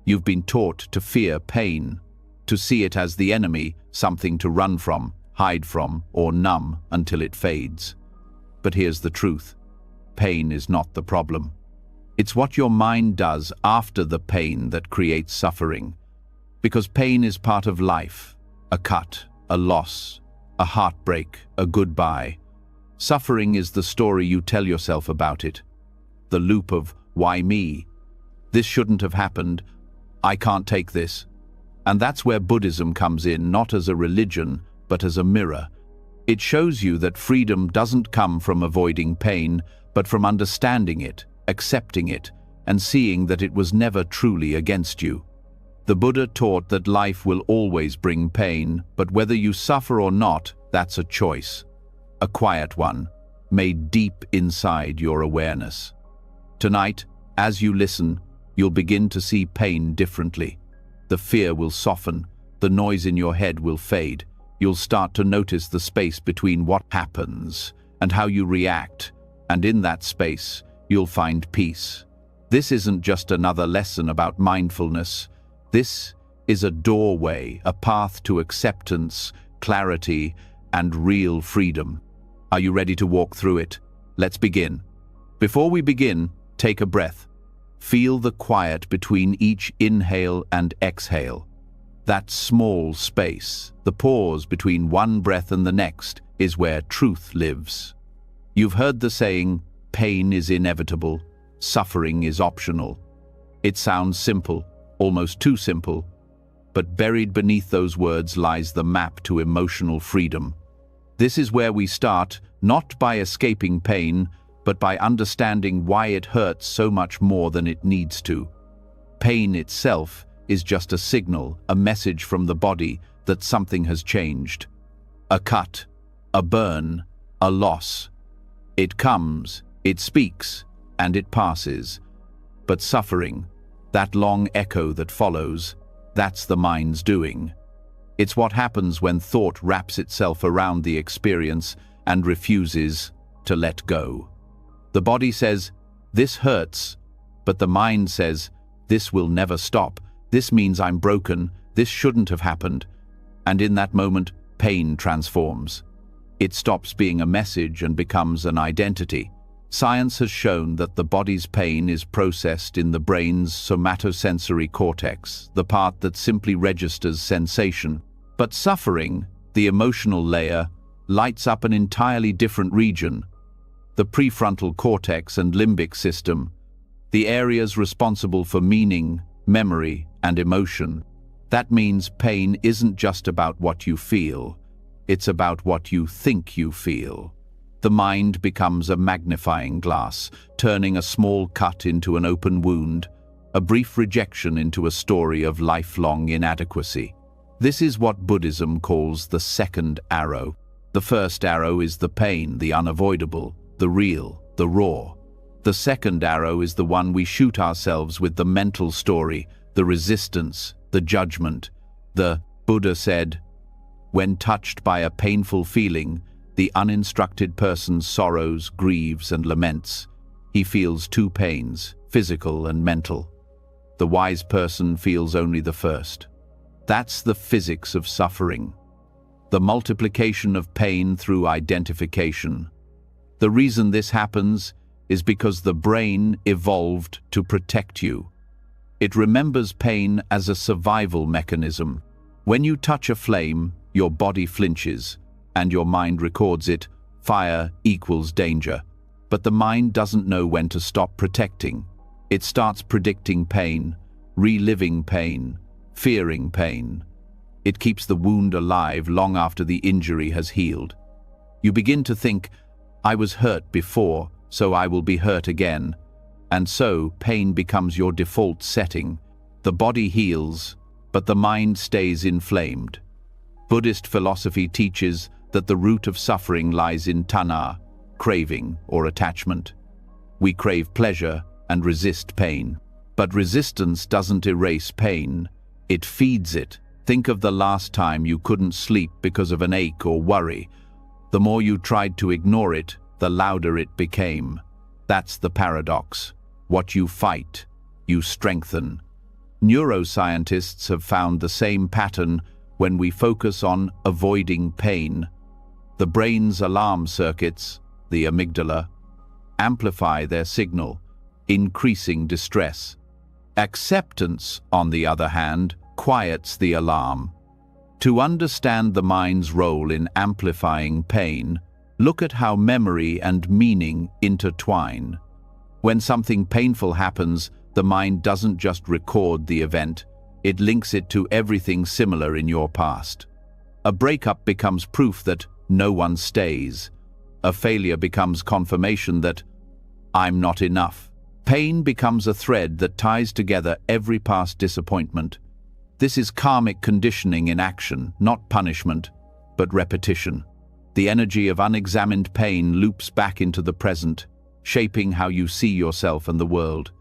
You've been taught to fear pain, to see it as the enemy, something to run from, hide from, or numb until it fades. But here's the truth. Pain is not the problem. It's what your mind does after the pain that creates suffering. Because pain is part of life, a cut, a loss, a heartbreak, a goodbye. Suffering is the story you tell yourself about it. The loop of, why me? This shouldn't have happened. I can't take this. And that's where Buddhism comes in, not as a religion, but as a mirror. It shows you that freedom doesn't come from avoiding pain, but from understanding it, accepting it, and seeing that it was never truly against you. The Buddha taught that life will always bring pain, but whether you suffer or not, that's a choice. A quiet one, made deep inside your awareness. Tonight, as you listen, you'll begin to see pain differently. The fear will soften, the noise in your head will fade. You'll start to notice the space between what happens and how you react, and in that space, you'll find peace. This isn't just another lesson about mindfulness. This is a doorway, a path to acceptance, clarity, and real freedom. Are you ready to walk through it? Let's begin. Before we begin, take a breath. Feel the quiet between each inhale and exhale. That small space, the pause between one breath and the next, is where truth lives. You've heard the saying, pain is inevitable, suffering is optional. It sounds simple, almost too simple, but buried beneath those words lies the map to emotional freedom. This is where we start, not by escaping pain, but by understanding why it hurts so much more than it needs to. Pain itself is just a signal, a message from the body that something has changed. A cut, a burn, a loss. It comes, it speaks, and it passes. But suffering, that long echo that follows, that's the mind's doing. It's what happens when thought wraps itself around the experience and refuses to let go. The body says, this hurts, but the mind says, this will never stop. This means I'm broken. This shouldn't have happened. And in that moment, pain transforms. It stops being a message and becomes an identity. Science has shown that the body's pain is processed in the brain's somatosensory cortex, the part that simply registers sensation. But suffering, the emotional layer, lights up an entirely different region. The prefrontal cortex and limbic system, the areas responsible for meaning, memory, and emotion. That means pain isn't just about what you feel, it's about what you think you feel. The mind becomes a magnifying glass, turning a small cut into an open wound, a brief rejection into a story of lifelong inadequacy. This is what Buddhism calls the second arrow. The first arrow is the pain, the unavoidable, the real, the raw. The second arrow is the one we shoot ourselves with, the mental story, the resistance, the judgment. The Buddha said, when touched by a painful feeling, the uninstructed person sorrows, grieves, and laments. He feels two pains, physical and mental. The wise person feels only the first. That's the physics of suffering. The multiplication of pain through identification. The reason this happens is because the brain evolved to protect you. It remembers pain as a survival mechanism. When you touch a flame, your body flinches, and your mind records it. Fire equals danger. But the mind doesn't know when to stop protecting. It starts predicting pain, reliving pain, fearing pain. It keeps the wound alive long after the injury has healed. You begin to think, I was hurt before, so I will be hurt again. And so pain becomes your default setting. The body heals, but the mind stays inflamed. Buddhist philosophy teaches that the root of suffering lies in tanha, craving or attachment. We crave pleasure and resist pain. But resistance doesn't erase pain, it feeds it. Think of the last time you couldn't sleep because of an ache or worry. The more you tried to ignore it, the louder it became. That's the paradox. What you fight, you strengthen. Neuroscientists have found the same pattern when we focus on avoiding pain. The brain's alarm circuits, the amygdala, amplify their signal, increasing distress. Acceptance, on the other hand, quiets the alarm. To understand the mind's role in amplifying pain, look at how memory and meaning intertwine. When something painful happens, the mind doesn't just record the event, it links it to everything similar in your past. A breakup becomes proof that no one stays. A failure becomes confirmation that I'm not enough. Pain becomes a thread that ties together every past disappointment. This is karmic conditioning in action, not punishment, but repetition. The energy of unexamined pain loops back into the present, shaping how you see yourself and the world.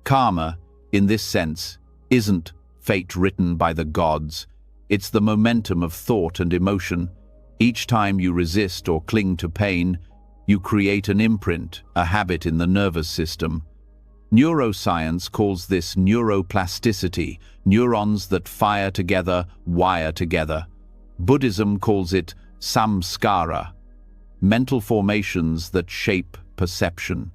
Karma, in this sense, isn't fate written by the gods. It's the momentum of thought and emotion. Each time you resist or cling to pain, you create an imprint, a habit in the nervous system. Neuroscience calls this neuroplasticity, neurons that fire together, wire together. Buddhism calls it samskara, mental formations that shape perception.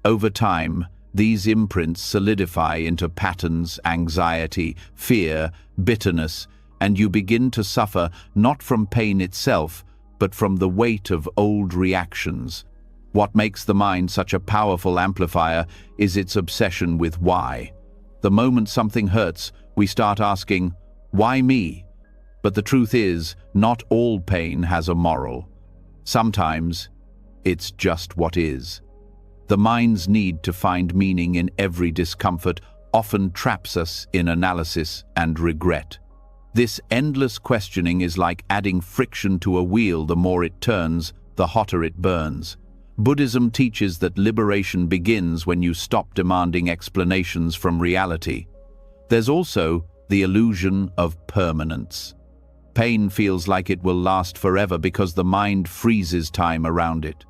Over time, these imprints solidify into patterns, anxiety, fear, bitterness, and you begin to suffer not from pain itself, but from the weight of old reactions. What makes the mind such a powerful amplifier is its obsession with why. The moment something hurts, we start asking, why me? But the truth is, not all pain has a moral. Sometimes, it's just what is. The mind's need to find meaning in every discomfort often traps us in analysis and regret. This endless questioning is like adding friction to a wheel. The more it turns, the hotter it burns. Buddhism teaches that liberation begins when you stop demanding explanations from reality. There's also the illusion of permanence. Pain feels like it will last forever because the mind freezes time around it.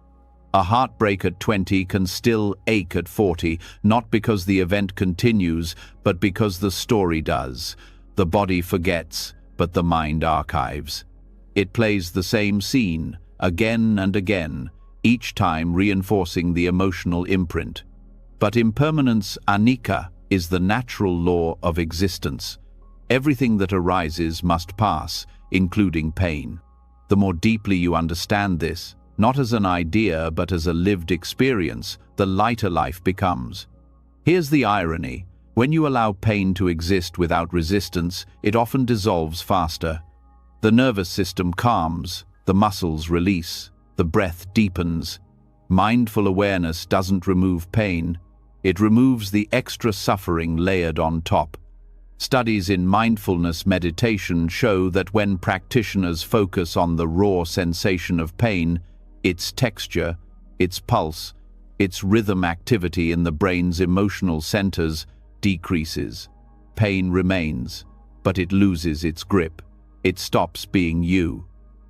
A heartbreak at 20 can still ache at 40, not because the event continues, but because the story does. The body forgets, but the mind archives. It plays the same scene, again and again, each time reinforcing the emotional imprint. But impermanence, anicca, is the natural law of existence. Everything that arises must pass, including pain. The more deeply you understand this, not as an idea but as a lived experience, the lighter life becomes. Here's the irony. When you allow pain to exist without resistance, it often dissolves faster. The nervous system calms, the muscles release, the breath deepens. Mindful awareness doesn't remove pain, it removes the extra suffering layered on top. Studies in mindfulness meditation show that when practitioners focus on the raw sensation of pain, its texture, its pulse, its rhythm, activity in the brain's emotional centers decreases. Pain remains, but it loses its grip. It stops being you.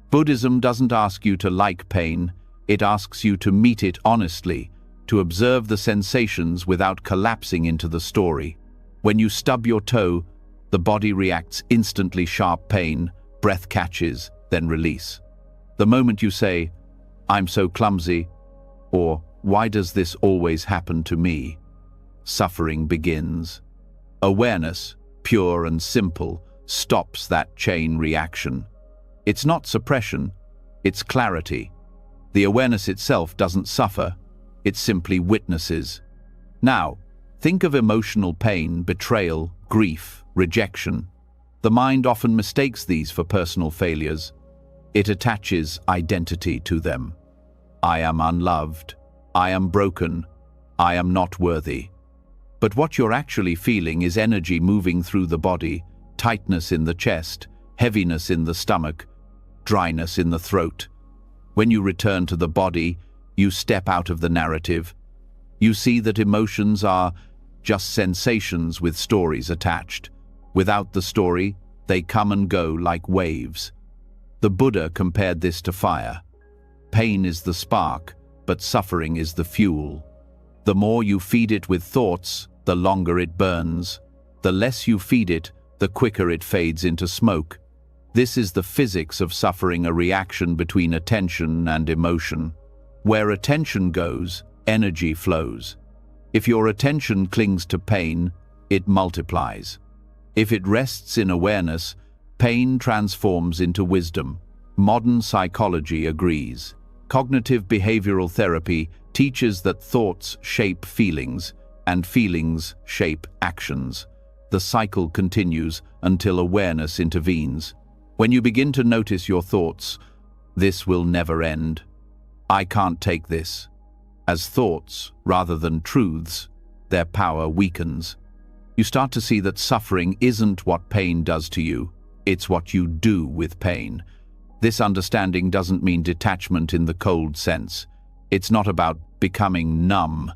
Buddhism doesn't ask you to like pain, it asks you to meet it honestly, to observe the sensations without collapsing into the story. When you stub your toe, the body reacts instantly. Sharp pain, breath catches, then release. The moment you say, I'm so clumsy, or why does this always happen to me? Suffering begins. Awareness, pure and simple, stops that chain reaction. It's not suppression, it's clarity. The awareness itself doesn't suffer, it simply witnesses. Now, think of emotional pain, betrayal, grief, rejection. The mind often mistakes these for personal failures. It attaches identity to them. I am unloved. I am broken. I am not worthy. But what you're actually feeling is energy moving through the body, tightness in the chest, heaviness in the stomach, dryness in the throat. When you return to the body, you step out of the narrative. You see that emotions are just sensations with stories attached. Without the story, they come and go like waves. The Buddha compared this to fire. Pain is the spark, but suffering is the fuel. The more you feed it with thoughts, the longer it burns. The less you feed it, the quicker it fades into smoke. This is the physics of suffering, a reaction between attention and emotion. Where attention goes, energy flows. If your attention clings to pain, it multiplies. If it rests in awareness, pain transforms into wisdom. Modern psychology agrees. Cognitive behavioral therapy teaches that thoughts shape feelings, and feelings shape actions. The cycle continues until awareness intervenes. When you begin to notice your thoughts, "This will never end. I can't take this," as thoughts rather than truths, their power weakens. You start to see that suffering isn't what pain does to you, it's what you do with pain. This understanding doesn't mean detachment in the cold sense. It's not about becoming numb.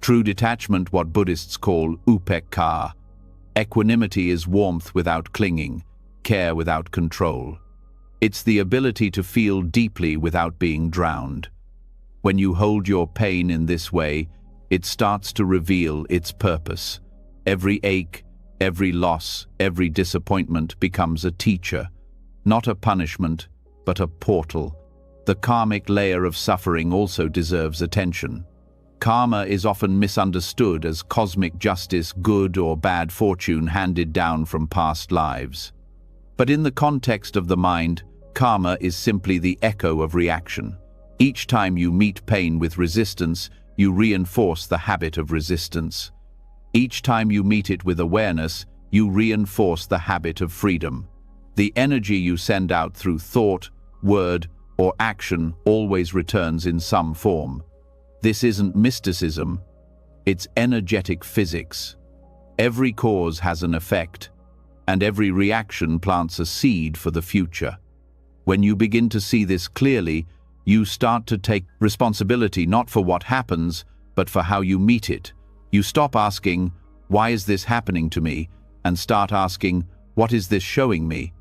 True detachment, what Buddhists call upekkha. Equanimity is warmth without clinging, care without control. It's the ability to feel deeply without being drowned. When you hold your pain in this way, it starts to reveal its purpose. Every ache, every loss, every disappointment becomes a teacher, not a punishment, but a portal. The karmic layer of suffering also deserves attention. Karma is often misunderstood as cosmic justice, good or bad fortune handed down from past lives. But in the context of the mind, karma is simply the echo of reaction. Each time you meet pain with resistance, you reinforce the habit of resistance. Each time you meet it with awareness, you reinforce the habit of freedom. The energy you send out through thought, word, or action always returns in some form. This isn't mysticism, it's energetic physics. Every cause has an effect, and every reaction plants a seed for the future. When you begin to see this clearly, you start to take responsibility not for what happens, but for how you meet it. You stop asking, "Why is this happening to me?" and start asking, "What is this showing me?"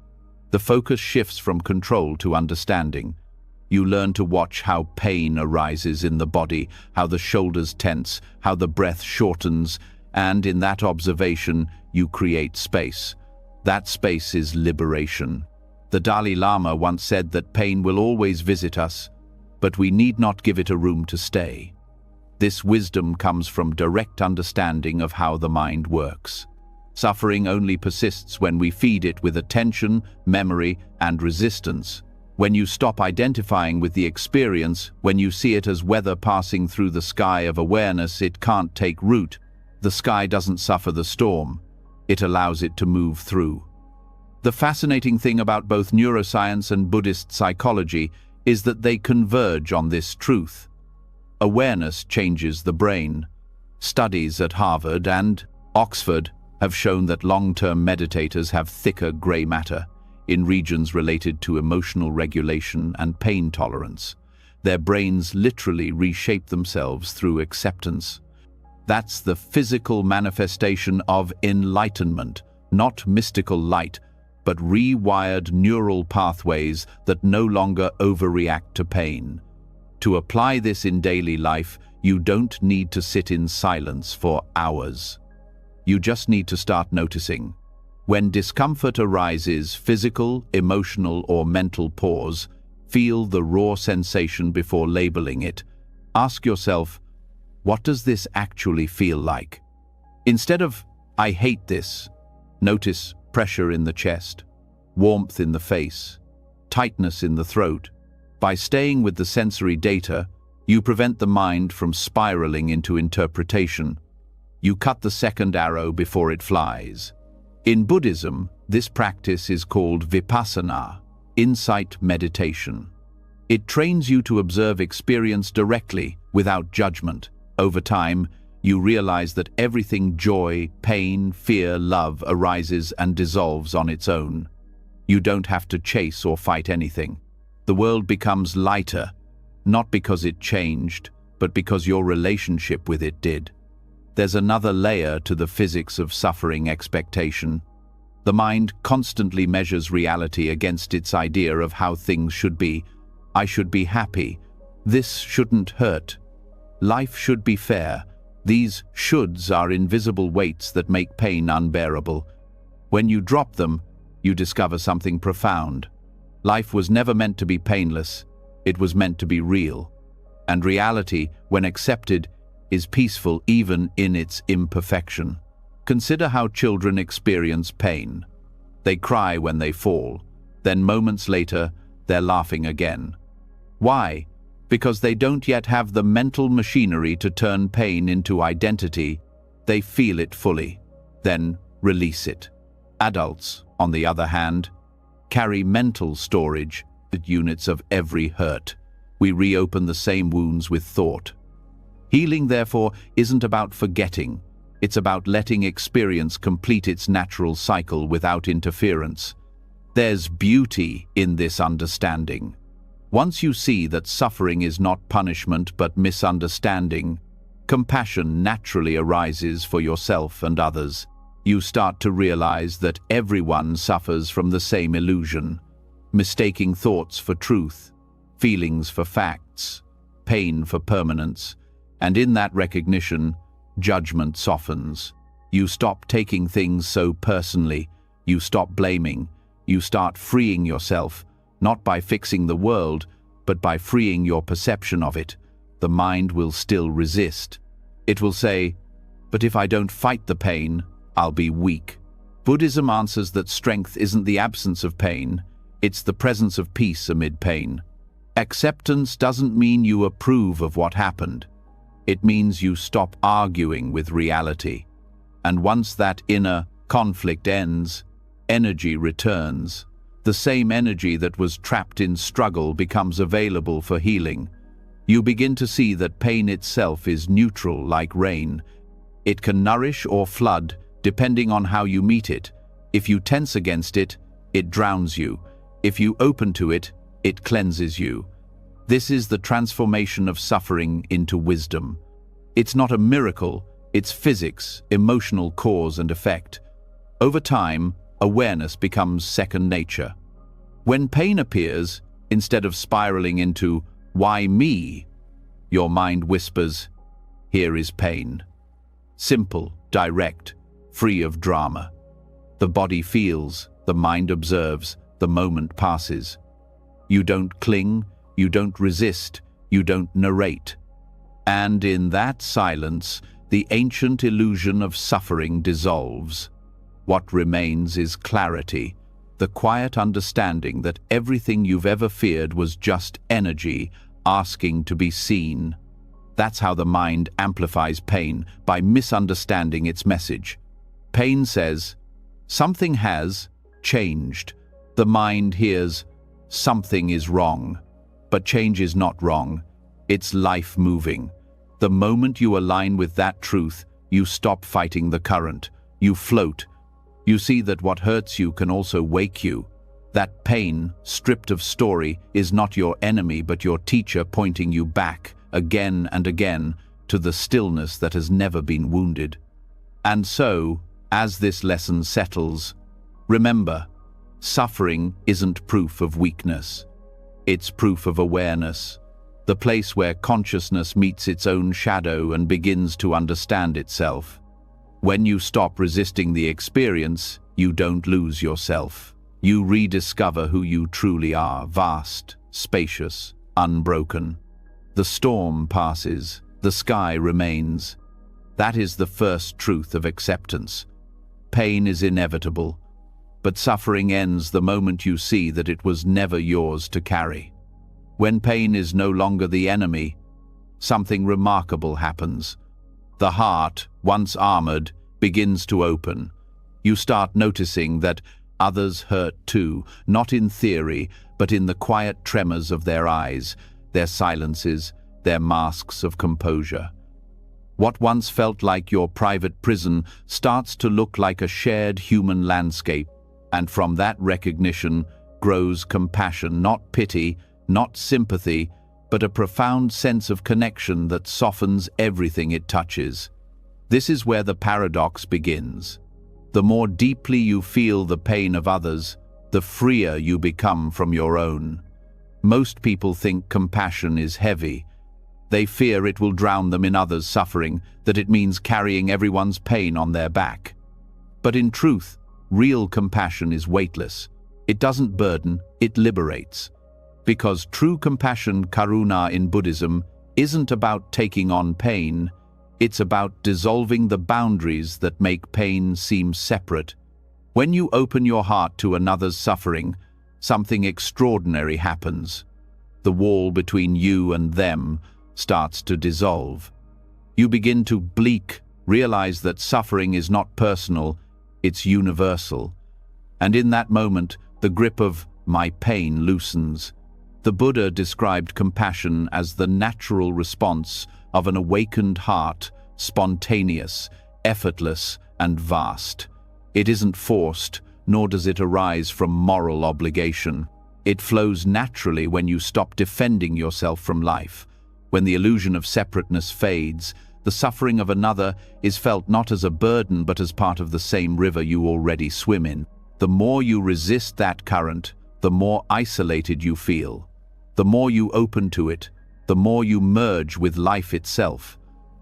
The focus shifts from control to understanding. You learn to watch how pain arises in the body, how the shoulders tense, how the breath shortens, and in that observation, you create space. That space is liberation. The Dalai Lama once said that pain will always visit us, but we need not give it a room to stay. This wisdom comes from direct understanding of how the mind works. Suffering only persists when we feed it with attention, memory, and resistance. When you stop identifying with the experience, when you see it as weather passing through the sky of awareness, it can't take root. The sky doesn't suffer the storm. It allows it to move through. The fascinating thing about both neuroscience and Buddhist psychology is that they converge on this truth. Awareness changes the brain. Studies at Harvard and Oxford have shown that long-term meditators have thicker gray matter in regions related to emotional regulation and pain tolerance. Their brains literally reshape themselves through acceptance. That's the physical manifestation of enlightenment, not mystical light, but rewired neural pathways that no longer overreact to pain. To apply this in daily life, you don't need to sit in silence for hours. You just need to start noticing. When discomfort arises, physical, emotional, or mental, pause. Feel the raw sensation before labeling it. Ask yourself, what does this actually feel like? Instead of, "I hate this," notice pressure in the chest, warmth in the face, tightness in the throat. By staying with the sensory data, you prevent the mind from spiraling into interpretation. You cut the second arrow before it flies. In Buddhism, this practice is called vipassana, insight meditation. It trains you to observe experience directly, without judgment. Over time, you realize that everything joy, pain, fear, love arises and dissolves on its own. You don't have to chase or fight anything. The world becomes lighter, not because it changed, but because your relationship with it did. There's another layer to the physics of suffering expectation. The mind constantly measures reality against its idea of how things should be. I should be happy. This shouldn't hurt. Life should be fair. These shoulds are invisible weights that make pain unbearable. When you drop them, you discover something profound. Life was never meant to be painless. It was meant to be real. And reality, when accepted, is peaceful even in its imperfection. Consider how children experience pain. They cry when they fall. Then moments later, they're laughing again. Why? Because they don't yet have the mental machinery to turn pain into identity. They feel it fully, then release it. Adults, on the other hand, carry mental storage, units of every hurt. We reopen the same wounds with thought. Healing, therefore, isn't about forgetting. It's about letting experience complete its natural cycle without interference. There's beauty in this understanding. Once you see that suffering is not punishment but misunderstanding, compassion naturally arises for yourself and others. You start to realize that everyone suffers from the same illusion, mistaking thoughts for truth, feelings for facts, pain for permanence, and in that recognition, judgment softens. You stop taking things so personally, you stop blaming, you start freeing yourself, not by fixing the world, but by freeing your perception of it. The mind will still resist. It will say, "But if I don't fight the pain, I'll be weak." Buddhism answers that strength isn't the absence of pain, it's the presence of peace amid pain. Acceptance doesn't mean you approve of what happened. It means you stop arguing with reality. And once that inner conflict ends, energy returns. The same energy that was trapped in struggle becomes available for healing. You begin to see that pain itself is neutral like rain. It can nourish or flood, depending on how you meet it. If you tense against it, it drowns you. If you open to it, it cleanses you. This is the transformation of suffering into wisdom. It's not a miracle, it's physics, emotional cause and effect. Over time, awareness becomes second nature. When pain appears, instead of spiraling into, "Why me?" your mind whispers, "Here is pain." Simple, direct, free of drama. The body feels, the mind observes, the moment passes. You don't cling, you don't resist, you don't narrate. And in that silence, the ancient illusion of suffering dissolves. What remains is clarity, the quiet understanding that everything you've ever feared was just energy asking to be seen. That's how the mind amplifies pain, by misunderstanding its message. Pain says, "Something has changed." The mind hears, "Something is wrong." But change is not wrong. It's life moving. The moment you align with that truth, you stop fighting the current. You float. You see that what hurts you can also wake you. That pain, stripped of story, is not your enemy but your teacher, pointing you back, again and again, to the stillness that has never been wounded. And so, as this lesson settles, remember, suffering isn't proof of weakness. It's proof of awareness, the place where consciousness meets its own shadow and begins to understand itself. When you stop resisting the experience, you don't lose yourself. You rediscover who you truly are, vast, spacious, unbroken. The storm passes, the sky remains. That is the first truth of acceptance. Pain is inevitable, but suffering ends the moment you see that it was never yours to carry. When pain is no longer the enemy, something remarkable happens. The heart, once armored, begins to open. You start noticing that others hurt too, not in theory, but in the quiet tremors of their eyes, their silences, their masks of composure. What once felt like your private prison starts to look like a shared human landscape, and from that recognition grows compassion, not pity, not sympathy, but a profound sense of connection that softens everything it touches. This is where the paradox begins. The more deeply you feel the pain of others, the freer you become from your own. Most people think compassion is heavy. They fear it will drown them in others' suffering, that it means carrying everyone's pain on their back. But in truth, real compassion is weightless. It doesn't burden, it liberates. Because true compassion, karuna in Buddhism, isn't about taking on pain, it's about dissolving the boundaries that make pain seem separate. When you open your heart to another's suffering, something extraordinary happens. The wall between you and them starts to dissolve. You begin to realize that suffering is not personal, it's universal. And in that moment, the grip of my pain loosens. The Buddha described compassion as the natural response of an awakened heart, spontaneous, effortless, and vast. It isn't forced, nor does it arise from moral obligation. It flows naturally when you stop defending yourself from life. When the illusion of separateness fades, the suffering of another is felt not as a burden but as part of the same river you already swim in. The more you resist that current, the more isolated you feel. The more you open to it, the more you merge with life itself.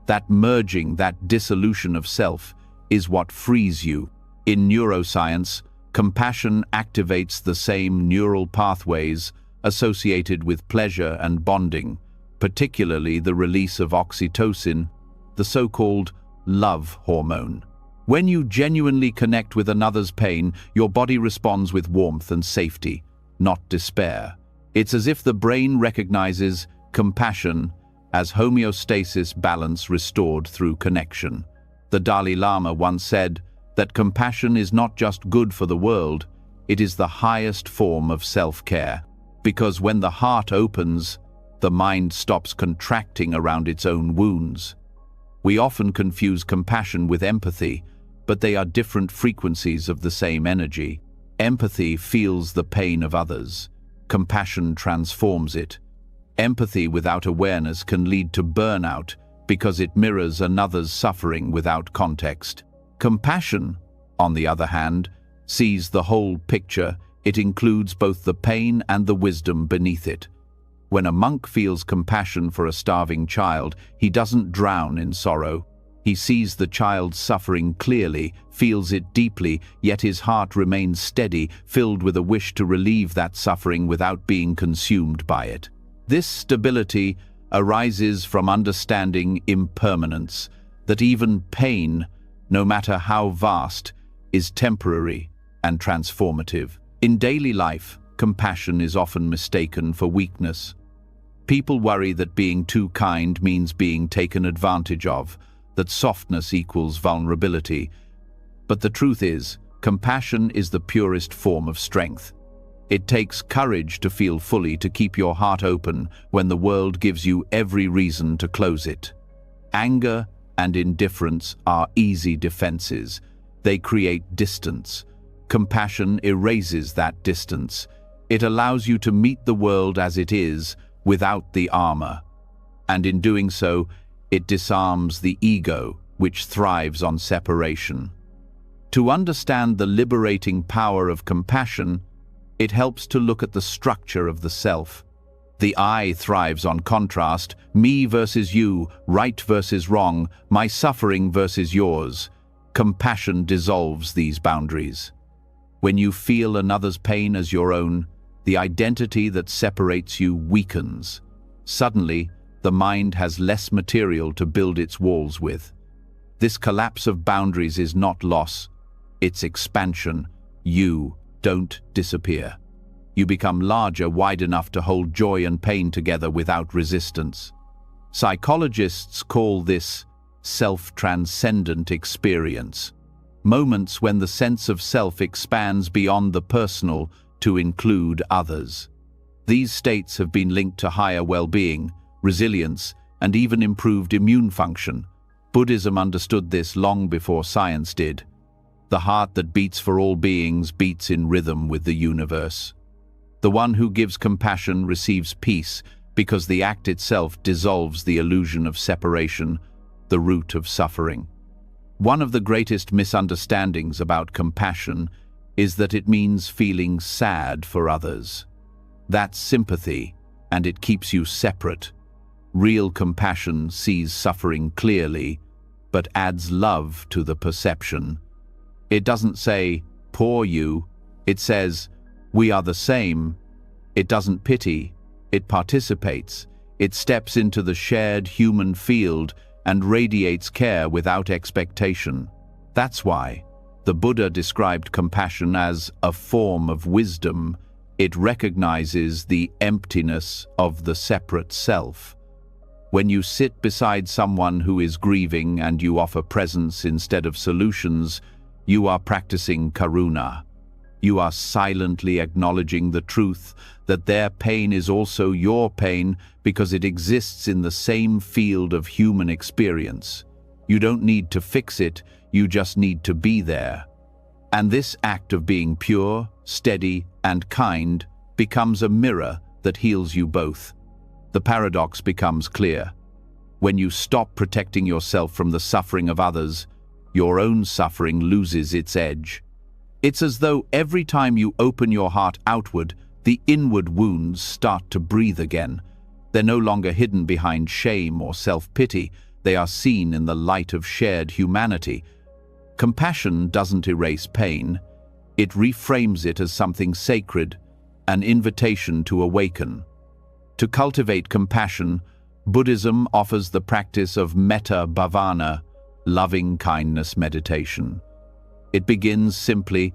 That merging, that dissolution of self, is what frees you. In neuroscience, compassion activates the same neural pathways associated with pleasure and bonding, particularly the release of oxytocin, the so-called love hormone. When you genuinely connect with another's pain, your body responds with warmth and safety, not despair. It's as if the brain recognizes compassion as homeostasis, balance restored through connection. The Dalai Lama once said that compassion is not just good for the world, it is the highest form of self-care. Because when the heart opens, the mind stops contracting around its own wounds. We often confuse compassion with empathy, but they are different frequencies of the same energy. Empathy feels the pain of others. Compassion transforms it. Empathy without awareness can lead to burnout because it mirrors another's suffering without context. Compassion, on the other hand, sees the whole picture. It includes both the pain and the wisdom beneath it. When a monk feels compassion for a starving child, he doesn't drown in sorrow. He sees the child's suffering clearly, feels it deeply, yet his heart remains steady, filled with a wish to relieve that suffering without being consumed by it. This stability arises from understanding impermanence, that even pain, no matter how vast, is temporary and transformative. In daily life, compassion is often mistaken for weakness. People worry that being too kind means being taken advantage of, that softness equals vulnerability. But the truth is, compassion is the purest form of strength. It takes courage to feel fully, to keep your heart open when the world gives you every reason to close it. Anger and indifference are easy defenses. They create distance. Compassion erases that distance. It allows you to meet the world as it is, without the armor. And in doing so, it disarms the ego, which thrives on separation. To understand the liberating power of compassion, it helps to look at the structure of the self. The I thrives on contrast, me versus you, right versus wrong, my suffering versus yours. Compassion dissolves these boundaries. When you feel another's pain as your own, the identity that separates you weakens. Suddenly, the mind has less material to build its walls with. This collapse of boundaries is not loss, it's expansion. You don't disappear. You become larger, wide enough to hold joy and pain together without resistance. Psychologists call this self-transcendent experience. Moments when the sense of self expands beyond the personal to include others. These states have been linked to higher well-being, resilience, and even improved immune function. Buddhism understood this long before science did. The heart that beats for all beings beats in rhythm with the universe. The one who gives compassion receives peace because the act itself dissolves the illusion of separation, the root of suffering. One of the greatest misunderstandings about compassion is that it means feeling sad for others. That's sympathy, and it keeps you separate. Real compassion sees suffering clearly, but adds love to the perception. It doesn't say, "Poor you." It says, "We are the same." It doesn't pity, it participates. It steps into the shared human field and radiates care without expectation. That's why the Buddha described compassion as a form of wisdom. It recognizes the emptiness of the separate self. When you sit beside someone who is grieving and you offer presence instead of solutions, you are practicing karuna. You are silently acknowledging the truth that their pain is also your pain because it exists in the same field of human experience. You don't need to fix it, you just need to be there. And this act of being pure, steady, and kind becomes a mirror that heals you both. The paradox becomes clear. When you stop protecting yourself from the suffering of others, your own suffering loses its edge. It's as though every time you open your heart outward, the inward wounds start to breathe again. They're no longer hidden behind shame or self-pity. They are seen in the light of shared humanity. Compassion doesn't erase pain. It reframes it as something sacred, an invitation to awaken. To cultivate compassion, Buddhism offers the practice of metta bhavana, loving kindness meditation. It begins simply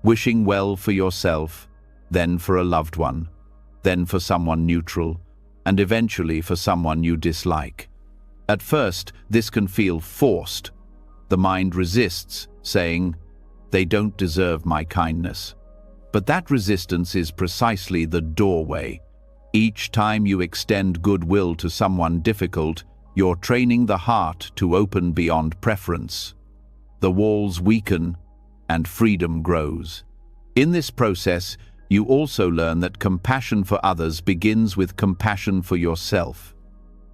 wishing well for yourself, then for a loved one, then for someone neutral, and eventually for someone you dislike. At first, this can feel forced. The mind resists, saying, "They don't deserve my kindness." But that resistance is precisely the doorway. Each time you extend goodwill to someone difficult, you're training the heart to open beyond preference. The walls weaken, and freedom grows. In this process, you also learn that compassion for others begins with compassion for yourself.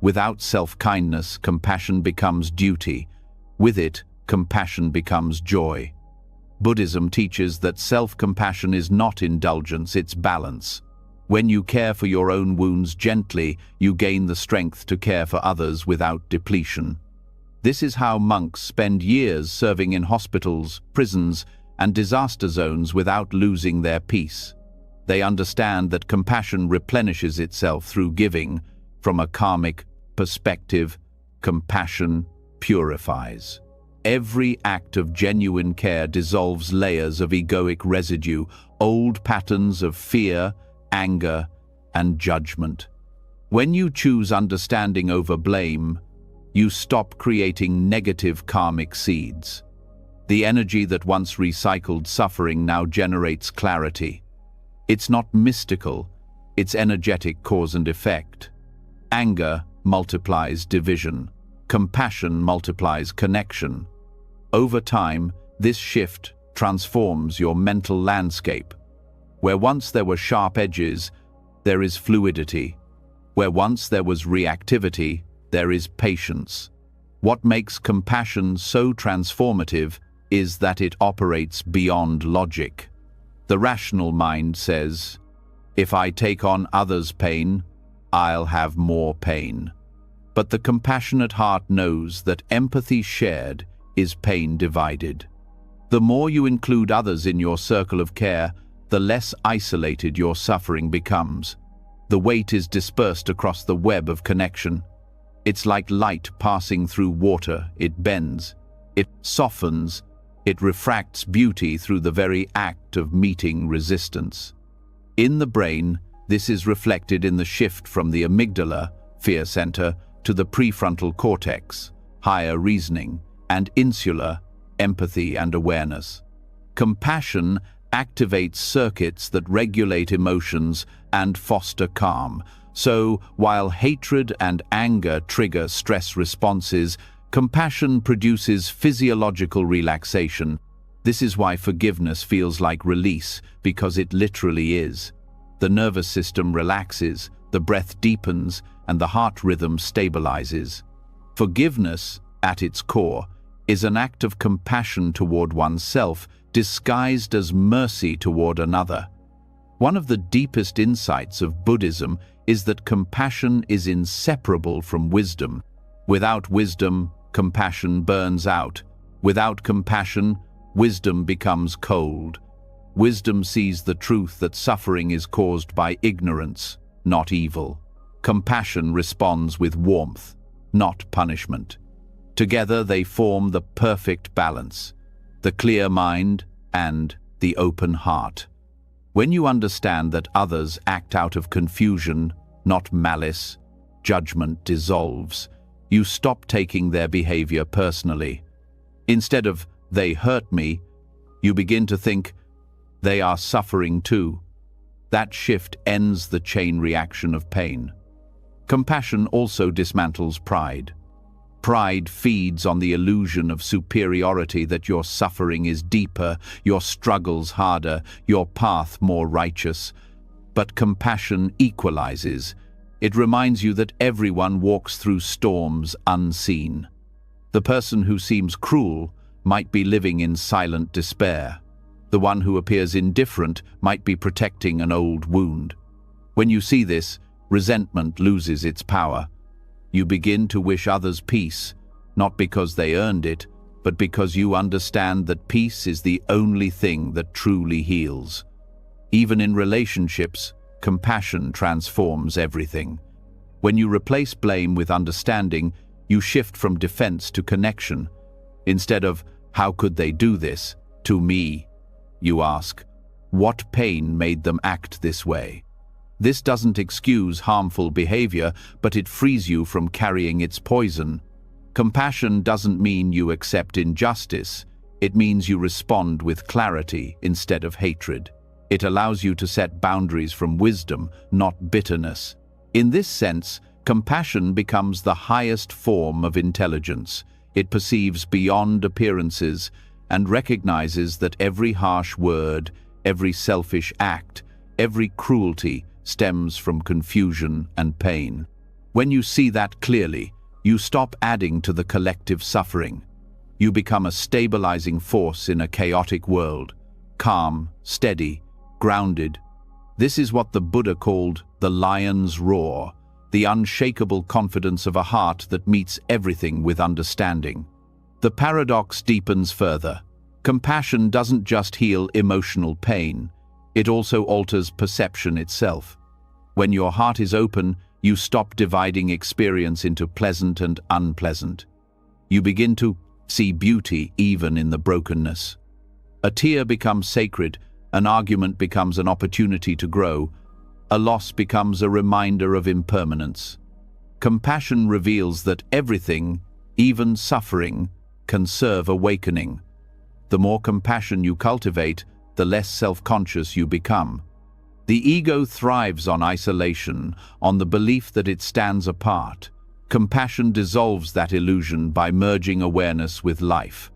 Without self-kindness, compassion becomes duty. With it, compassion becomes joy. Buddhism teaches that self-compassion is not indulgence, it's balance. When you care for your own wounds gently, you gain the strength to care for others without depletion. This is how monks spend years serving in hospitals, prisons, and disaster zones without losing their peace. They understand that compassion replenishes itself through giving. From a karmic perspective, compassion purifies. Every act of genuine care dissolves layers of egoic residue, old patterns of fear, anger, and judgment. When you choose understanding over blame, you stop creating negative karmic seeds. The energy that once recycled suffering now generates clarity. It's not mystical, it's energetic cause and effect. Anger multiplies division. Compassion multiplies connection. Over time, this shift transforms your mental landscape. Where once there were sharp edges, there is fluidity. Where once there was reactivity, there is patience. What makes compassion so transformative is that it operates beyond logic. The rational mind says, "If I take on others' pain, I'll have more pain." But the compassionate heart knows that empathy shared is pain divided. The more you include others in your circle of care, the less isolated your suffering becomes. The weight is dispersed across the web of connection. It's like light passing through water. It bends, it softens, it refracts beauty through the very act of meeting resistance. In the brain, this is reflected in the shift from the amygdala, fear center, to the prefrontal cortex, higher reasoning, and insula, empathy and awareness. Compassion activates circuits that regulate emotions and foster calm. So, while hatred and anger trigger stress responses, compassion produces physiological relaxation. This is why forgiveness feels like release, because it literally is. The nervous system relaxes, the breath deepens, and the heart rhythm stabilizes. Forgiveness, at its core, is an act of compassion toward oneself, disguised as mercy toward another. One of the deepest insights of Buddhism is that compassion is inseparable from wisdom. Without wisdom, compassion burns out. Without compassion, wisdom becomes cold. Wisdom sees the truth that suffering is caused by ignorance, not evil. Compassion responds with warmth, not punishment. Together they form the perfect balance, the clear mind and the open heart. When you understand that others act out of confusion, not malice, judgment dissolves. You stop taking their behavior personally. Instead of, "they hurt me," you begin to think, "they are suffering too." That shift ends the chain reaction of pain. Compassion also dismantles pride. Pride feeds on the illusion of superiority, that your suffering is deeper, your struggles harder, your path more righteous. But compassion equalizes. It reminds you that everyone walks through storms unseen. The person who seems cruel might be living in silent despair. The one who appears indifferent might be protecting an old wound. When you see this, resentment loses its power. You begin to wish others peace, not because they earned it, but because you understand that peace is the only thing that truly heals. Even in relationships, compassion transforms everything. When you replace blame with understanding, you shift from defense to connection. Instead of, "How could they do this?" to "me," you ask, "What pain made them act this way?" This doesn't excuse harmful behavior, but it frees you from carrying its poison. Compassion doesn't mean you accept injustice. It means you respond with clarity instead of hatred. It allows you to set boundaries from wisdom, not bitterness. In this sense, compassion becomes the highest form of intelligence. It perceives beyond appearances and recognizes that every harsh word, every selfish act, every cruelty stems from confusion and pain. When you see that clearly, you stop adding to the collective suffering. You become a stabilizing force in a chaotic world, calm, steady, grounded. This is what the Buddha called the lion's roar, the unshakable confidence of a heart that meets everything with understanding. The paradox deepens further. Compassion doesn't just heal emotional pain, it also alters perception itself. When your heart is open, you stop dividing experience into pleasant and unpleasant. You begin to see beauty even in the brokenness. A tear becomes sacred, an argument becomes an opportunity to grow, a loss becomes a reminder of impermanence. Compassion reveals that everything, even suffering, can serve awakening. The more compassion you cultivate, the less self-conscious you become. The ego thrives on isolation, on the belief that it stands apart. Compassion dissolves that illusion by merging awareness with life.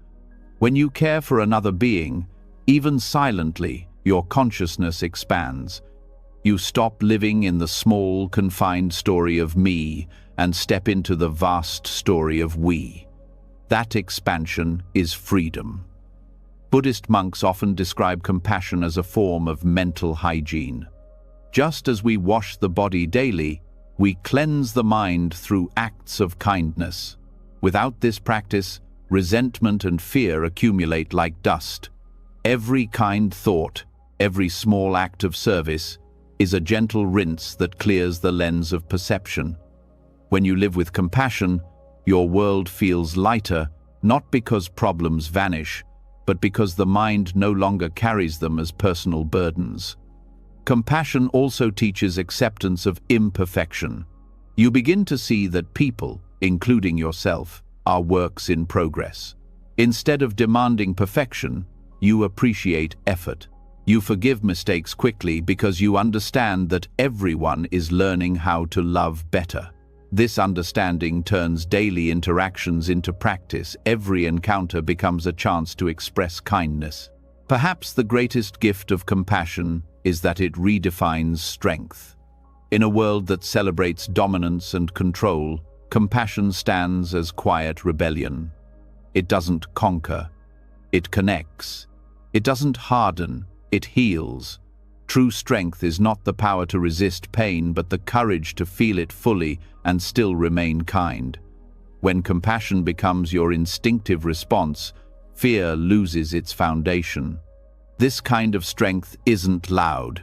When you care for another being, even silently, your consciousness expands. You stop living in the small, confined story of me and step into the vast story of we. That expansion is freedom. Buddhist monks often describe compassion as a form of mental hygiene. Just as we wash the body daily, we cleanse the mind through acts of kindness. Without this practice, resentment and fear accumulate like dust. Every kind thought, every small act of service, is a gentle rinse that clears the lens of perception. When you live with compassion, your world feels lighter, not because problems vanish, but because the mind no longer carries them as personal burdens. Compassion also teaches acceptance of imperfection. You begin to see that people, including yourself, are works in progress. Instead of demanding perfection, you appreciate effort. You forgive mistakes quickly because you understand that everyone is learning how to love better. This understanding turns daily interactions into practice. Every encounter becomes a chance to express kindness. Perhaps the greatest gift of compassion is that it redefines strength. In a world that celebrates dominance and control, compassion stands as quiet rebellion. It doesn't conquer, it connects. It doesn't harden, it heals. True strength is not the power to resist pain, but the courage to feel it fully and still remain kind. When compassion becomes your instinctive response, fear loses its foundation. This kind of strength isn't loud.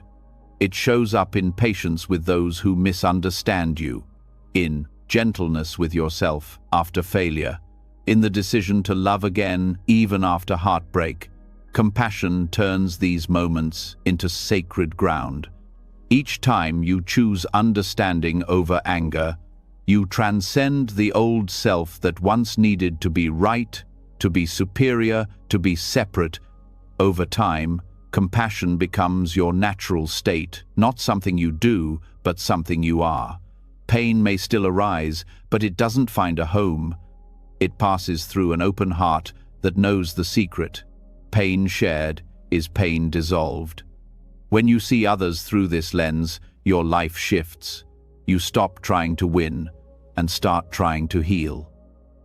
It shows up in patience with those who misunderstand you, in gentleness with yourself after failure, in the decision to love again even after heartbreak. Compassion turns these moments into sacred ground. Each time you choose understanding over anger, you transcend the old self that once needed to be right, to be superior, to be separate. Over time, compassion becomes your natural state, not something you do, but something you are. Pain may still arise, but it doesn't find a home. It passes through an open heart that knows the secret. Pain shared is pain dissolved. When you see others through this lens, your life shifts. You stop trying to win and start trying to heal.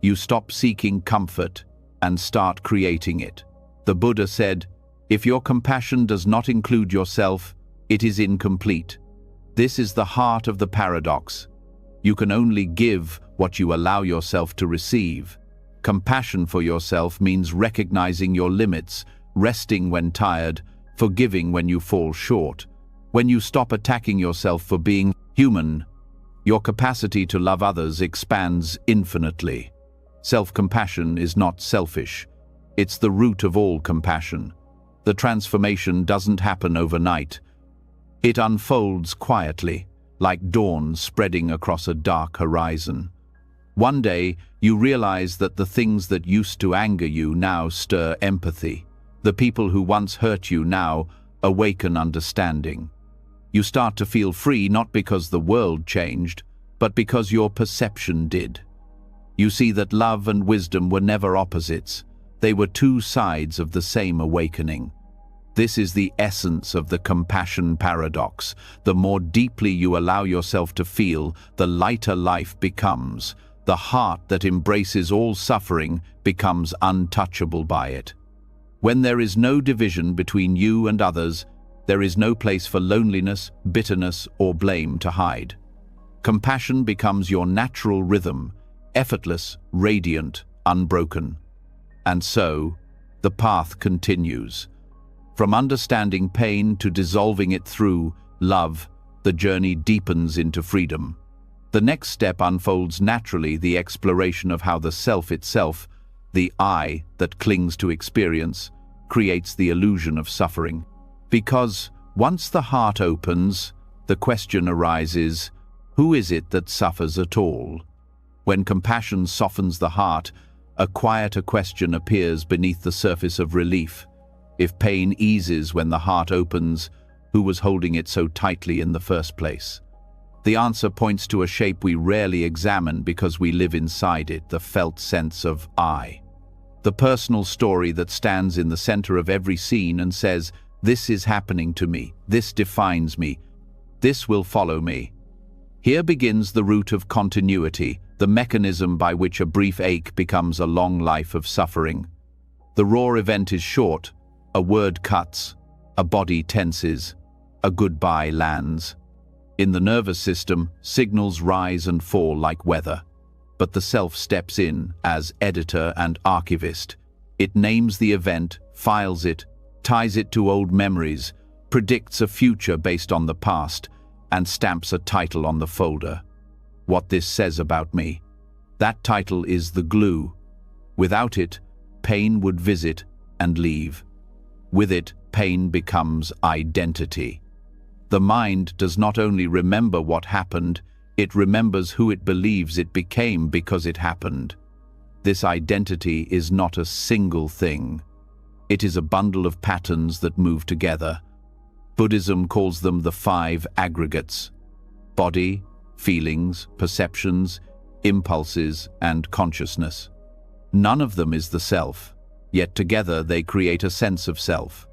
You stop seeking comfort and start creating it. The Buddha said, "If your compassion does not include yourself, it is incomplete." This is the heart of the paradox. You can only give what you allow yourself to receive. Compassion for yourself means recognizing your limits, resting when tired, forgiving when you fall short. When you stop attacking yourself for being human, your capacity to love others expands infinitely. Self-compassion is not selfish. It's the root of all compassion. The transformation doesn't happen overnight. It unfolds quietly, like dawn spreading across a dark horizon. One day, you realize that the things that used to anger you now stir empathy. The people who once hurt you now awaken understanding. You start to feel free not because the world changed, but because your perception did. You see that love and wisdom were never opposites. They were two sides of the same awakening. This is the essence of the compassion paradox. The more deeply you allow yourself to feel, the lighter life becomes. The heart that embraces all suffering becomes untouchable by it. When there is no division between you and others, there is no place for loneliness, bitterness, or blame to hide. Compassion becomes your natural rhythm, effortless, radiant, unbroken. And so, the path continues. From understanding pain to dissolving it through love, the journey deepens into freedom. The next step unfolds naturally, the exploration of how the self itself, the I that clings to experience, creates the illusion of suffering. Because once the heart opens, the question arises, who is it that suffers at all? When compassion softens the heart, a quieter question appears beneath the surface of relief. If pain eases when the heart opens, who was holding it so tightly in the first place? The answer points to a shape we rarely examine because we live inside it, the felt sense of I. The personal story that stands in the center of every scene and says, "This is happening to me, this defines me, this will follow me." Here begins the root of continuity, the mechanism by which a brief ache becomes a long life of suffering. The raw event is short, a word cuts, a body tenses, a goodbye lands. In the nervous system, signals rise and fall like weather. But the self steps in as editor and archivist. It names the event, files it, ties it to old memories, predicts a future based on the past, and stamps a title on the folder. What this says about me. That title is the glue. Without it, pain would visit and leave. With it, pain becomes identity. The mind does not only remember what happened, it remembers who it believes it became because it happened. This identity is not a single thing. It is a bundle of patterns that move together. Buddhism calls them the 5 aggregates: body, feelings, perceptions, impulses, and consciousness. None of them is the self, yet together they create a sense of self.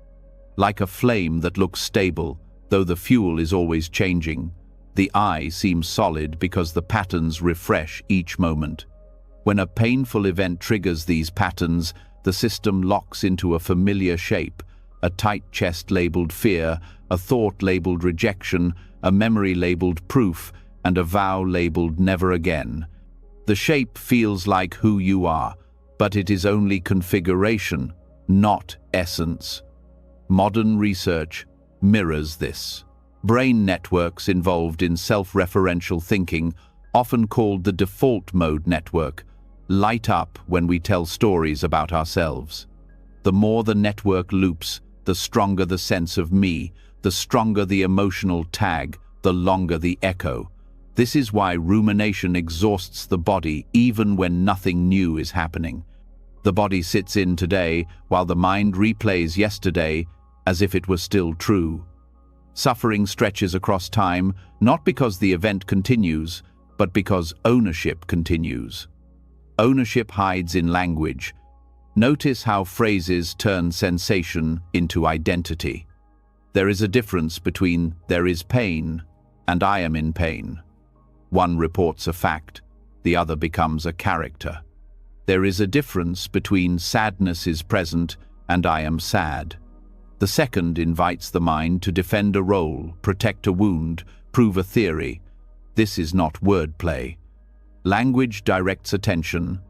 Like a flame that looks stable, though the fuel is always changing, the I seems solid because the patterns refresh each moment. When a painful event triggers these patterns, the system locks into a familiar shape, a tight chest labeled fear, a thought labeled rejection, a memory labeled proof, and a vow labeled never again. The shape feels like who you are, but it is only configuration, not essence. Modern research mirrors this. Brain networks involved in self-referential thinking, often called the default mode network, light up when we tell stories about ourselves. The more the network loops, the stronger the sense of me, the stronger the emotional tag, the longer the echo. This is why rumination exhausts the body even when nothing new is happening. The body sits in today while the mind replays yesterday as if it were still true. Suffering stretches across time, not because the event continues, but because ownership continues. Ownership hides in language. Notice how phrases turn sensation into identity. There is a difference between "there is pain" and "I am in pain." One reports a fact, the other becomes a character. There is a difference between "sadness is present" and "I am sad." The second invites the mind to defend a role, protect a wound, prove a theory. This is not wordplay. Language directs attention,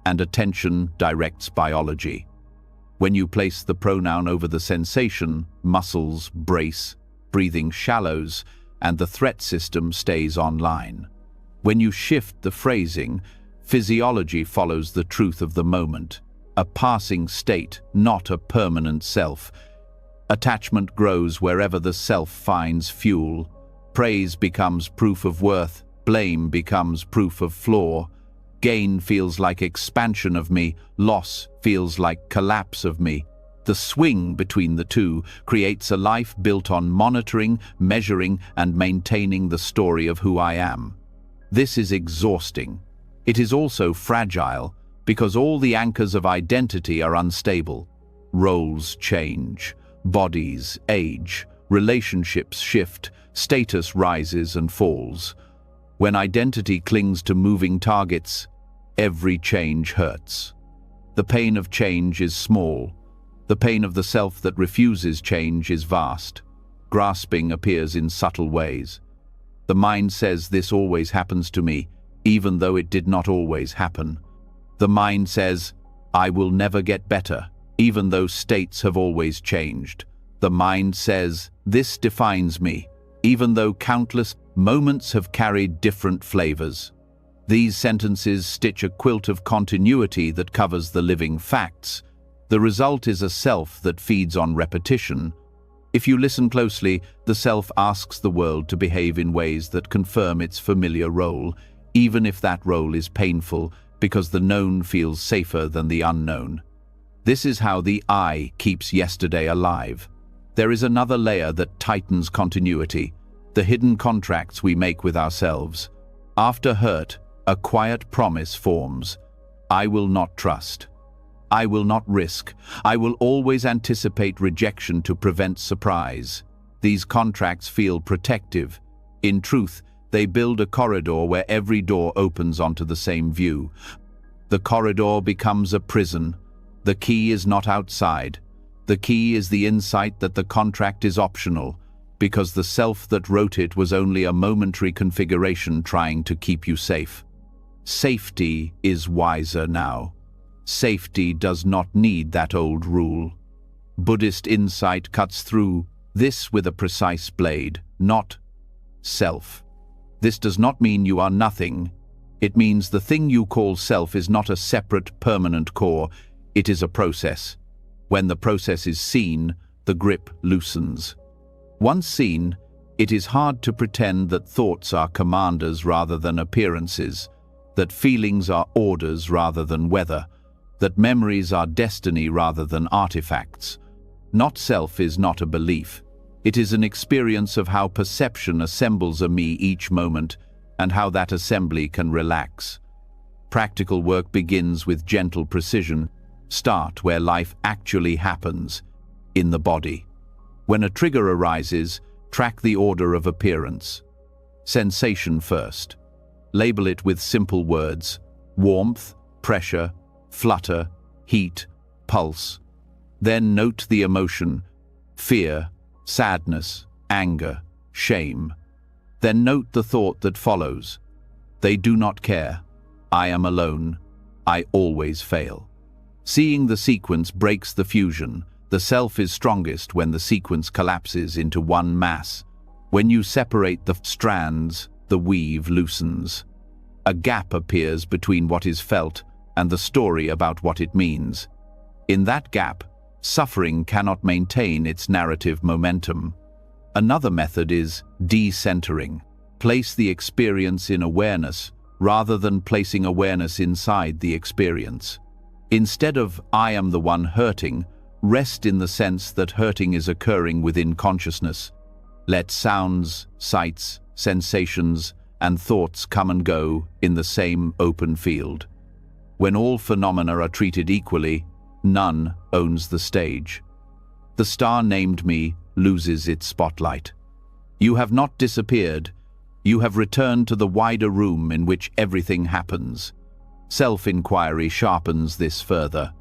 and attention directs biology. When you place the pronoun over the sensation, muscles brace, breathing shallows, and the threat system stays online. When you shift the phrasing, physiology follows the truth of the moment, a passing state, not a permanent self. Attachment grows wherever the self finds fuel. Praise becomes proof of worth, blame becomes proof of flaw. Gain feels like expansion of me, loss feels like collapse of me. The swing between the two creates a life built on monitoring, measuring, and maintaining the story of who I am. This is exhausting. It is also fragile, because all the anchors of identity are unstable. Roles change, bodies age, relationships shift, status rises and falls. When identity clings to moving targets, every change hurts. The pain of change is small. The pain of the self that refuses change is vast. Grasping appears in subtle ways. The mind says this always happens to me, even though it did not always happen. The mind says, I will never get better, even though states have always changed. The mind says, this defines me, even though countless moments have carried different flavors. These sentences stitch a quilt of continuity that covers the living facts. The result is a self that feeds on repetition. If you listen closely, the self asks the world to behave in ways that confirm its familiar role, even if that role is painful, because the known feels safer than the unknown. This is how the I keeps yesterday alive. There is another layer that tightens continuity, the hidden contracts we make with ourselves. After hurt, a quiet promise forms. I will not trust. I will not risk. I will always anticipate rejection to prevent surprise. These contracts feel protective. In truth, they build a corridor where every door opens onto the same view. The corridor becomes a prison. The key is not outside. The key is the insight that the contract is optional, because the self that wrote it was only a momentary configuration trying to keep you safe. Safety is wiser now. Safety does not need that old rule. Buddhist insight cuts through this with a precise blade, not self. This does not mean you are nothing. It means the thing you call self is not a separate, permanent core. It is a process. When the process is seen, the grip loosens. Once seen, it is hard to pretend that thoughts are commanders rather than appearances, that feelings are orders rather than weather, that memories are destiny rather than artifacts. Not self is not a belief. It is an experience of how perception assembles a me each moment and how that assembly can relax. Practical work begins with gentle precision. Start where life actually happens, in the body. When a trigger arises, track the order of appearance. Sensation first. Label it with simple words: warmth, pressure, flutter, heat, pulse. Then note the emotion, fear, sadness, anger, shame. Then note the thought that follows. They do not care. I am alone. I always fail. Seeing the sequence breaks the fusion. The self is strongest when the sequence collapses into one mass. When you separate the strands, the weave loosens. A gap appears between what is felt and the story about what it means. In that gap, suffering cannot maintain its narrative momentum. Another method is decentering. Place the experience in awareness rather than placing awareness inside the experience. Instead of "I am the one hurting," rest in the sense that hurting is occurring within consciousness. Let sounds, sights, sensations, and thoughts come and go in the same open field. When all phenomena are treated equally, none owns the stage. The star named me loses its spotlight. You have not disappeared. You have returned to the wider room in which everything happens. Self-inquiry sharpens this further.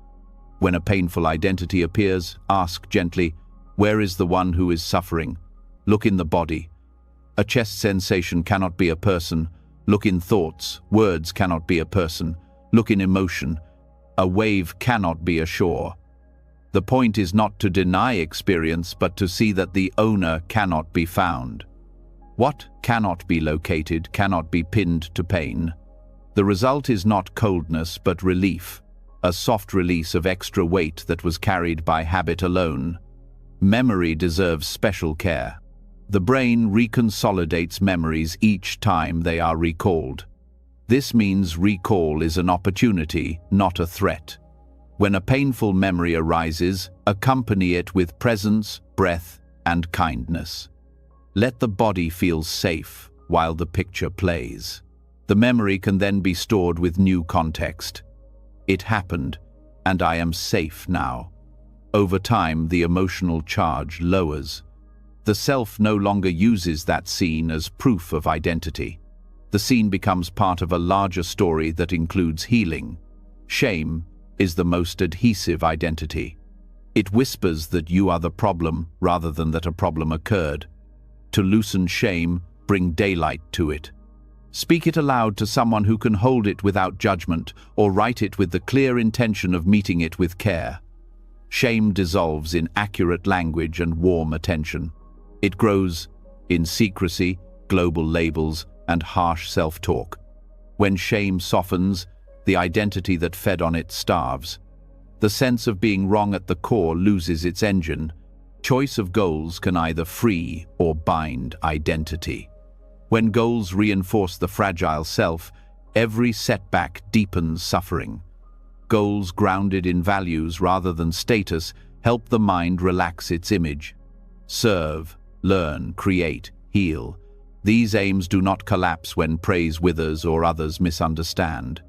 When a painful identity appears, ask gently, "Where is the one who is suffering?" Look in the body. A chest sensation cannot be a person. Look in thoughts. Words cannot be a person. Look in emotion. A wave cannot be a shore. The point is not to deny experience, but to see that the owner cannot be found. What cannot be located cannot be pinned to pain. The result is not coldness, but relief, a soft release of extra weight that was carried by habit alone. Memory deserves special care. The brain reconsolidates memories each time they are recalled. This means recall is an opportunity, not a threat. When a painful memory arises, accompany it with presence, breath, and kindness. Let the body feel safe while the picture plays. The memory can then be stored with new context. It happened, and I am safe now. Over time, the emotional charge lowers. The self no longer uses that scene as proof of identity. The scene becomes part of a larger story that includes healing. Shame is the most adhesive identity. It whispers that you are the problem rather than that a problem occurred. To loosen shame, bring daylight to it. Speak it aloud to someone who can hold it without judgment, or write it with the clear intention of meeting it with care. Shame dissolves in accurate language and warm attention. It grows in secrecy, global labels, and harsh self-talk. When shame softens, the identity that fed on it starves. The sense of being wrong at the core loses its engine. Choice of goals can either free or bind identity. When goals reinforce the fragile self, every setback deepens suffering. Goals grounded in values rather than status help the mind relax its image. Serve, learn, create, heal. These aims do not collapse when praise withers or others misunderstand.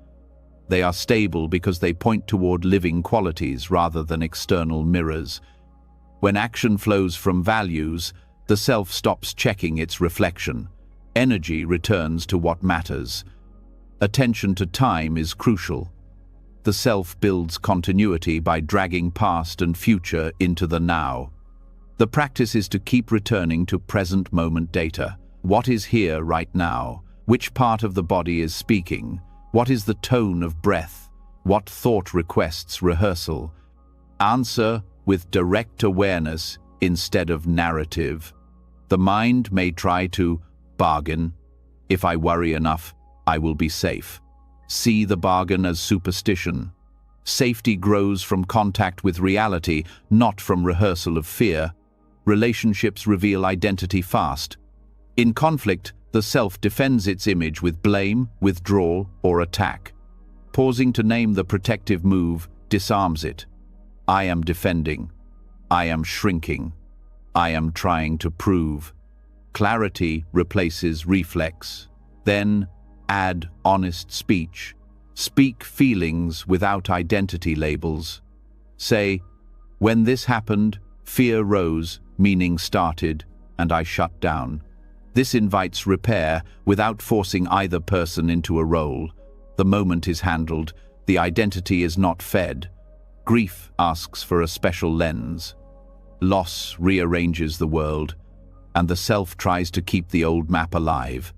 They are stable because they point toward living qualities rather than external mirrors. When action flows from values, the self stops checking its reflection. Energy returns to what matters. Attention to time is crucial. The self builds continuity by dragging past and future into the now. The practice is to keep returning to present moment data. What is here right now? Which part of the body is speaking? What is the tone of breath? What thought requests rehearsal? Answer with direct awareness instead of narrative. The mind may try to bargain. If I worry enough, I will be safe. See the bargain as superstition. Safety grows from contact with reality, not from rehearsal of fear. Relationships reveal identity fast. In conflict, the self defends its image with blame, withdrawal, or attack. Pausing to name the protective move disarms it. I am defending. I am shrinking. I am trying to prove. Clarity replaces reflex. Then add honest speech. Speak feelings without identity labels. Say, when this happened, fear rose, meaning started, and I shut down. This invites repair without forcing either person into a role. The moment is handled. The identity is not fed. Grief asks for a special lens. Loss rearranges the world, and the self tries to keep the old map alive.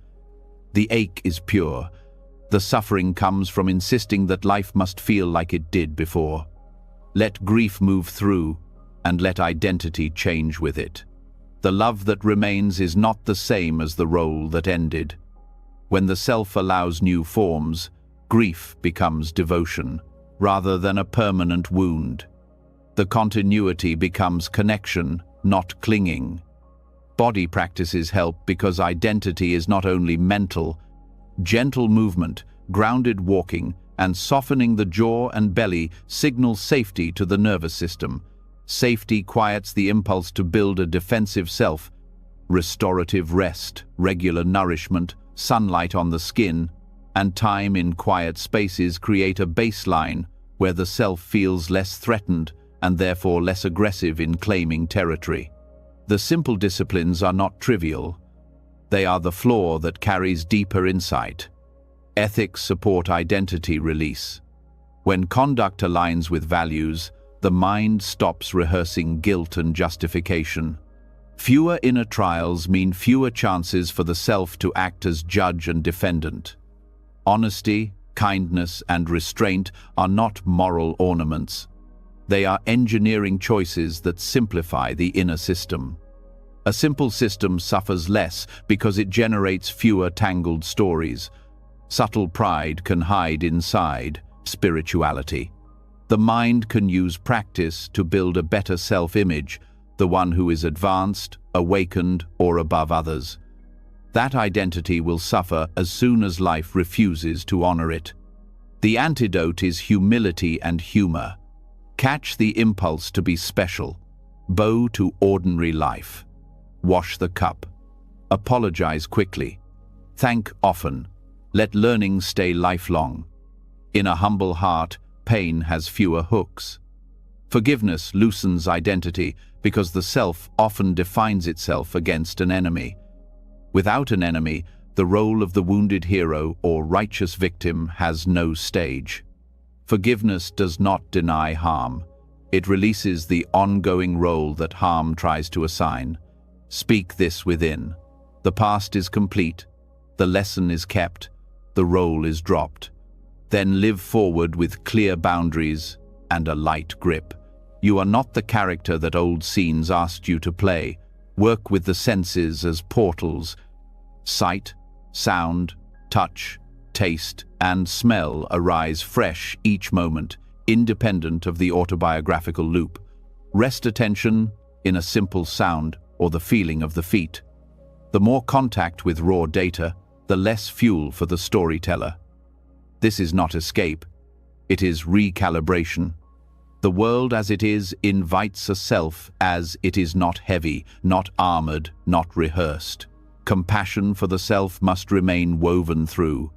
The ache is pure. The suffering comes from insisting that life must feel like it did before. Let grief move through, and let identity change with it. The love that remains is not the same as the role that ended. When the self allows new forms, grief becomes devotion, rather than a permanent wound. The continuity becomes connection, not clinging. Body practices help because identity is not only mental. Gentle movement, grounded walking, and softening the jaw and belly signal safety to the nervous system. Safety quiets the impulse to build a defensive self. Restorative rest, regular nourishment, sunlight on the skin, and time in quiet spaces create a baseline where the self feels less threatened and therefore less aggressive in claiming territory. The simple disciplines are not trivial. They are the floor that carries deeper insight. Ethics support identity release. When conduct aligns with values, the mind stops rehearsing guilt and justification. Fewer inner trials mean fewer chances for the self to act as judge and defendant. Honesty, kindness, and restraint are not moral ornaments. They are engineering choices that simplify the inner system. A simple system suffers less because it generates fewer tangled stories. Subtle pride can hide inside spirituality. The mind can use practice to build a better self-image, the one who is advanced, awakened, or above others. That identity will suffer as soon as life refuses to honor it. The antidote is humility and humor. Catch the impulse to be special. Bow to ordinary life. Wash the cup. Apologize quickly. Thank often. Let learning stay lifelong. In a humble heart, pain has fewer hooks. Forgiveness loosens identity because the self often defines itself against an enemy. Without an enemy, the role of the wounded hero or righteous victim has no stage. Forgiveness does not deny harm. It releases the ongoing role that harm tries to assign. Speak this within. The past is complete. The lesson is kept. The role is dropped. Then live forward with clear boundaries and a light grip. You are not the character that old scenes asked you to play. Work with the senses as portals. Sight, sound, touch, taste, and smell arise fresh each moment, independent of the autobiographical loop. Rest attention in a simple sound or the feeling of the feet. The more contact with raw data, the less fuel for the storyteller. This is not escape. It is recalibration. The world as it is invites a self as it is not heavy, not armored, not rehearsed. Compassion for the self must remain woven through.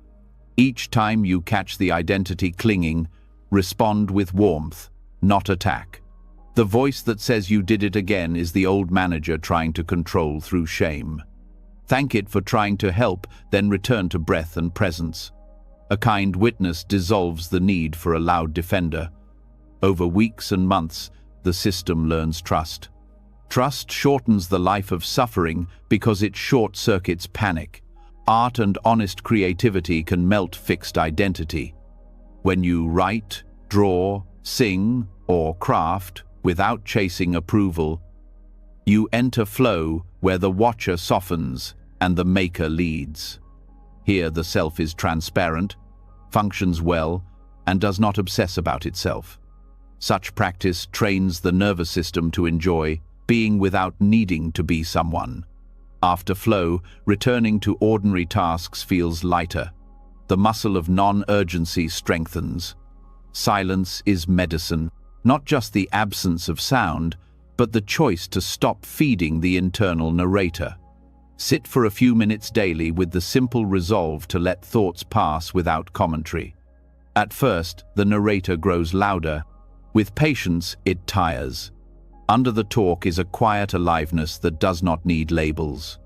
Each time you catch the identity clinging, respond with warmth, not attack. The voice that says you did it again is the old manager trying to control through shame. Thank it for trying to help, then return to breath and presence. A kind witness dissolves the need for a loud defender. Over weeks and months, the system learns trust. Trust shortens the life of suffering because it short-circuits panic. Art and honest creativity can melt fixed identity. When you write, draw, sing, or craft without chasing approval, you enter flow where the watcher softens and the maker leads. Here the self is transparent, functions well, and does not obsess about itself. Such practice trains the nervous system to enjoy being without needing to be someone. After flow, returning to ordinary tasks feels lighter. The muscle of non-urgency strengthens. Silence is medicine, not just the absence of sound, but the choice to stop feeding the internal narrator. Sit for a few minutes daily with the simple resolve to let thoughts pass without commentary. At first, the narrator grows louder. With patience, it tires. Under the talk is a quiet aliveness that does not need labels.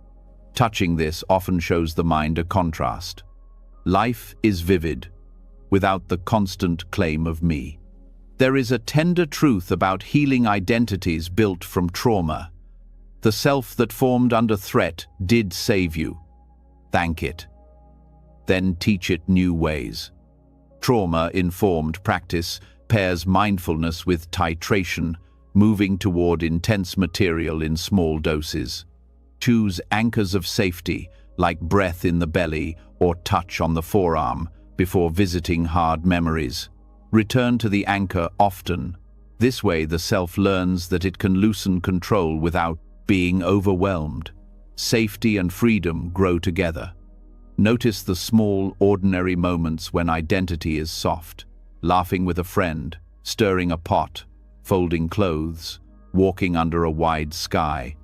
Touching this often shows the mind a contrast. Life is vivid, without the constant claim of me. There is a tender truth about healing identities built from trauma. The self that formed under threat did save you. Thank it. Then teach it new ways. Trauma-informed practice pairs mindfulness with titration, moving toward intense material in small doses. Choose anchors of safety, like breath in the belly or touch on the forearm, before visiting hard memories. Return to the anchor often. This way the self learns that it can loosen control without being overwhelmed. Safety and freedom grow together. Notice the small, ordinary moments when identity is soft. Laughing with a friend, stirring a pot, folding clothes, walking under a wide sky.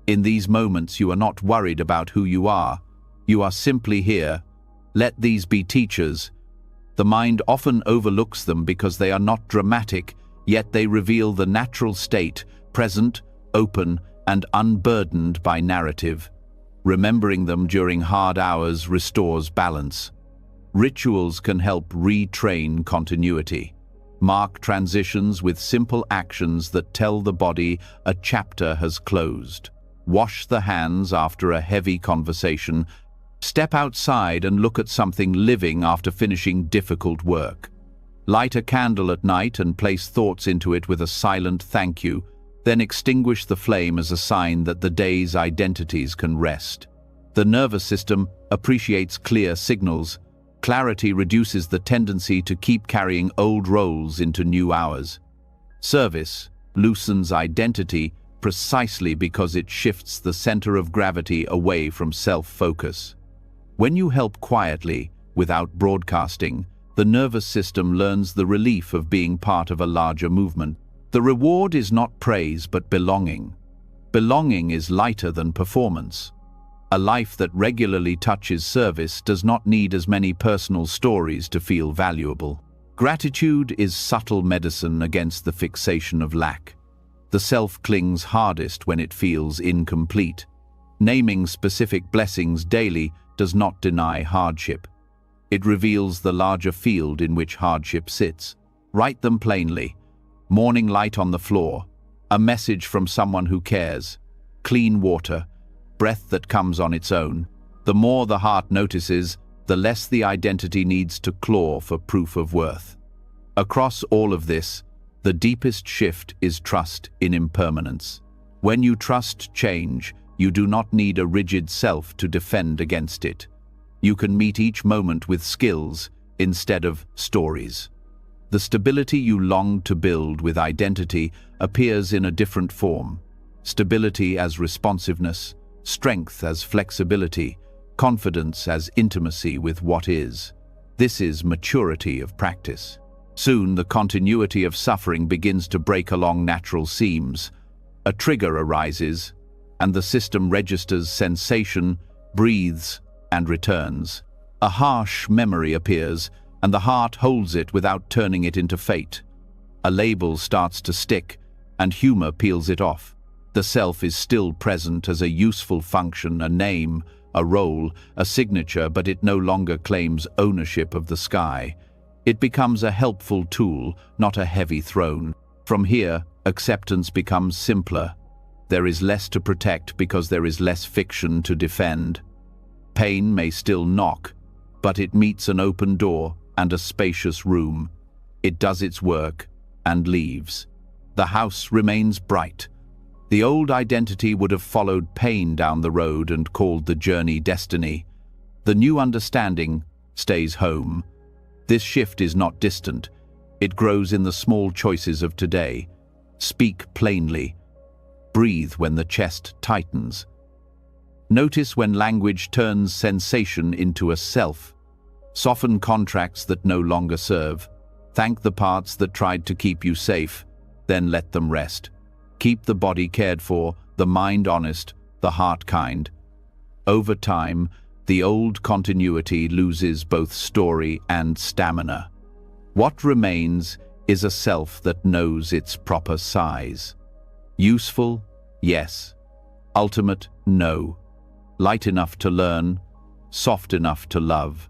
In these moments you are not worried about who you are. You are simply here. Let these be teachers. The mind often overlooks them because they are not dramatic, yet they reveal the natural state, present, open, and unburdened by narrative. Remembering them during hard hours restores balance. Rituals can help retrain continuity. Mark transitions with simple actions that tell the body a chapter has closed. Wash the hands after a heavy conversation. Step outside and look at something living after finishing difficult work. Light a candle at night and place thoughts into it with a silent thank you. Then extinguish the flame as a sign that the day's identities can rest. The nervous system appreciates clear signals. Clarity reduces the tendency to keep carrying old roles into new hours. Service loosens identity precisely because it shifts the center of gravity away from self-focus. When you help quietly, without broadcasting, the nervous system learns the relief of being part of a larger movement. The reward is not praise but belonging. Belonging is lighter than performance. A life that regularly touches service does not need as many personal stories to feel valuable. Gratitude is subtle medicine against the fixation of lack. The self clings hardest when it feels incomplete. Naming specific blessings daily does not deny hardship. It reveals the larger field in which hardship sits. Write them plainly. Morning light on the floor, a message from someone who cares, clean water, breath that comes on its own. The more the heart notices, the less the identity needs to claw for proof of worth. Across all of this, the deepest shift is trust in impermanence. When you trust change, you do not need a rigid self to defend against it. You can meet each moment with skills instead of stories. The stability you long to build with identity appears in a different form. Stability as responsiveness, strength as flexibility, confidence as intimacy with what is. This is maturity of practice. Soon the continuity of suffering begins to break along natural seams. A trigger arises, and the system registers sensation, breathes, and returns. A harsh memory appears, and the heart holds it without turning it into fate. A label starts to stick, and humor peels it off. The self is still present as a useful function, a name, a role, a signature, but it no longer claims ownership of the sky. It becomes a helpful tool, not a heavy throne. From here, acceptance becomes simpler. There is less to protect because there is less fiction to defend. Pain may still knock, but it meets an open door and a spacious room. It does its work and leaves. The house remains bright. The old identity would have followed pain down the road and called the journey destiny. The new understanding stays home. This shift is not distant. It grows in the small choices of today. Speak plainly. Breathe when the chest tightens. Notice when language turns sensation into a self. Soften contracts that no longer serve. Thank the parts that tried to keep you safe, then let them rest. Keep the body cared for, the mind honest, the heart kind. Over time, the old continuity loses both story and stamina. What remains is a self that knows its proper size. Useful? Yes. Ultimate? No. Light enough to learn, soft enough to love,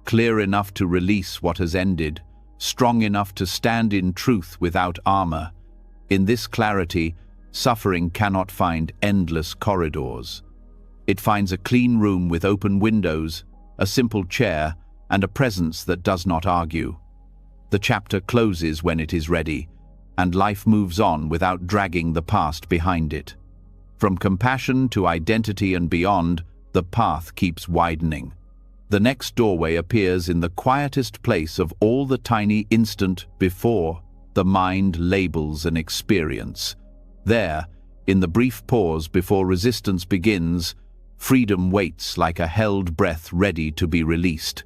clear enough to release what has ended, strong enough to stand in truth without armor. In this clarity, suffering cannot find endless corridors. It finds a clean room with open windows, a simple chair, and a presence that does not argue. The chapter closes when it is ready, and life moves on without dragging the past behind it. From compassion to identity and beyond, the path keeps widening. The next doorway appears in the quietest place of all, the tiny instant before the mind labels an experience. There, in the brief pause before resistance begins, freedom waits like a held breath ready to be released.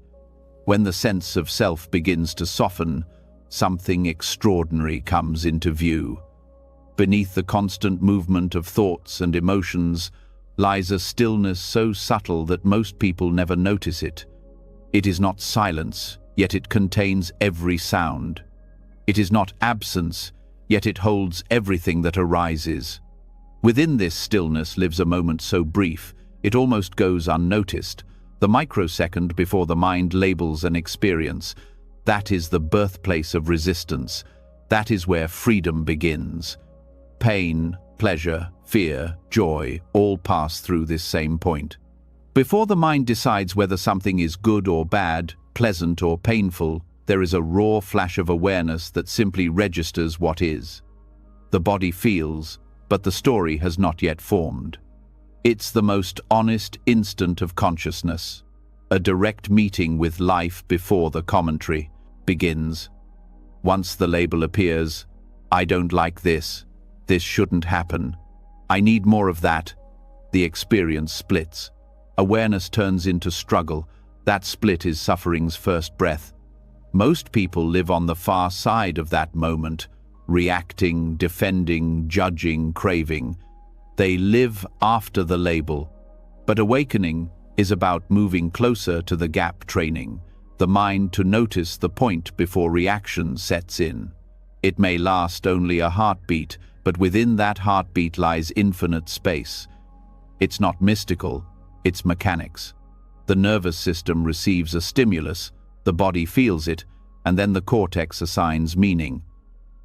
When the sense of self begins to soften, something extraordinary comes into view. Beneath the constant movement of thoughts and emotions lies a stillness so subtle that most people never notice it. It is not silence, yet it contains every sound. It is not absence, yet it holds everything that arises. Within this stillness lives a moment so brief, it almost goes unnoticed, the microsecond before the mind labels an experience. That is the birthplace of resistance. That is where freedom begins. Pain, pleasure, fear, joy, all pass through this same point. Before the mind decides whether something is good or bad, pleasant or painful, there is a raw flash of awareness that simply registers what is. The body feels, but the story has not yet formed. It's the most honest instant of consciousness, a direct meeting with life before the commentary begins. Once the label appears, I don't like this, this shouldn't happen, I need more of that, the experience splits. Awareness turns into struggle. That split is suffering's first breath. Most people live on the far side of that moment, reacting, defending, judging, craving. They live after the label. But awakening is about moving closer to the gap, training the mind to notice the point before reaction sets in. It may last only a heartbeat, but within that heartbeat lies infinite space. It's not mystical, it's mechanics. The nervous system receives a stimulus, the body feels it, and then the cortex assigns meaning.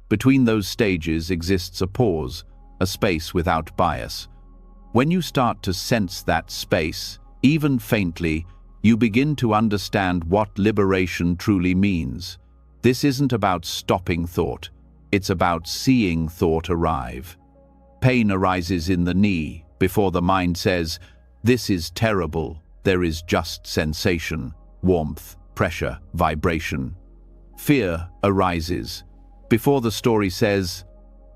Between those stages exists a pause, a space without bias. When you start to sense that space, even faintly, you begin to understand what liberation truly means. This isn't about stopping thought, it's about seeing thought arrive. Pain arises in the knee before the mind says, "This is terrible." There is just sensation, warmth, pressure, vibration. Fear arises before the story says,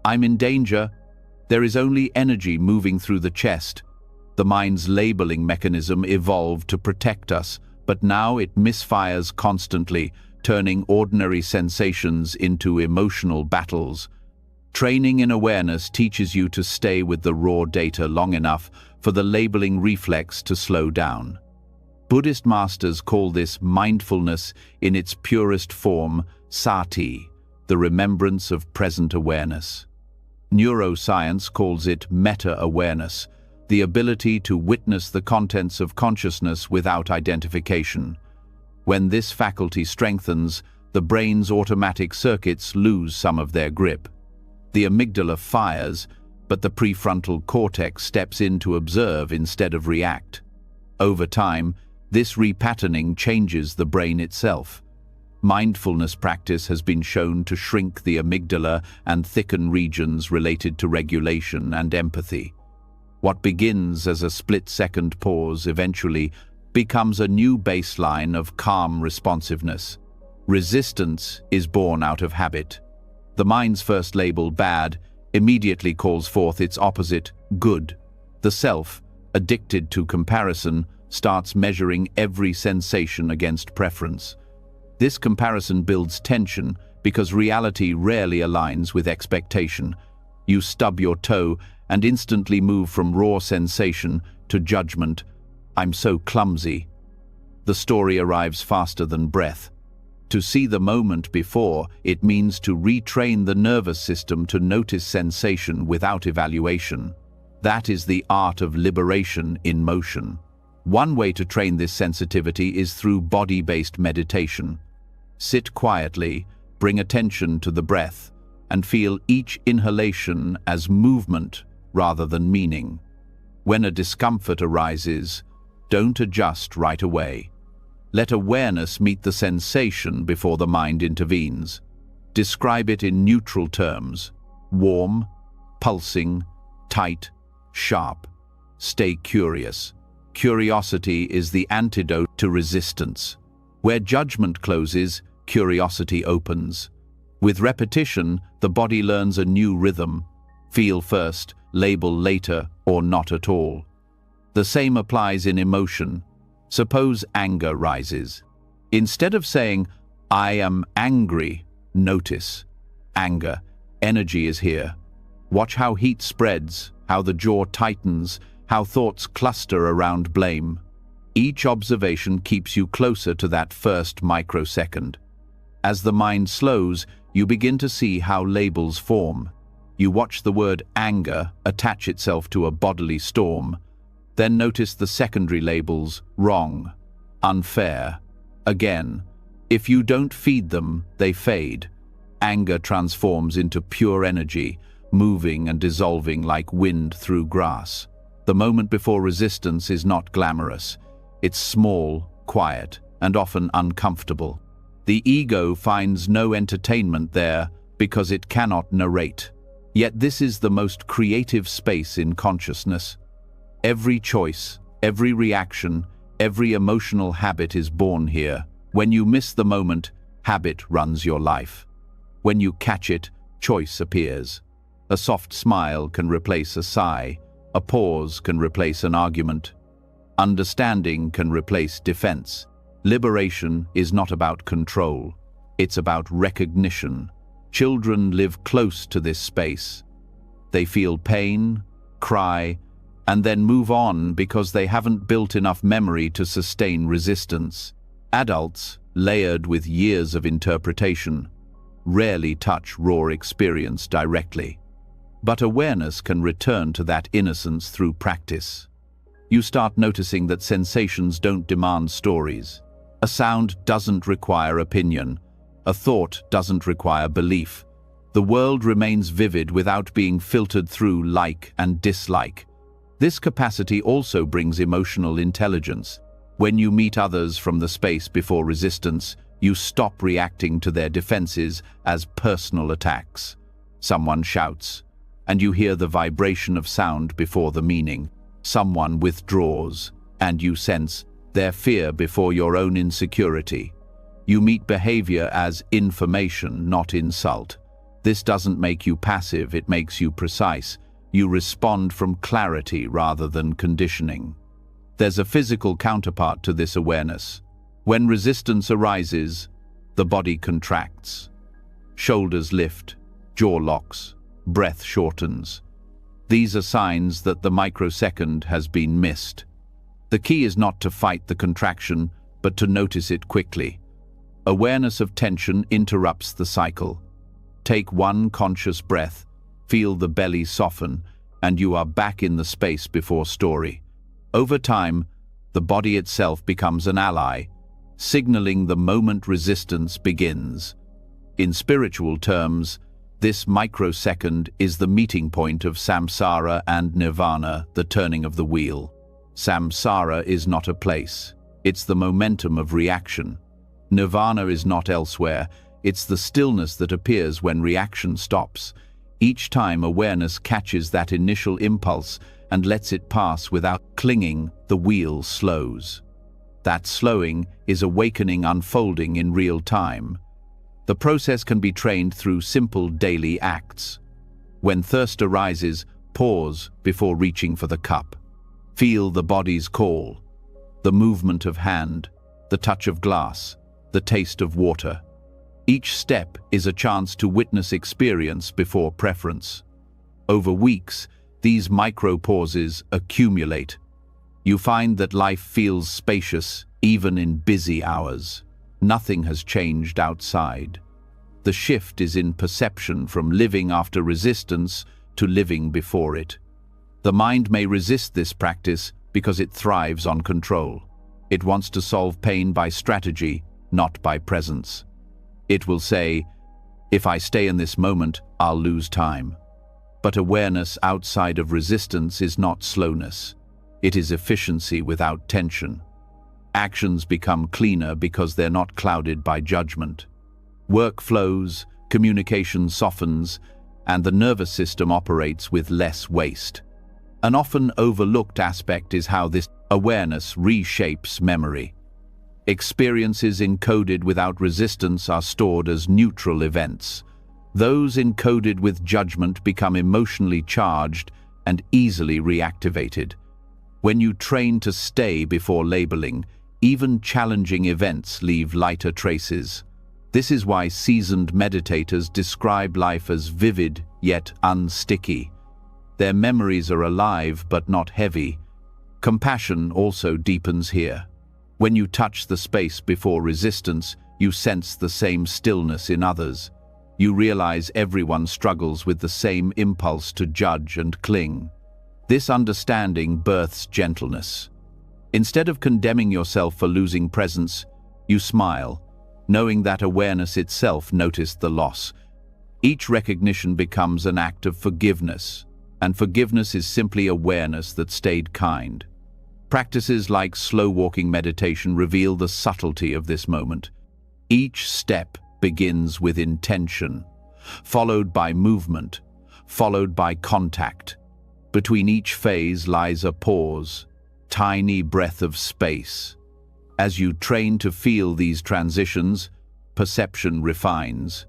"I'm in danger." There is only energy moving through the chest. The mind's labeling mechanism evolved to protect us, but now it misfires constantly, turning ordinary sensations into emotional battles. Training in awareness teaches you to stay with the raw data long enough for the labeling reflex to slow down. Buddhist masters call this mindfulness in its purest form, sati, the remembrance of present awareness. Neuroscience calls it meta-awareness, the ability to witness the contents of consciousness without identification. When this faculty strengthens, the brain's automatic circuits lose some of their grip. The amygdala fires, but the prefrontal cortex steps in to observe instead of react. Over time, this repatterning changes the brain itself. Mindfulness practice has been shown to shrink the amygdala and thicken regions related to regulation and empathy. What begins as a split-second pause eventually becomes a new baseline of calm responsiveness. Resistance is born out of habit. The mind's first label, bad, immediately calls forth its opposite, good. The self, addicted to comparison, starts measuring every sensation against preference. This comparison builds tension because reality rarely aligns with expectation. You stub your toe and instantly move from raw sensation to judgment. I'm so clumsy. The story arrives faster than breath. To see the moment before, it means to retrain the nervous system to notice sensation without evaluation. That is the art of liberation in motion. One way to train this sensitivity is through body-based meditation. Sit quietly, bring attention to the breath and feel each inhalation as movement rather than meaning. When a discomfort arises, don't adjust right away. Let awareness meet the sensation before the mind intervenes. Describe it in neutral terms: warm, pulsing, tight, sharp. Stay curious. Curiosity is the antidote to resistance. Where judgment closes, curiosity opens. With repetition, the body learns a new rhythm: feel first, label later, or not at all. The same applies in emotion. Suppose anger rises. Instead of saying, "I am angry," notice. Anger. Energy is here. Watch how heat spreads, how the jaw tightens, how thoughts cluster around blame. Each observation keeps you closer to that first microsecond. As the mind slows, you begin to see how labels form. You watch the word anger attach itself to a bodily storm. Then notice the secondary labels: wrong, unfair. Again, if you don't feed them, they fade. Anger transforms into pure energy, moving and dissolving like wind through grass. The moment before resistance is not glamorous. It's small, quiet, and often uncomfortable. The ego finds no entertainment there because it cannot narrate. Yet this is the most creative space in consciousness. Every choice, every reaction, every emotional habit is born here. When you miss the moment, habit runs your life. When you catch it, choice appears. A soft smile can replace a sigh. A pause can replace an argument. Understanding can replace defense. Liberation is not about control. It's about recognition. Children live close to this space. They feel pain, cry, and then move on because they haven't built enough memory to sustain resistance. Adults, layered with years of interpretation, rarely touch raw experience directly. But awareness can return to that innocence through practice. You start noticing that sensations don't demand stories. A sound doesn't require opinion. A thought doesn't require belief. The world remains vivid without being filtered through like and dislike. This capacity also brings emotional intelligence. When you meet others from the space before resistance, you stop reacting to their defenses as personal attacks. Someone shouts, and you hear the vibration of sound before the meaning. Someone withdraws, and you sense their fear before your own insecurity. You meet behavior as information, not insult. This doesn't make you passive, it makes you precise. You respond from clarity rather than conditioning. There's a physical counterpart to this awareness. When resistance arises, the body contracts. Shoulders lift, jaw locks, breath shortens. These are signs that the microsecond has been missed. The key is not to fight the contraction, but to notice it quickly. Awareness of tension interrupts the cycle. Take one conscious breath, feel the belly soften, and you are back in the space before story. Over time, the body itself becomes an ally, signaling the moment resistance begins. In spiritual terms, this microsecond is the meeting point of samsara and nirvana, the turning of the wheel. Samsara is not a place. It's the momentum of reaction. Nirvana is not elsewhere. It's the stillness that appears when reaction stops. Each time awareness catches that initial impulse and lets it pass without clinging, the wheel slows. That slowing is awakening unfolding in real time. The process can be trained through simple daily acts. When thirst arises, pause before reaching for the cup. Feel the body's call, the movement of hand, the touch of glass, the taste of water. Each step is a chance to witness experience before preference. Over weeks, these micro-pauses accumulate. You find that life feels spacious, even in busy hours. Nothing has changed outside. The shift is in perception from living after resistance to living before it. The mind may resist this practice because it thrives on control. It wants to solve pain by strategy, not by presence. It will say, If I stay in this moment, I'll lose time. But awareness outside of resistance is not slowness. It is efficiency without tension. Actions become cleaner because they're not clouded by judgment. Work flows, communication softens, and the nervous system operates with less waste. An often overlooked aspect is how this awareness reshapes memory. Experiences encoded without resistance are stored as neutral events. Those encoded with judgment become emotionally charged and easily reactivated. When you train to stay before labeling, even challenging events leave lighter traces. This is why seasoned meditators describe life as vivid yet unsticky. Their memories are alive but not heavy. Compassion also deepens here. When you touch the space before resistance, you sense the same stillness in others. You realize everyone struggles with the same impulse to judge and cling. This understanding births gentleness. Instead of condemning yourself for losing presence, you smile, knowing that awareness itself noticed the loss. Each recognition becomes an act of forgiveness, and forgiveness is simply awareness that stayed kind. Practices like slow-walking meditation reveal the subtlety of this moment. Each step begins with intention, followed by movement, followed by contact. Between each phase lies a pause, tiny breath of space. As you train to feel these transitions, perception refines.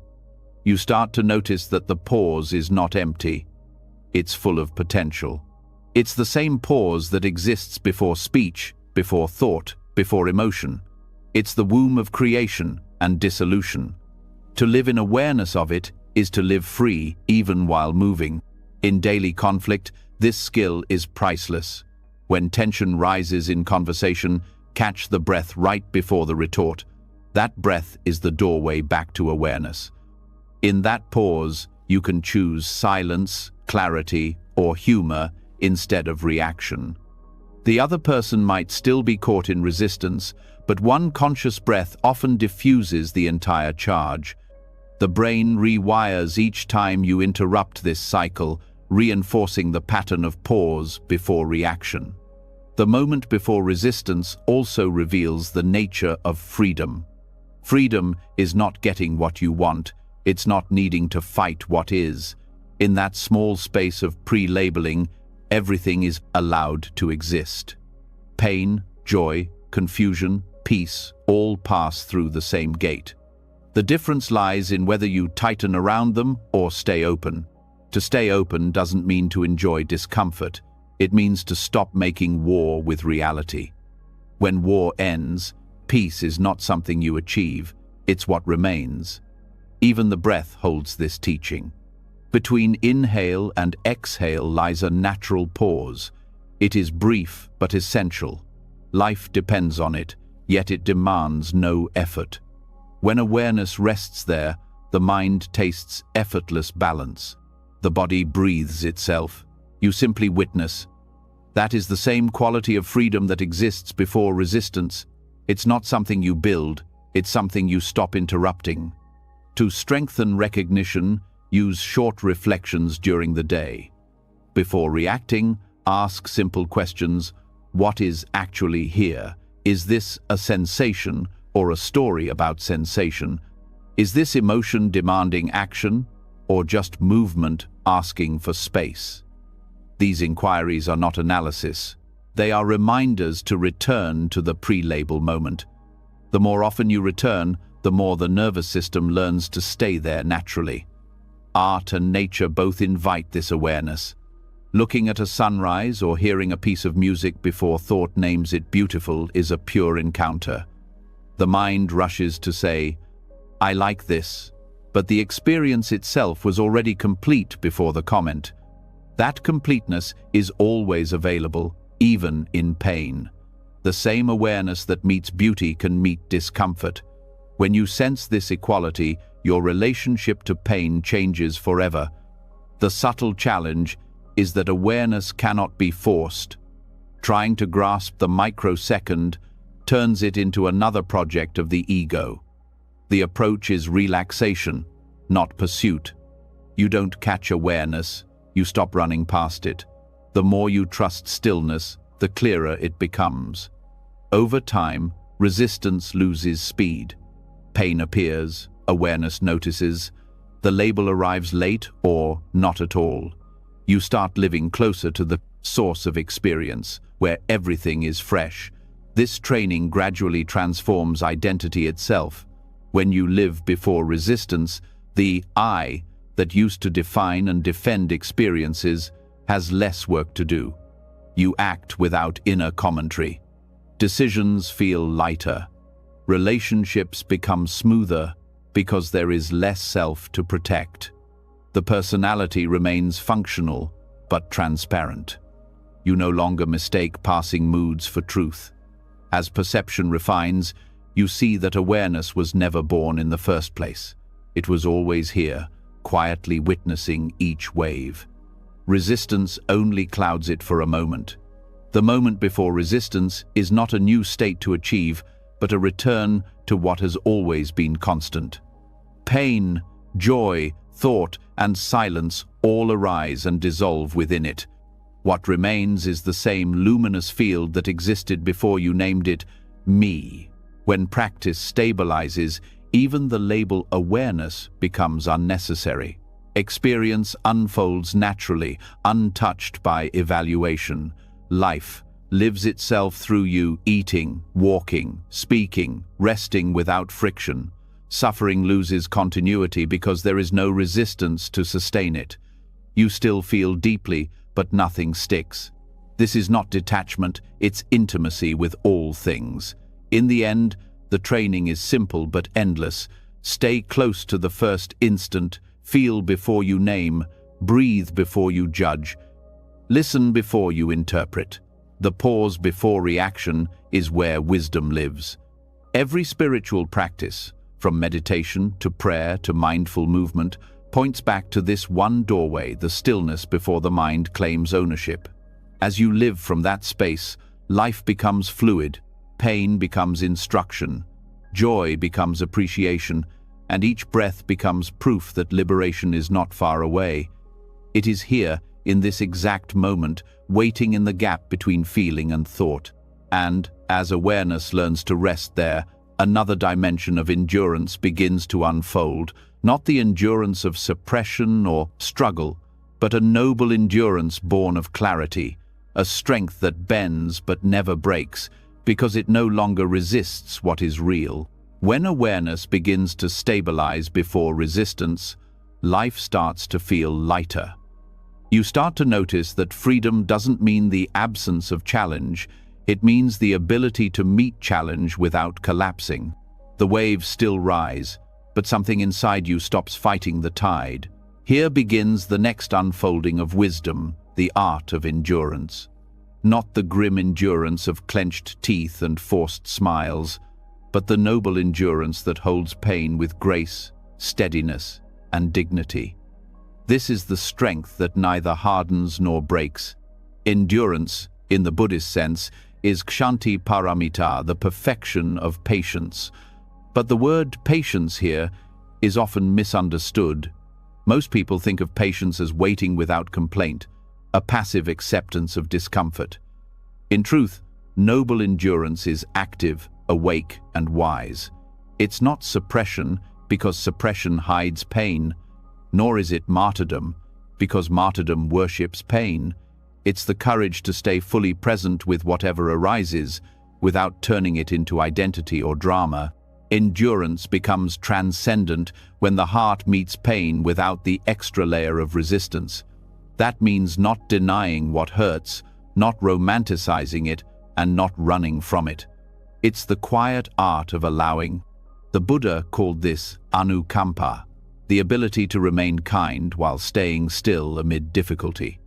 You start to notice that the pause is not empty. It's full of potential. It's the same pause that exists before speech, before thought, before emotion. It's the womb of creation and dissolution. To live in awareness of it is to live free, even while moving. In daily conflict, this skill is priceless. When tension rises in conversation, catch the breath right before the retort. That breath is the doorway back to awareness. In that pause, you can choose silence, clarity, or humor instead of reaction. The other person might still be caught in resistance, but one conscious breath often diffuses the entire charge. The brain rewires each time you interrupt this cycle, reinforcing the pattern of pause before reaction. The moment before resistance also reveals the nature of freedom. Freedom is not getting what you want, it's not needing to fight what is. In that small space of pre-labeling, everything is allowed to exist. Pain, joy, confusion, peace all pass through the same gate. The difference lies in whether you tighten around them or stay open. To stay open doesn't mean to enjoy discomfort. It means to stop making war with reality. When war ends, peace is not something you achieve, it's what remains. Even the breath holds this teaching. Between inhale and exhale lies a natural pause. It is brief but essential. Life depends on it, yet it demands no effort. When awareness rests there, the mind tastes effortless balance. The body breathes itself. You simply witness. That is the same quality of freedom that exists before resistance. It's not something you build, it's something you stop interrupting. To strengthen recognition, use short reflections during the day. Before reacting, ask simple questions. What is actually here? Is this a sensation or a story about sensation? Is this emotion demanding action or just movement asking for space? These inquiries are not analysis. They are reminders to return to the pre-label moment. The more often you return, the more the nervous system learns to stay there naturally. Art and nature both invite this awareness. Looking at a sunrise or hearing a piece of music before thought names it beautiful is a pure encounter. The mind rushes to say, "I like this," but the experience itself was already complete before the comment. That completeness is always available, even in pain. The same awareness that meets beauty can meet discomfort. When you sense this equality, your relationship to pain changes forever. The subtle challenge is that awareness cannot be forced. Trying to grasp the microsecond turns it into another project of the ego. The approach is relaxation, not pursuit. You don't catch awareness, you stop running past it. The more you trust stillness, the clearer it becomes. Over time, resistance loses speed. Pain appears, awareness notices. The label arrives late or not at all. You start living closer to the source of experience, where everything is fresh. This training gradually transforms identity itself. When you live before resistance, the I that used to define and defend experiences has less work to do. You act without inner commentary. Decisions feel lighter. Relationships become smoother because there is less self to protect. The personality remains functional but transparent. You no longer mistake passing moods for truth. As perception refines, you see that awareness was never born in the first place. It was always here, quietly witnessing each wave. Resistance only clouds it for a moment. The moment before resistance is not a new state to achieve, but a return to what has always been constant. Pain, joy, thought, and silence all arise and dissolve within it. What remains is the same luminous field that existed before you named it me. When practice stabilizes, even the label awareness becomes unnecessary. Experience unfolds naturally, untouched by evaluation. Life lives itself through you, eating, walking, speaking, resting without friction. Suffering loses continuity because there is no resistance to sustain it. You still feel deeply, but nothing sticks. This is not detachment, it's intimacy with all things. In the end, the training is simple but endless. Stay close to the first instant, feel before you name, breathe before you judge, listen before you interpret. The pause before reaction is where wisdom lives. Every spiritual practice, from meditation to prayer to mindful movement, points back to this one doorway, the stillness before the mind claims ownership. As you live from that space, life becomes fluid, pain becomes instruction, joy becomes appreciation, and each breath becomes proof that liberation is not far away. It is here, in this exact moment, waiting in the gap between feeling and thought. And, as awareness learns to rest there, another dimension of endurance begins to unfold, not the endurance of suppression or struggle, but a noble endurance born of clarity, a strength that bends but never breaks, because it no longer resists what is real. When awareness begins to stabilize before resistance, life starts to feel lighter. You start to notice that freedom doesn't mean the absence of challenge, it means the ability to meet challenge without collapsing. The waves still rise, but something inside you stops fighting the tide. Here begins the next unfolding of wisdom, the art of endurance. Not the grim endurance of clenched teeth and forced smiles, but the noble endurance that holds pain with grace, steadiness, and dignity. This is the strength that neither hardens nor breaks. Endurance, in the Buddhist sense, is kshanti paramita, the perfection of patience. But the word patience here is often misunderstood. Most people think of patience as waiting without complaint, a passive acceptance of discomfort. In truth, noble endurance is active, awake, and wise. It's not suppression, because suppression hides pain, nor is it martyrdom, because martyrdom worships pain. It's the courage to stay fully present with whatever arises, without turning it into identity or drama. Endurance becomes transcendent when the heart meets pain without the extra layer of resistance. That means not denying what hurts, not romanticizing it, and not running from it. It's the quiet art of allowing. The Buddha called this anukampa, the ability to remain kind while staying still amid difficulty.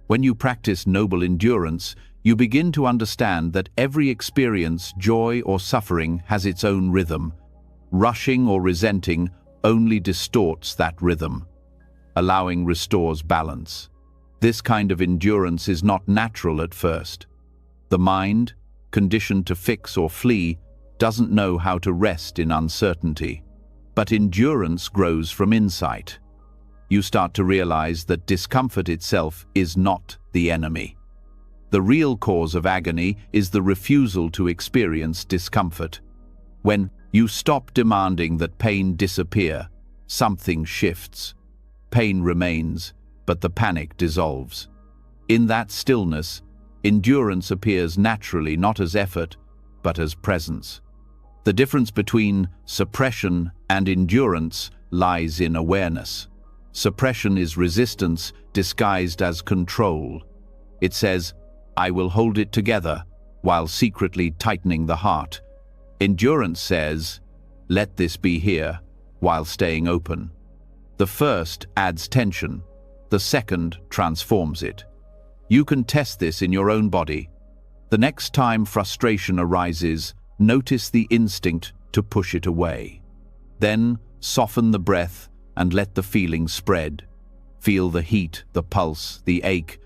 When you practice noble endurance, you begin to understand that every experience, joy or suffering, has its own rhythm. Rushing or resenting only distorts that rhythm. Allowing restores balance. This kind of endurance is not natural at first. The mind, conditioned to fix or flee, doesn't know how to rest in uncertainty. But endurance grows from insight. You start to realize that discomfort itself is not the enemy. The real cause of agony is the refusal to experience discomfort. When you stop demanding that pain disappear, something shifts. Pain remains, but the panic dissolves. In that stillness, endurance appears naturally, not as effort, but as presence. The difference between suppression and endurance lies in awareness. Suppression is resistance disguised as control. It says, "I will hold it together," while secretly tightening the heart. Endurance says, "Let this be here," while staying open. The first adds tension, the second transforms it. You can test this in your own body. The next time frustration arises, notice the instinct to push it away. Then soften the breath and let the feeling spread. Feel the heat, the pulse, the ache.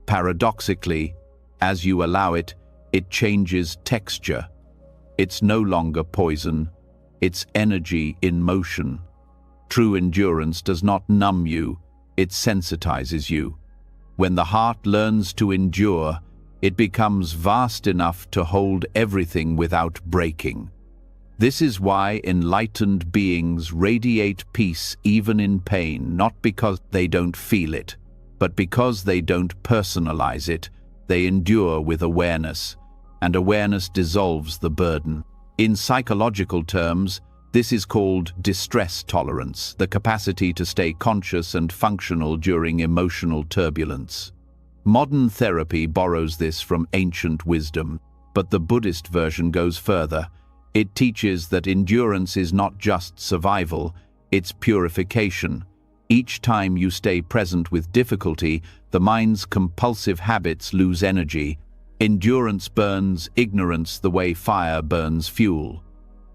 Paradoxically, as you allow it, it changes texture. It's no longer poison, it's energy in motion. True endurance does not numb you, it sensitizes you. When the heart learns to endure, it becomes vast enough to hold everything without breaking. This is why enlightened beings radiate peace even in pain, not because they don't feel it, but because they don't personalize it. They endure with awareness, and awareness dissolves the burden. In psychological terms, this is called distress tolerance, the capacity to stay conscious and functional during emotional turbulence. Modern therapy borrows this from ancient wisdom, but the Buddhist version goes further. It teaches that endurance is not just survival, it's purification. Each time you stay present with difficulty, the mind's compulsive habits lose energy. Endurance burns ignorance the way fire burns fuel.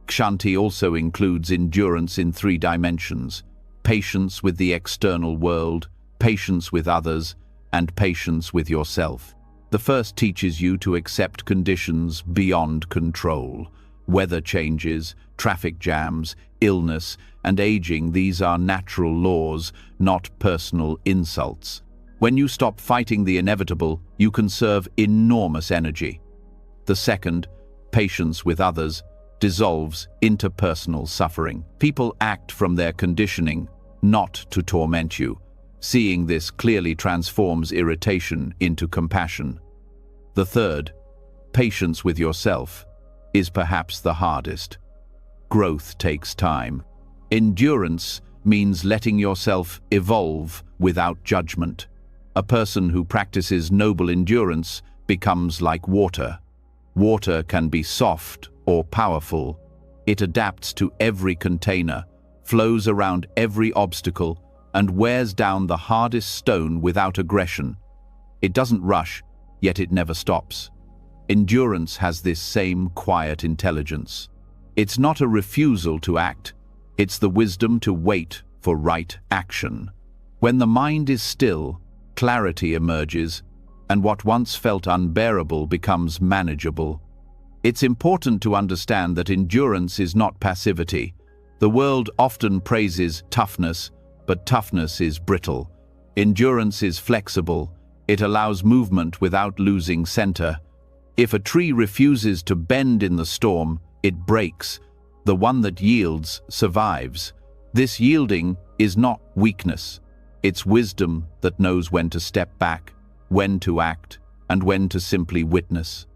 Kshanti also includes endurance in 3 dimensions: patience with the external world, patience with others, and patience with yourself. The first teaches you to accept conditions beyond control. Weather changes, traffic jams, illness, and aging. These are natural laws, not personal insults. When you stop fighting the inevitable, you conserve enormous energy. The second, patience with others, dissolves interpersonal suffering. People act from their conditioning, not to torment you. Seeing this clearly transforms irritation into compassion. The third, patience with yourself, is perhaps the hardest. Growth takes time. Endurance means letting yourself evolve without judgment. A person who practices noble endurance becomes like water. Water can be soft or powerful. It adapts to every container, flows around every obstacle, and wears down the hardest stone without aggression. It doesn't rush, yet it never stops. Endurance has this same quiet intelligence. It's not a refusal to act, it's the wisdom to wait for right action. When the mind is still, clarity emerges, and what once felt unbearable becomes manageable. It's important to understand that endurance is not passivity. The world often praises toughness, but toughness is brittle. Endurance is flexible. It allows movement without losing center. If a tree refuses to bend in the storm, it breaks. The one that yields survives. This yielding is not weakness. It's wisdom that knows when to step back, when to act, and when to simply witness.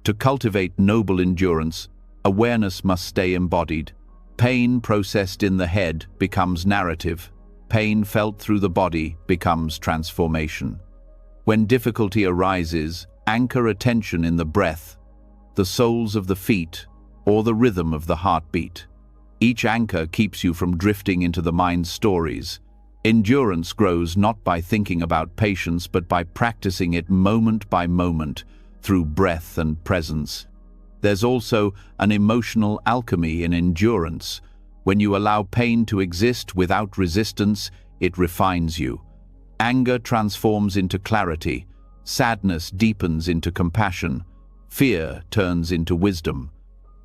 To cultivate noble endurance, awareness must stay embodied. Pain processed in the head becomes narrative. Pain felt through the body becomes transformation. When difficulty arises, anchor attention in the breath, the soles of the feet, or the rhythm of the heartbeat. Each anchor keeps you from drifting into the mind's stories. Endurance grows not by thinking about patience, but by practicing it moment by moment, through breath and presence. There's also an emotional alchemy in endurance. When you allow pain to exist without resistance, it refines you. Anger transforms into clarity, sadness deepens into compassion, fear turns into wisdom.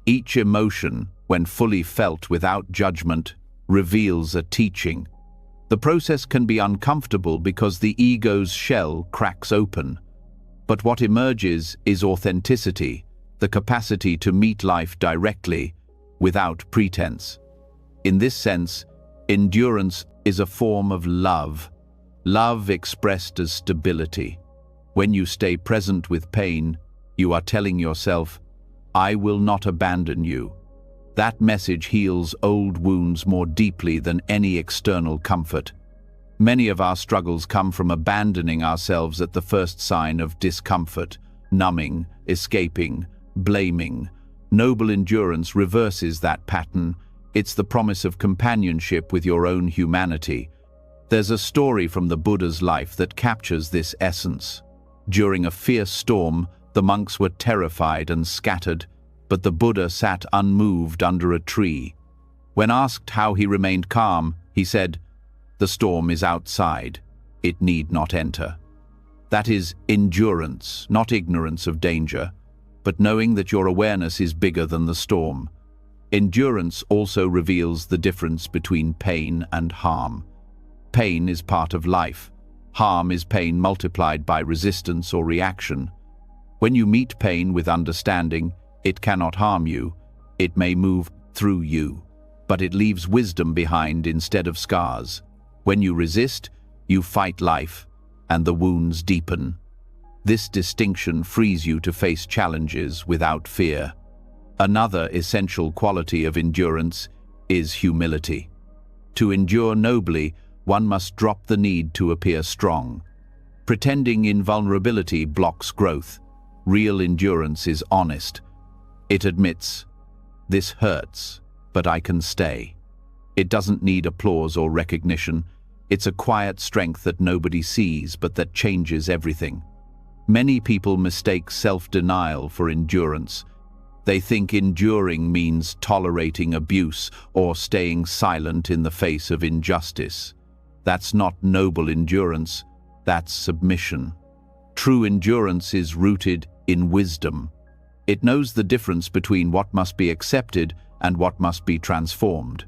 Each emotion, when fully felt without judgment, reveals a teaching. The process can be uncomfortable because the ego's shell cracks open. But what emerges is authenticity, the capacity to meet life directly, without pretense. In this sense, endurance is a form of love, love expressed as stability. When you stay present with pain, you are telling yourself, "I will not abandon you." That message heals old wounds more deeply than any external comfort. Many of our struggles come from abandoning ourselves at the first sign of discomfort, numbing, escaping, blaming. Noble endurance reverses that pattern. It's the promise of companionship with your own humanity. There's a story from the Buddha's life that captures this essence. During a fierce storm, the monks were terrified and scattered, but the Buddha sat unmoved under a tree. When asked how he remained calm, he said, "The storm is outside. It need not enter." That is endurance, not ignorance of danger, but knowing that your awareness is bigger than the storm. Endurance also reveals the difference between pain and harm. Pain is part of life. Harm is pain multiplied by resistance or reaction. When you meet pain with understanding, it cannot harm you. It may move through you, but it leaves wisdom behind instead of scars. When you resist, you fight life, and the wounds deepen. This distinction frees you to face challenges without fear. Another essential quality of endurance is humility. To endure nobly, one must drop the need to appear strong. Pretending invulnerability blocks growth. Real endurance is honest. It admits, "This hurts, but I can stay." It doesn't need applause or recognition. It's a quiet strength that nobody sees, but that changes everything. Many people mistake self-denial for endurance. They think enduring means tolerating abuse or staying silent in the face of injustice. That's not noble endurance, that's submission. True endurance is rooted in wisdom. It knows the difference between what must be accepted and what must be transformed.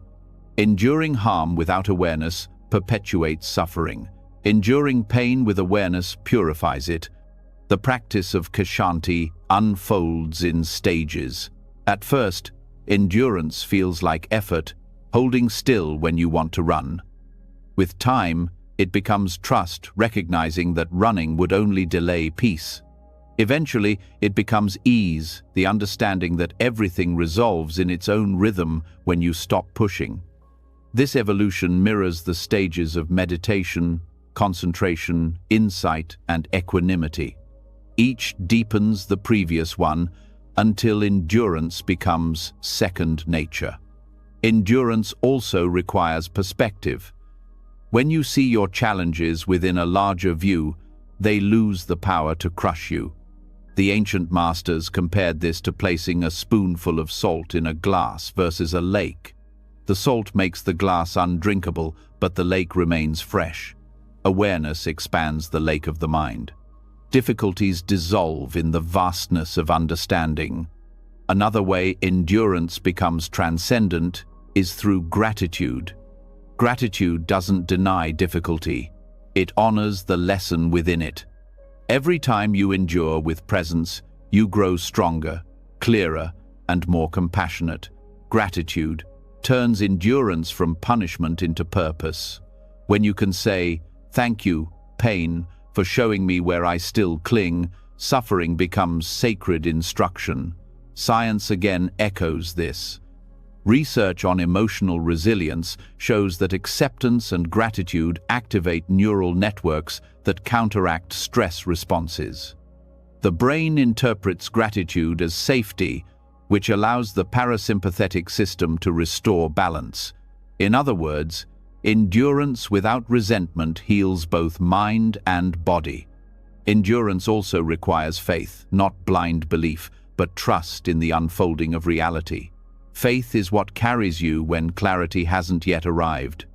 Enduring harm without awareness perpetuates suffering. Enduring pain with awareness purifies it. The practice of Kshanti unfolds in stages. At first, endurance feels like effort, holding still when you want to run. With time, it becomes trust, recognizing that running would only delay peace. Eventually, it becomes ease, the understanding that everything resolves in its own rhythm when you stop pushing. This evolution mirrors the stages of meditation, concentration, insight, and equanimity. Each deepens the previous one until endurance becomes second nature. Endurance also requires perspective. When you see your challenges within a larger view, they lose the power to crush you. The ancient masters compared this to placing a spoonful of salt in a glass versus a lake. The salt makes the glass undrinkable, but the lake remains fresh. Awareness expands the lake of the mind. Difficulties dissolve in the vastness of understanding. Another way endurance becomes transcendent is through gratitude. Gratitude doesn't deny difficulty. It honors the lesson within it. Every time you endure with presence, you grow stronger, clearer, and more compassionate. Gratitude turns endurance from punishment into purpose. When you can say, "Thank you, pain, for showing me where I still cling," suffering becomes sacred instruction. Science again echoes this. Research on emotional resilience shows that acceptance and gratitude activate neural networks that counteract stress responses. The brain interprets gratitude as safety, which allows the parasympathetic system to restore balance. In other words, endurance without resentment heals both mind and body. Endurance also requires faith, not blind belief, but trust in the unfolding of reality. Faith is what carries you when clarity hasn't yet arrived.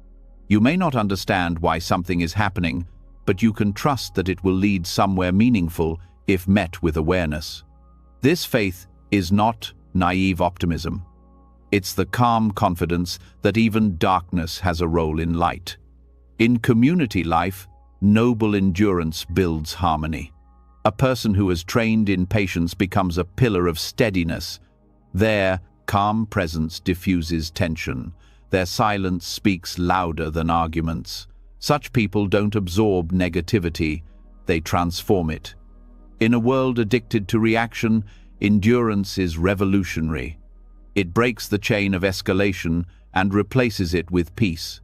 You may not understand why something is happening, but you can trust that it will lead somewhere meaningful if met with awareness. This faith is not naive optimism. It's the calm confidence that even darkness has a role in light. In community life, noble endurance builds harmony. A person who has trained in patience becomes a pillar of steadiness. Their calm presence diffuses tension. Their silence speaks louder than arguments. Such people don't absorb negativity, they transform it. In a world addicted to reaction, endurance is revolutionary. It breaks the chain of escalation and replaces it with peace.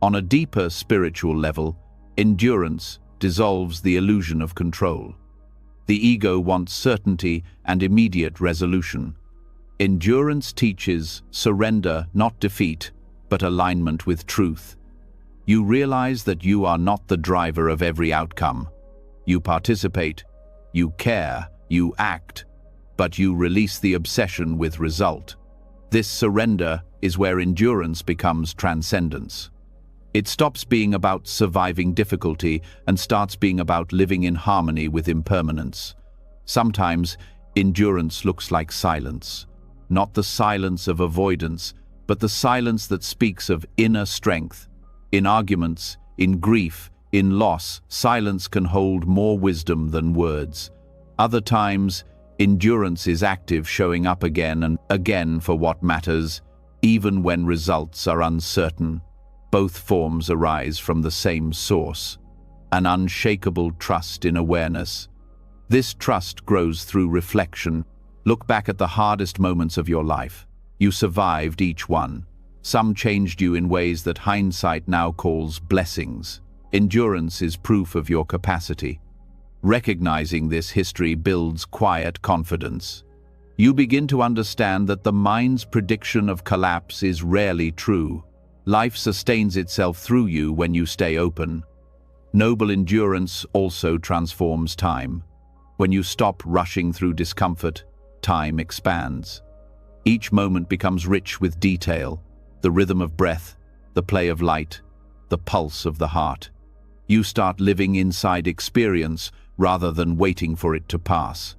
On a deeper spiritual level, endurance dissolves the illusion of control. The ego wants certainty and immediate resolution. Endurance teaches surrender, not defeat, but alignment with truth. You realize that you are not the driver of every outcome. You participate, you care, you act, but you release the obsession with result. This surrender is where endurance becomes transcendence. It stops being about surviving difficulty and starts being about living in harmony with impermanence. Sometimes, endurance looks like silence. Not the silence of avoidance, but the silence that speaks of inner strength. In arguments, in grief, in loss, silence can hold more wisdom than words. Other times, endurance is active, showing up again and again for what matters, even when results are uncertain. Both forms arise from the same source, an unshakable trust in awareness. This trust grows through reflection. Look back at the hardest moments of your life. You survived each one. Some changed you in ways that hindsight now calls blessings. Endurance is proof of your capacity. Recognizing this history builds quiet confidence. You begin to understand that the mind's prediction of collapse is rarely true. Life sustains itself through you when you stay open. Noble endurance also transforms time. When you stop rushing through discomfort, time expands. Each moment becomes rich with detail, the rhythm of breath, the play of light, the pulse of the heart. You start living inside experience rather than waiting for it to pass.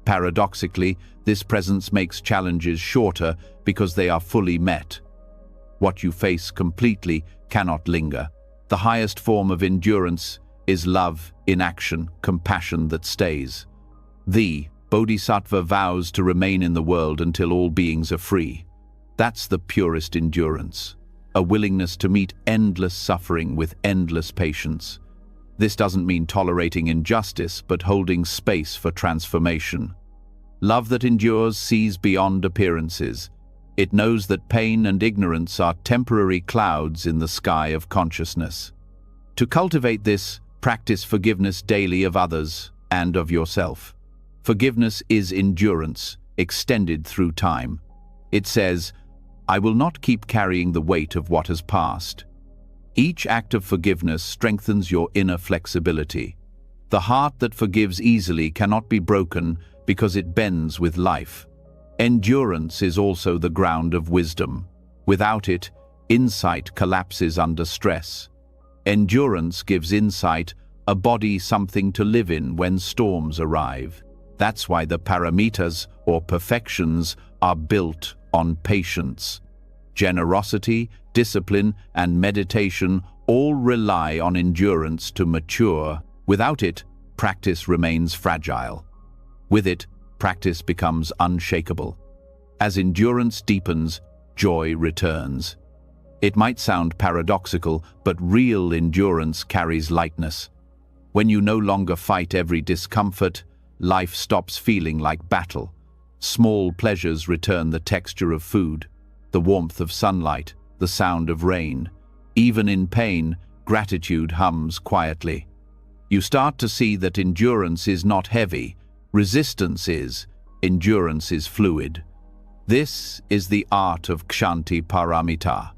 Paradoxically, this presence makes challenges shorter because they are fully met. What you face completely cannot linger. The highest form of endurance is love in action, compassion that stays. The Bodhisattva vows to remain in the world until all beings are free. That's the purest endurance, a willingness to meet endless suffering with endless patience. This doesn't mean tolerating injustice, but holding space for transformation. Love that endures sees beyond appearances. It knows that pain and ignorance are temporary clouds in the sky of consciousness. To cultivate this, practice forgiveness daily of others and of yourself. Forgiveness is endurance, extended through time. It says, I will not keep carrying the weight of what has passed. Each act of forgiveness strengthens your inner flexibility. The heart that forgives easily cannot be broken because it bends with life. Endurance is also the ground of wisdom. Without it, insight collapses under stress. Endurance gives insight, a body something to live in when storms arrive. That's why the paramitas, or perfections, are built on patience. Generosity, discipline, and meditation all rely on endurance to mature. Without it, practice remains fragile. With it, practice becomes unshakable. As endurance deepens, joy returns. It might sound paradoxical, but real endurance carries lightness. When you no longer fight every discomfort, life stops feeling like battle. Small pleasures return: the texture of food, the warmth of sunlight, the sound of rain. Even in pain, gratitude hums quietly. You start to see that endurance is not heavy, resistance is. Endurance is fluid. This is the art of Kshanti Paramita,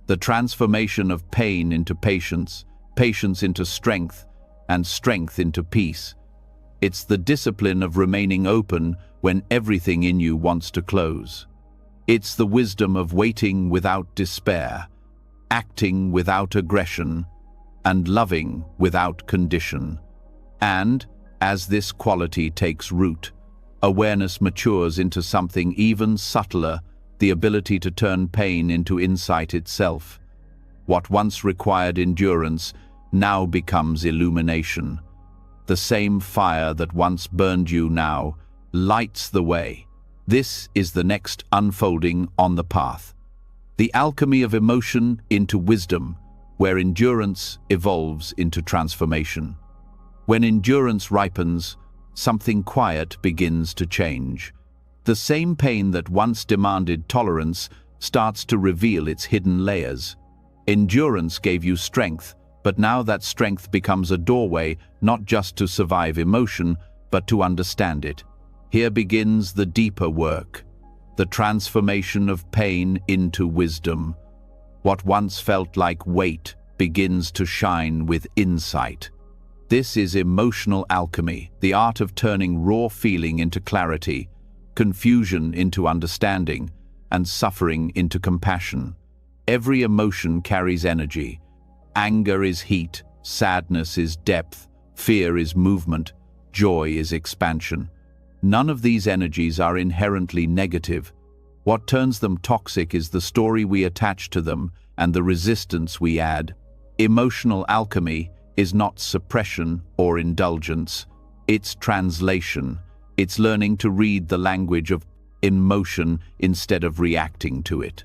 the transformation of pain into patience, patience into strength, and strength into peace. It's the discipline of remaining open when everything in you wants to close. It's the wisdom of waiting without despair, acting without aggression, and loving without condition. And, as this quality takes root, awareness matures into something even subtler, the ability to turn pain into insight itself. What once required endurance now becomes illumination. The same fire that once burned you now lights the way. This is the next unfolding on the path. The alchemy of emotion into wisdom, where endurance evolves into transformation. When endurance ripens, something quiet begins to change. The same pain that once demanded tolerance starts to reveal its hidden layers. Endurance gave you strength, but now that strength becomes a doorway not just to survive emotion, but to understand it. Here begins the deeper work, the transformation of pain into wisdom. What once felt like weight begins to shine with insight. This is emotional alchemy, the art of turning raw feeling into clarity, confusion into understanding, and suffering into compassion. Every emotion carries energy. Anger is heat, sadness is depth, fear is movement, joy is expansion. None of these energies are inherently negative. What turns them toxic is the story we attach to them and the resistance we add. Emotional alchemy is not suppression or indulgence. It's translation. It's learning to read the language of emotion instead of reacting to it.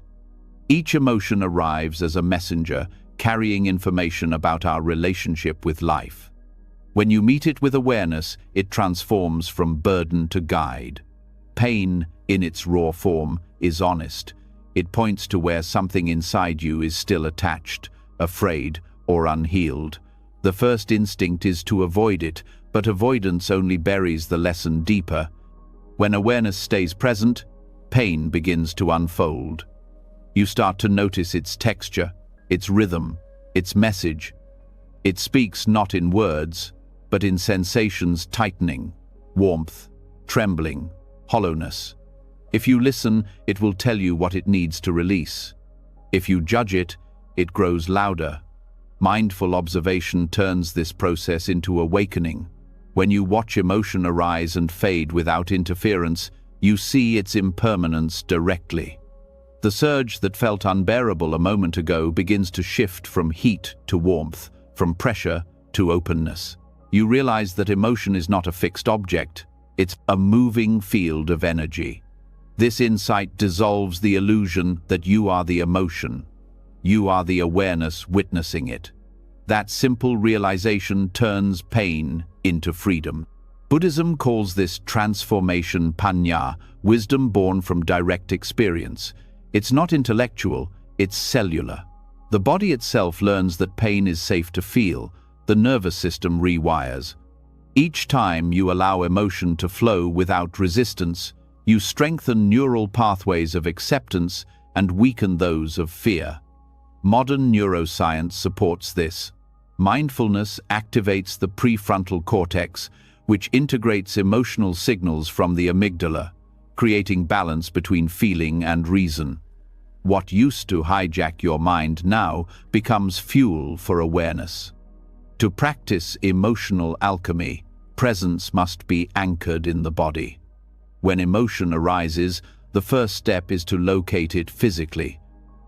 Each emotion arrives as a messenger, carrying information about our relationship with life. When you meet it with awareness, it transforms from burden to guide. Pain, in its raw form, is honest. It points to where something inside you is still attached, afraid, or unhealed. The first instinct is to avoid it, but avoidance only buries the lesson deeper. When awareness stays present, pain begins to unfold. You start to notice its texture, its rhythm, its message. It speaks not in words, but in sensations: tightening, warmth, trembling, hollowness. If you listen, it will tell you what it needs to release. If you judge it, it grows louder. Mindful observation turns this process into awakening. When you watch emotion arise and fade without interference, you see its impermanence directly. The surge that felt unbearable a moment ago begins to shift from heat to warmth, from pressure to openness. You realize that emotion is not a fixed object, it's a moving field of energy. This insight dissolves the illusion that you are the emotion. You are the awareness witnessing it. That simple realization turns pain into freedom. Buddhism calls this transformation panya, wisdom born from direct experience. It's not intellectual, it's cellular. The body itself learns that pain is safe to feel. The nervous system rewires. Each time you allow emotion to flow without resistance, you strengthen neural pathways of acceptance and weaken those of fear. Modern neuroscience supports this. Mindfulness activates the prefrontal cortex, which integrates emotional signals from the amygdala, creating balance between feeling and reason. What used to hijack your mind now becomes fuel for awareness. To practice emotional alchemy, presence must be anchored in the body. When emotion arises, the first step is to locate it physically.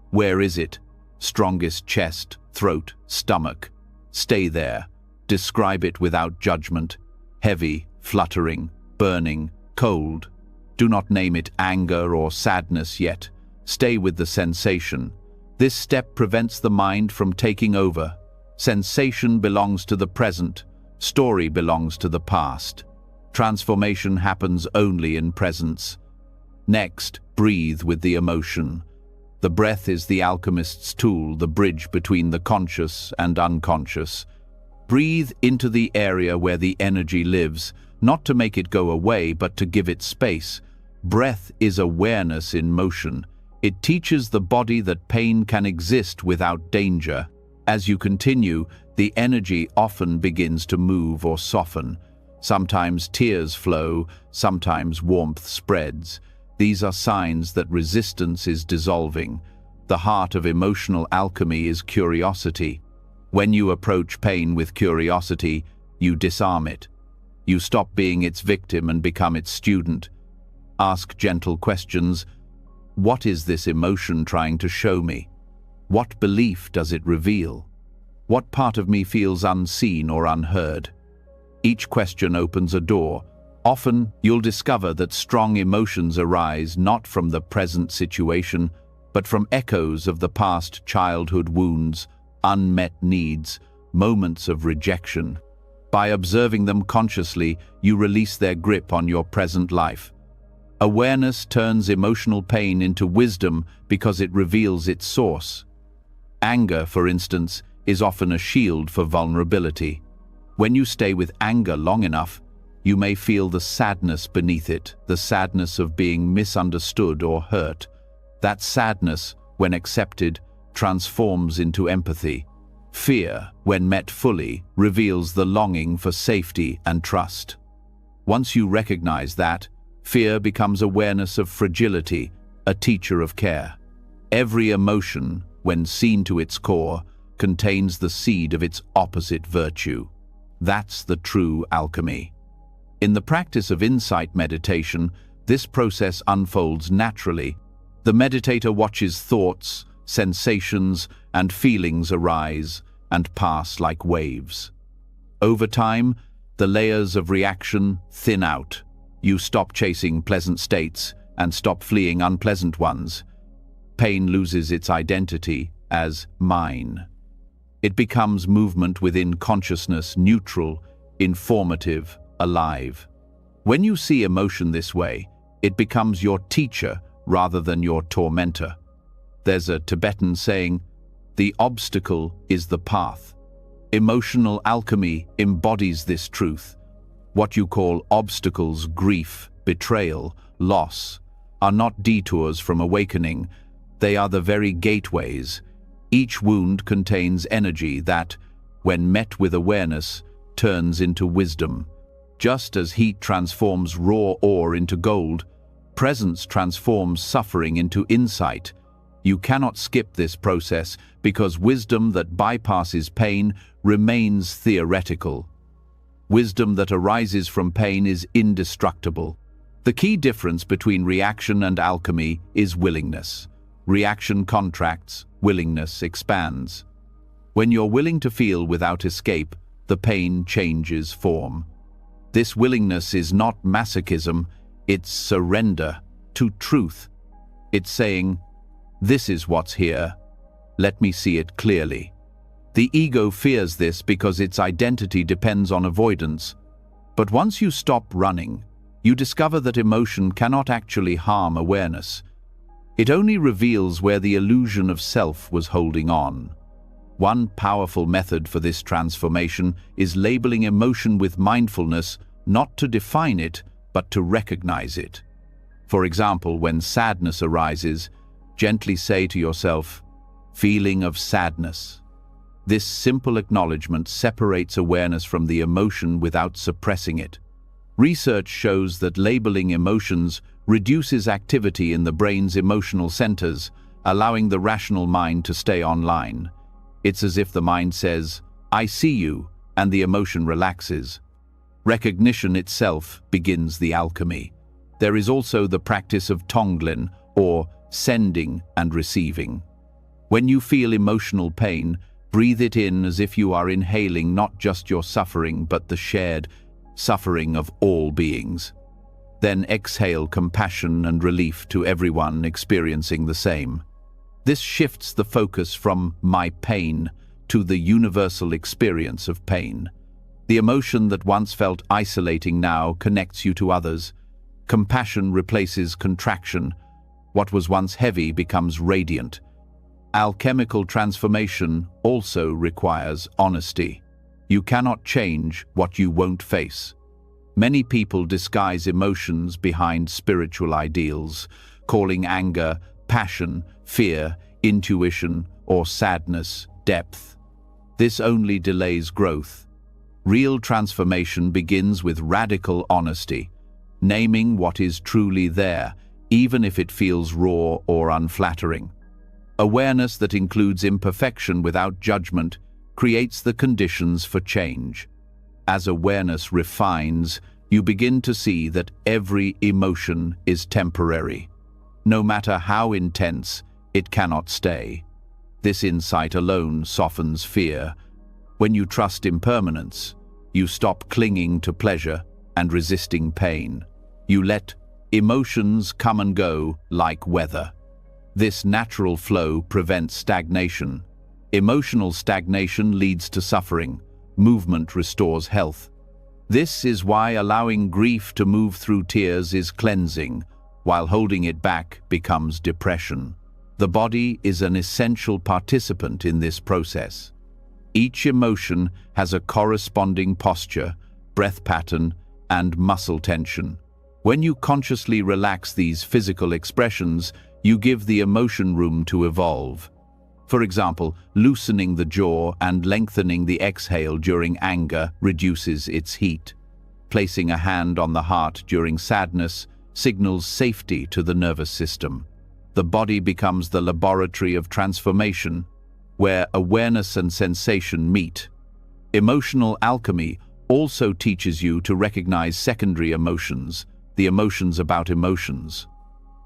Where is it? Strongest chest, throat, stomach. Stay there. Describe it without judgment. Heavy, fluttering, burning, cold. Do not name it anger or sadness yet. Stay with the sensation. This step prevents the mind from taking over. Sensation belongs to the present. Story belongs to the past. Transformation happens only in presence. Next, breathe with the emotion. The breath is the alchemist's tool, the bridge between the conscious and unconscious. Breathe into the area where the energy lives, not to make it go away, but to give it space. Breath is awareness in motion. It teaches the body that pain can exist without danger. As you continue, the energy often begins to move or soften. Sometimes tears flow, sometimes warmth spreads. These are signs that resistance is dissolving. The heart of emotional alchemy is curiosity. When you approach pain with curiosity, you disarm it. You stop being its victim and become its student. Ask gentle questions. What is this emotion trying to show me? What belief does it reveal? What part of me feels unseen or unheard? Each question opens a door. Often, you'll discover that strong emotions arise not from the present situation, but from echoes of the past childhood wounds, unmet needs, moments of rejection. By observing them consciously, you release their grip on your present life. Awareness turns emotional pain into wisdom because it reveals its source. Anger, for instance, is often a shield for vulnerability. When you stay with anger long enough, you may feel the sadness beneath it, the sadness of being misunderstood or hurt. That sadness, when accepted, transforms into empathy. Fear, when met fully, reveals the longing for safety and trust. Once you recognize that, fear becomes awareness of fragility, a teacher of care. Every emotion, when seen to its core, contains the seed of its opposite virtue. That's the true alchemy. In the practice of insight meditation, this process unfolds naturally. The meditator watches thoughts, sensations, and feelings arise and pass like waves. Over time, the layers of reaction thin out. You stop chasing pleasant states and stop fleeing unpleasant ones. Pain loses its identity as mine. It becomes movement within consciousness, neutral, informative, alive. When you see emotion this way, it becomes your teacher rather than your tormentor. There's a Tibetan saying, "The obstacle is the path." Emotional alchemy embodies this truth. What you call obstacles, grief, betrayal, loss, are not detours from awakening. They are the very gateways. Each wound contains energy that, when met with awareness, turns into wisdom. Just as heat transforms raw ore into gold, presence transforms suffering into insight. You cannot skip this process because wisdom that bypasses pain remains theoretical. Wisdom that arises from pain is indestructible. The key difference between reaction and alchemy is willingness. Reaction contracts, willingness expands. When you're willing to feel without escape, the pain changes form. This willingness is not masochism, it's surrender to truth. It's saying, "This is what's here. Let me see it clearly." The ego fears this because its identity depends on avoidance. But once you stop running, you discover that emotion cannot actually harm awareness. It only reveals where the illusion of self was holding on. One powerful method for this transformation is labeling emotion with mindfulness, not to define it, but to recognize it. For example, when sadness arises, gently say to yourself, "Feeling of sadness." This simple acknowledgement separates awareness from the emotion without suppressing it. Research shows that labeling emotions reduces activity in the brain's emotional centers, allowing the rational mind to stay online. It's as if the mind says, "I see you," and the emotion relaxes. Recognition itself begins the alchemy. There is also the practice of Tonglen, or sending and receiving. When you feel emotional pain, breathe it in as if you are inhaling not just your suffering, but the shared suffering of all beings. Then exhale compassion and relief to everyone experiencing the same. This shifts the focus from my pain to the universal experience of pain. The emotion that once felt isolating now connects you to others. Compassion replaces contraction. What was once heavy becomes radiant. Alchemical transformation also requires honesty. You cannot change what you won't face. Many people disguise emotions behind spiritual ideals, calling anger passion, fear, intuition, or sadness depth. This only delays growth. Real transformation begins with radical honesty, naming what is truly there, even if it feels raw or unflattering. Awareness that includes imperfection without judgment creates the conditions for change. As awareness refines, you begin to see that every emotion is temporary. No matter how intense, it cannot stay. This insight alone softens fear. When you trust impermanence, you stop clinging to pleasure and resisting pain. You let emotions come and go like weather. This natural flow prevents stagnation. Emotional stagnation leads to suffering. Movement restores health. This is why allowing grief to move through tears is cleansing, while holding it back becomes depression. The body is an essential participant in this process. Each emotion has a corresponding posture, breath pattern, and muscle tension. When you consciously relax these physical expressions, you give the emotion room to evolve. For example, loosening the jaw and lengthening the exhale during anger reduces its heat. Placing a hand on the heart during sadness signals safety to the nervous system. The body becomes the laboratory of transformation, where awareness and sensation meet. Emotional alchemy also teaches you to recognize secondary emotions, the emotions about emotions.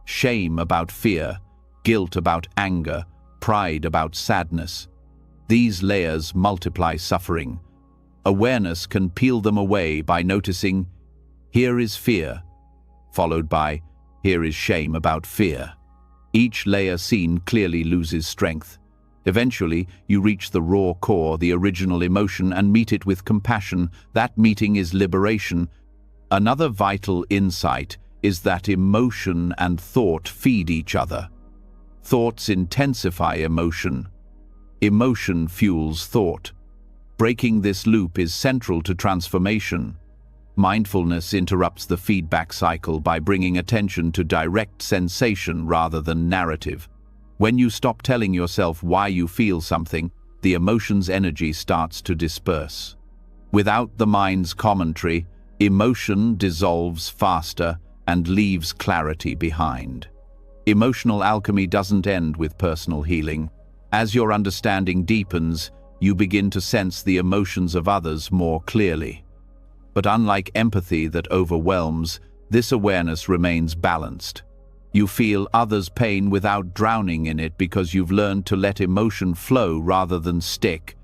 Shame about fear, guilt about anger, pride about sadness. These layers multiply suffering. Awareness can peel them away by noticing, here is fear, followed by, here is shame about fear. Each layer seen clearly loses strength. Eventually, you reach the raw core, the original emotion, and meet it with compassion. That meeting is liberation. Another vital insight is that emotion and thought feed each other. Thoughts intensify emotion. Emotion fuels thought. Breaking this loop is central to transformation. Mindfulness interrupts the feedback cycle by bringing attention to direct sensation rather than narrative. When you stop telling yourself why you feel something, the emotion's energy starts to disperse. Without the mind's commentary, emotion dissolves faster and leaves clarity behind. Emotional alchemy doesn't end with personal healing. As your understanding deepens, you begin to sense the emotions of others more clearly. But unlike empathy that overwhelms, this awareness remains balanced. You feel others' pain without drowning in it because you've learned to let emotion flow rather than stick.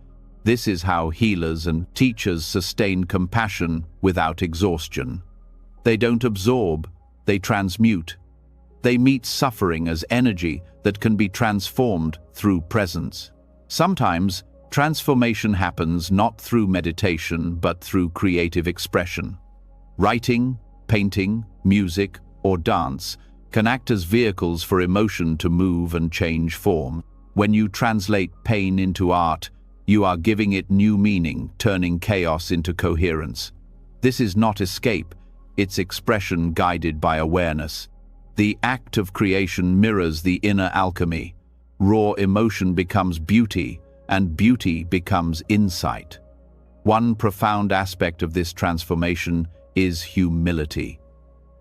This is how healers and teachers sustain compassion without exhaustion. They don't absorb, they transmute. They meet suffering as energy that can be transformed through presence. Sometimes, transformation happens not through meditation but through creative expression. Writing, painting, music, or dance can act as vehicles for emotion to move and change form. When you translate pain into art, you are giving it new meaning, turning chaos into coherence. This is not escape, it's expression guided by awareness. The act of creation mirrors the inner alchemy. Raw emotion becomes beauty, and beauty becomes insight. One profound aspect of this transformation is humility.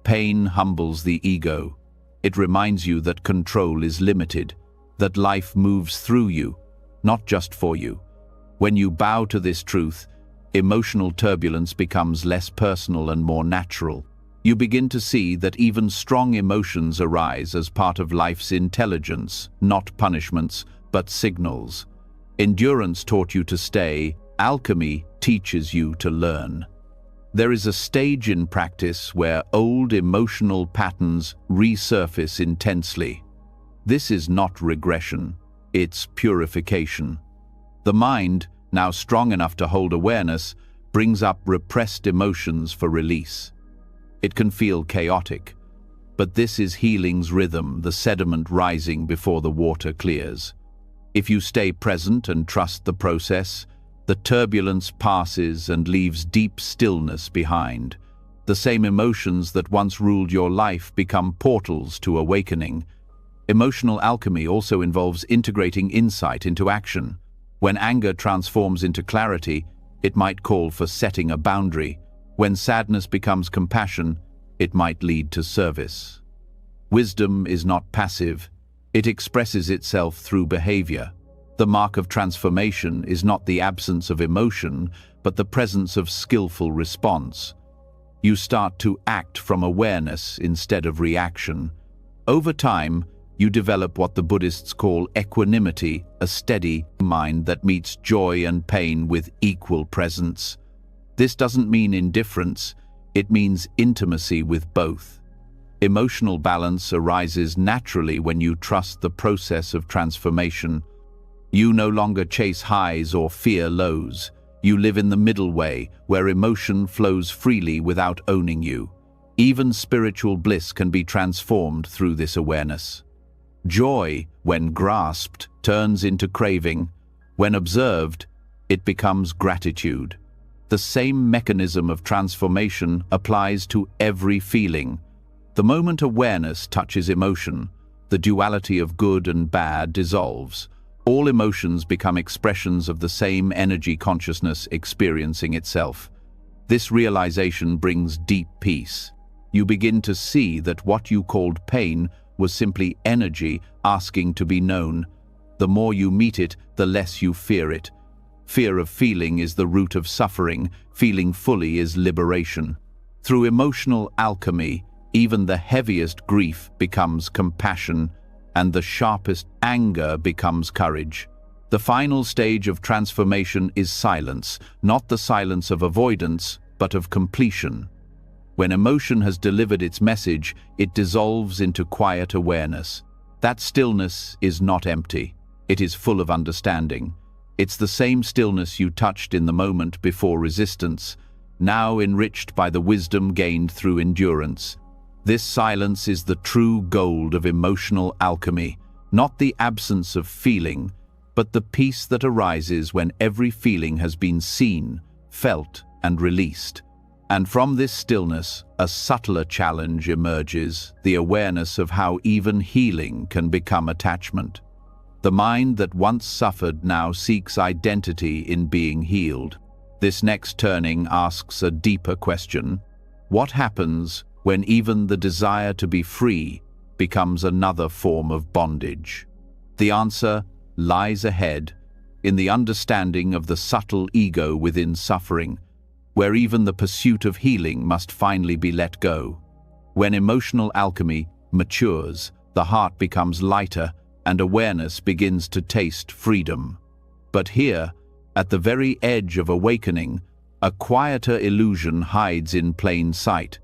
Pain humbles the ego. It reminds you that control is limited, that life moves through you, not just for you. When you bow to this truth, emotional turbulence becomes less personal and more natural. You begin to see that even strong emotions arise as part of life's intelligence, not punishments, but signals. Endurance taught you to stay, alchemy teaches you to learn. There is a stage in practice where old emotional patterns resurface intensely. This is not regression, it's purification. The mind, now strong enough to hold awareness, brings up repressed emotions for release. It can feel chaotic, but this is healing's rhythm, the sediment rising before the water clears. If you stay present and trust the process, the turbulence passes and leaves deep stillness behind. The same emotions that once ruled your life become portals to awakening. Emotional alchemy also involves integrating insight into action. When anger transforms into clarity, it might call for setting a boundary. When sadness becomes compassion, it might lead to service. Wisdom is not passive. It expresses itself through behavior. The mark of transformation is not the absence of emotion, but the presence of skillful response. You start to act from awareness instead of reaction. Over time, you develop what the Buddhists call equanimity, a steady mind that meets joy and pain with equal presence. This doesn't mean indifference, it means intimacy with both. Emotional balance arises naturally when you trust the process of transformation. You no longer chase highs or fear lows. You live in the middle way, where emotion flows freely without owning you. Even spiritual bliss can be transformed through this awareness. Joy, when grasped, turns into craving. When observed, it becomes gratitude. The same mechanism of transformation applies to every feeling. The moment awareness touches emotion, the duality of good and bad dissolves. All emotions become expressions of the same energy consciousness experiencing itself. This realization brings deep peace. You begin to see that what you called pain was simply energy asking to be known. The more you meet it, the less you fear it. Fear of feeling is the root of suffering. Feeling fully is liberation. Through emotional alchemy, even the heaviest grief becomes compassion, and the sharpest anger becomes courage. The final stage of transformation is silence, not the silence of avoidance, but of completion. When emotion has delivered its message, it dissolves into quiet awareness. That stillness is not empty. It is full of understanding. It's the same stillness you touched in the moment before resistance, now enriched by the wisdom gained through endurance. This silence is the true gold of emotional alchemy, not the absence of feeling, but the peace that arises when every feeling has been seen, felt, and released. And from this stillness, a subtler challenge emerges, the awareness of how even healing can become attachment. The mind that once suffered now seeks identity in being healed. This next turning asks a deeper question. What happens when even the desire to be free becomes another form of bondage? The answer lies ahead, in the understanding of the subtle ego within suffering, where even the pursuit of healing must finally be let go. When emotional alchemy matures, the heart becomes lighter and awareness begins to taste freedom. But here, at the very edge of awakening, a quieter illusion hides in plain sight.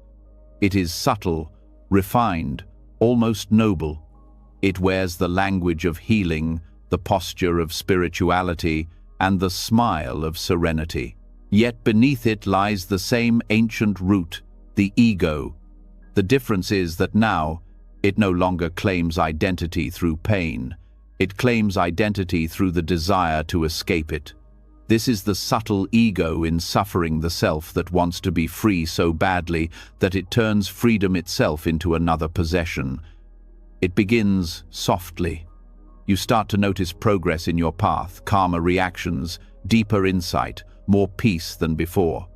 It is subtle, refined, almost noble. It wears the language of healing, the posture of spirituality, and the smile of serenity. Yet beneath it lies the same ancient root, the ego. The difference is that now, it no longer claims identity through pain. It claims identity through the desire to escape it. This is the subtle ego in suffering, the self that wants to be free so badly that it turns freedom itself into another possession. It begins softly. You start to notice progress in your path, calmer reactions, deeper insight, more peace than before.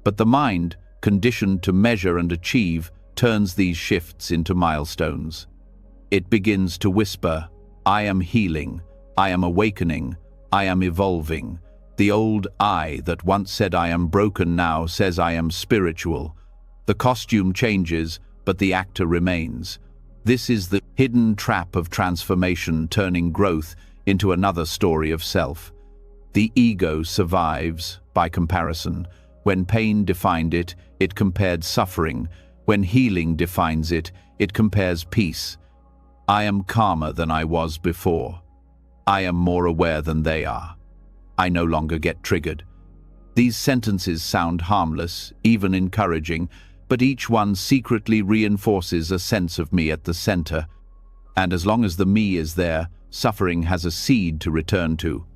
But the mind, conditioned to measure and achieve, turns these shifts into milestones. It begins to whisper, I am healing, I am awakening, I am evolving. The old I that once said I am broken now says I am spiritual. The costume changes, but the actor remains. This is the hidden trap of transformation, turning growth into another story of self. The ego survives, by comparison. When pain defined it, it compared suffering. When healing defines it, it compares peace. I am calmer than I was before. I am more aware than they are. I no longer get triggered. These sentences sound harmless, even encouraging, but each one secretly reinforces a sense of me at the center. And as long as the me is there, suffering has a seed to return to.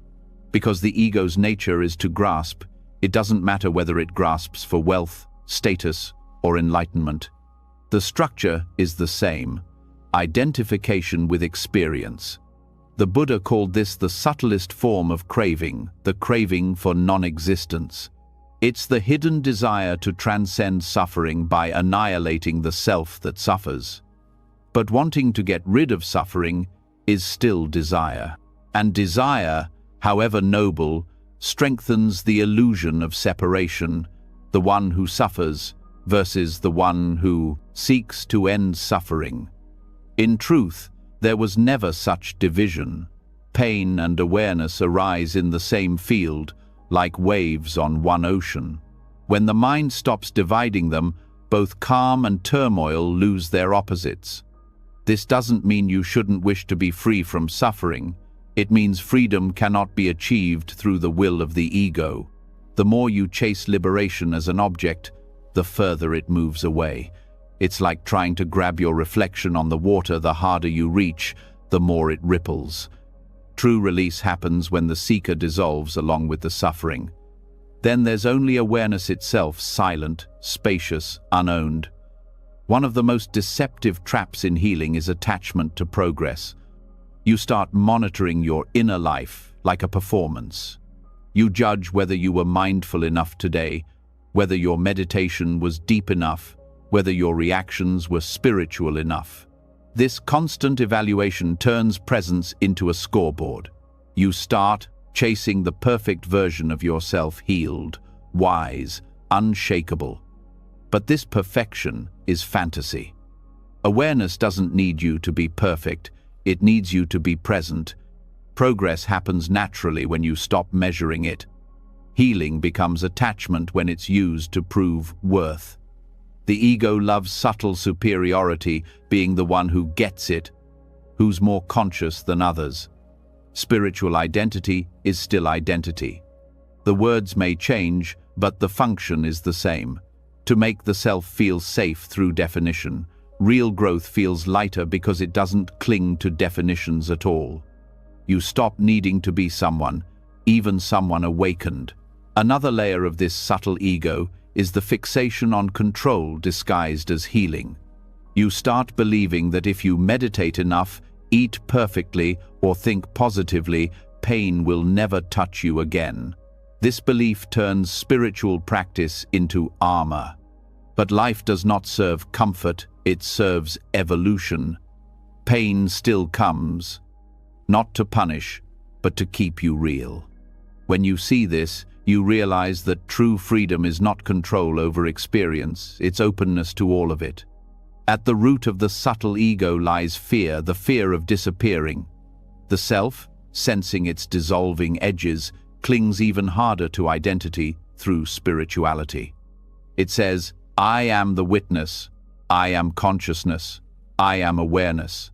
Because the ego's nature is to grasp, it doesn't matter whether it grasps for wealth, status, or enlightenment. The structure is the same: identification with experience. The Buddha called this the subtlest form of craving, the craving for non-existence. It's the hidden desire to transcend suffering by annihilating the self that suffers. But wanting to get rid of suffering is still desire. And desire, however noble, strengthens the illusion of separation, the one who suffers versus the one who seeks to end suffering. In truth, there was never such division. Pain and awareness arise in the same field, like waves on one ocean. When the mind stops dividing them, both calm and turmoil lose their opposites. This doesn't mean you shouldn't wish to be free from suffering. It means freedom cannot be achieved through the will of the ego. The more you chase liberation as an object, the further it moves away. It's like trying to grab your reflection on the water. The harder you reach, the more it ripples. True release happens when the seeker dissolves along with the suffering. Then there's only awareness itself, silent, spacious, unowned. One of the most deceptive traps in healing is attachment to progress. You start monitoring your inner life like a performance. You judge whether you were mindful enough today, whether your meditation was deep enough, whether your reactions were spiritual enough. This constant evaluation turns presence into a scoreboard. You start chasing the perfect version of yourself, healed, wise, unshakable. But this perfection is fantasy. Awareness doesn't need you to be perfect, it needs you to be present. Progress happens naturally when you stop measuring it. Healing becomes attachment when it's used to prove worth. The ego loves subtle superiority, being the one who gets it, who's more conscious than others. Spiritual identity is still identity. The words may change, but the function is the same. To make the self feel safe through definition. Real growth feels lighter because it doesn't cling to definitions at all. You stop needing to be someone, even someone awakened. Another layer of this subtle ego is the fixation on control disguised as healing. You start believing that if you meditate enough, eat perfectly, or think positively, pain will never touch you again. This belief turns spiritual practice into armor. But life does not serve comfort, it serves evolution. Pain still comes, not to punish, but to keep you real. When you see this, you realize that true freedom is not control over experience, it's openness to all of it. At the root of the subtle ego lies fear, the fear of disappearing. The self, sensing its dissolving edges, clings even harder to identity through spirituality. It says, I am the witness, I am consciousness, I am awareness.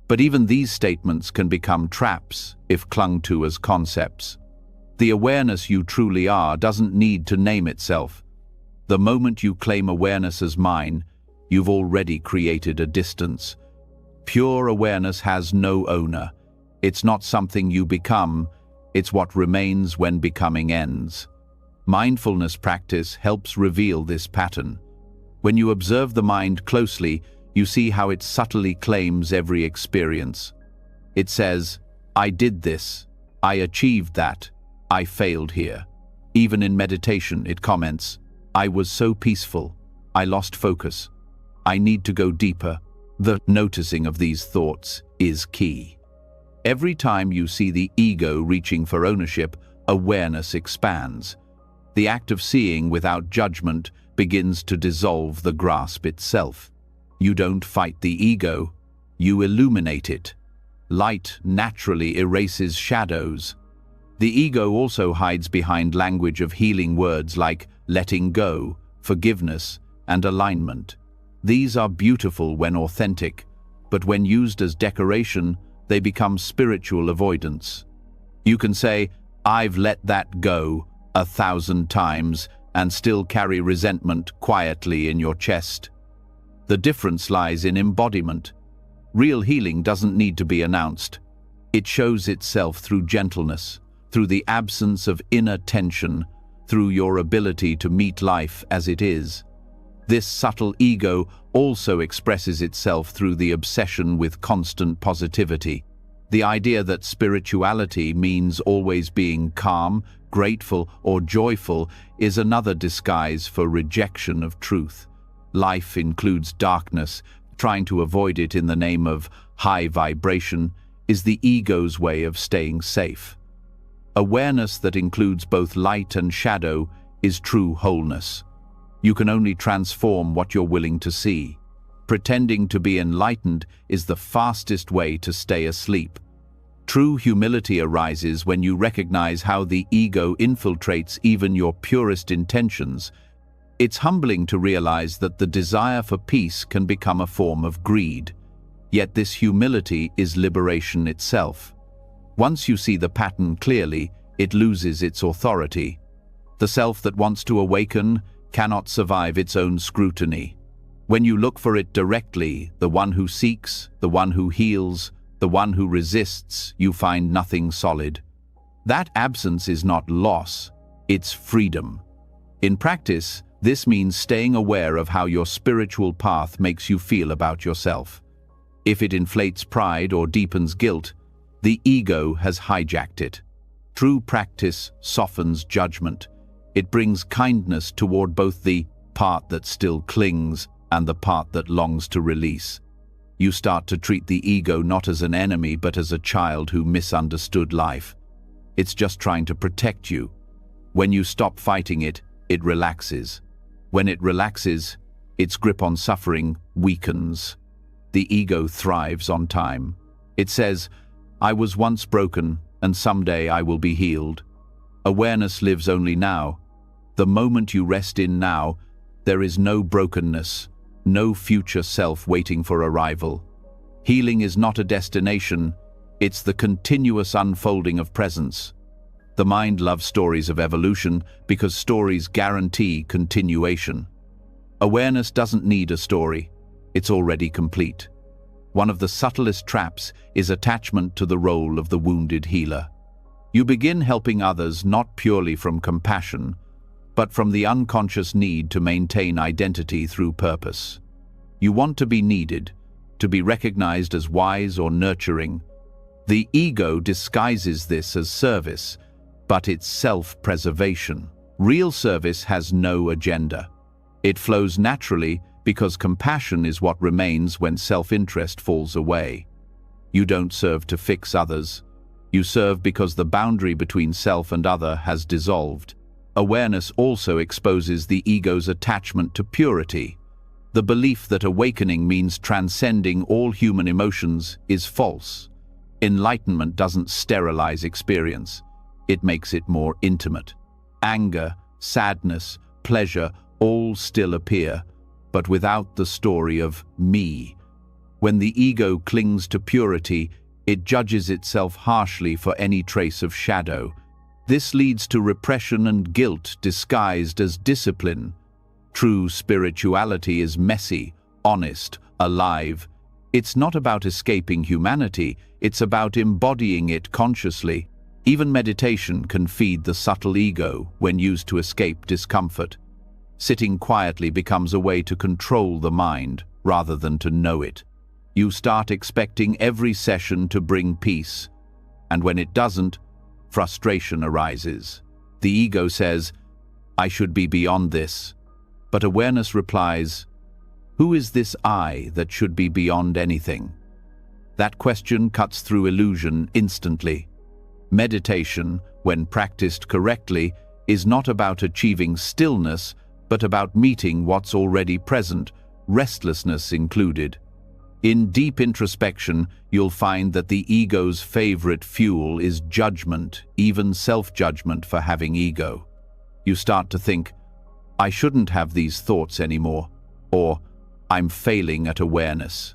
But even these statements can become traps if clung to as concepts. The awareness you truly are doesn't need to name itself. The moment you claim awareness as mine, you've already created a distance. Pure awareness has no owner. It's not something you become, it's what remains when becoming ends. Mindfulness practice helps reveal this pattern. When you observe the mind closely, you see how it subtly claims every experience. It says, I did this, I achieved that, I failed here. Even in meditation, it comments, I was so peaceful, I lost focus. I need to go deeper. The noticing of these thoughts is key. Every time you see the ego reaching for ownership, awareness expands. The act of seeing without judgment begins to dissolve the grasp itself. You don't fight the ego, you illuminate it. Light naturally erases shadows. The ego also hides behind language of healing words like letting go, forgiveness, and alignment. These are beautiful when authentic, but when used as decoration, they become spiritual avoidance. You can say, I've let that go 1,000 times, and still carry resentment quietly in your chest. The difference lies in embodiment. Real healing doesn't need to be announced. It shows itself through gentleness, through the absence of inner tension, through your ability to meet life as it is. This subtle ego also expresses itself through the obsession with constant positivity. The idea that spirituality means always being calm, grateful, or joyful is another disguise for rejection of truth. Life includes darkness. Trying to avoid it in the name of high vibration is the ego's way of staying safe. Awareness that includes both light and shadow is true wholeness. You can only transform what you're willing to see. Pretending to be enlightened is the fastest way to stay asleep. True humility arises when you recognize how the ego infiltrates even your purest intentions. It's humbling to realize that the desire for peace can become a form of greed. Yet this humility is liberation itself. Once you see the pattern clearly, it loses its authority. The self that wants to awaken cannot survive its own scrutiny. When you look for it directly, the one who seeks, the one who heals, the one who resists, you find nothing solid. That absence is not loss, it's freedom. In practice, this means staying aware of how your spiritual path makes you feel about yourself. If it inflates pride or deepens guilt, the ego has hijacked it. True practice softens judgment. It brings kindness toward both the part that still clings and the part that longs to release. You start to treat the ego not as an enemy but as a child who misunderstood life. It's just trying to protect you. When you stop fighting it, it relaxes. When it relaxes, its grip on suffering weakens. The ego thrives on time. It says, "I was once broken, and someday I will be healed." Awareness lives only now. The moment you rest in now, there is no brokenness, no future self waiting for arrival. Healing is not a destination, it's the continuous unfolding of presence. The mind loves stories of evolution because stories guarantee continuation. Awareness doesn't need a story, it's already complete. One of the subtlest traps is attachment to the role of the wounded healer. You begin helping others not purely from compassion, but from the unconscious need to maintain identity through purpose. You want to be needed, to be recognized as wise or nurturing. The ego disguises this as service, but it's self-preservation. Real service has no agenda. It flows naturally because compassion is what remains when self-interest falls away. You don't serve to fix others. You serve because the boundary between self and other has dissolved. Awareness also exposes the ego's attachment to purity. The belief that awakening means transcending all human emotions is false. Enlightenment doesn't sterilize experience. It makes it more intimate. Anger, sadness, pleasure all still appear, but without the story of me. When the ego clings to purity, it judges itself harshly for any trace of shadow. This leads to repression and guilt disguised as discipline. True spirituality is messy, honest, alive. It's not about escaping humanity, it's about embodying it consciously. Even meditation can feed the subtle ego when used to escape discomfort. Sitting quietly becomes a way to control the mind rather than to know it. You start expecting every session to bring peace, and when it doesn't, frustration arises. The ego says, "I should be beyond this." But awareness replies, "Who is this I that should be beyond anything?" That question cuts through illusion instantly. Meditation, when practiced correctly, is not about achieving stillness, but about meeting what's already present, restlessness included. In deep introspection, you'll find that the ego's favorite fuel is judgment, even self-judgment for having ego. You start to think, "I shouldn't have these thoughts anymore," or "I'm failing at awareness."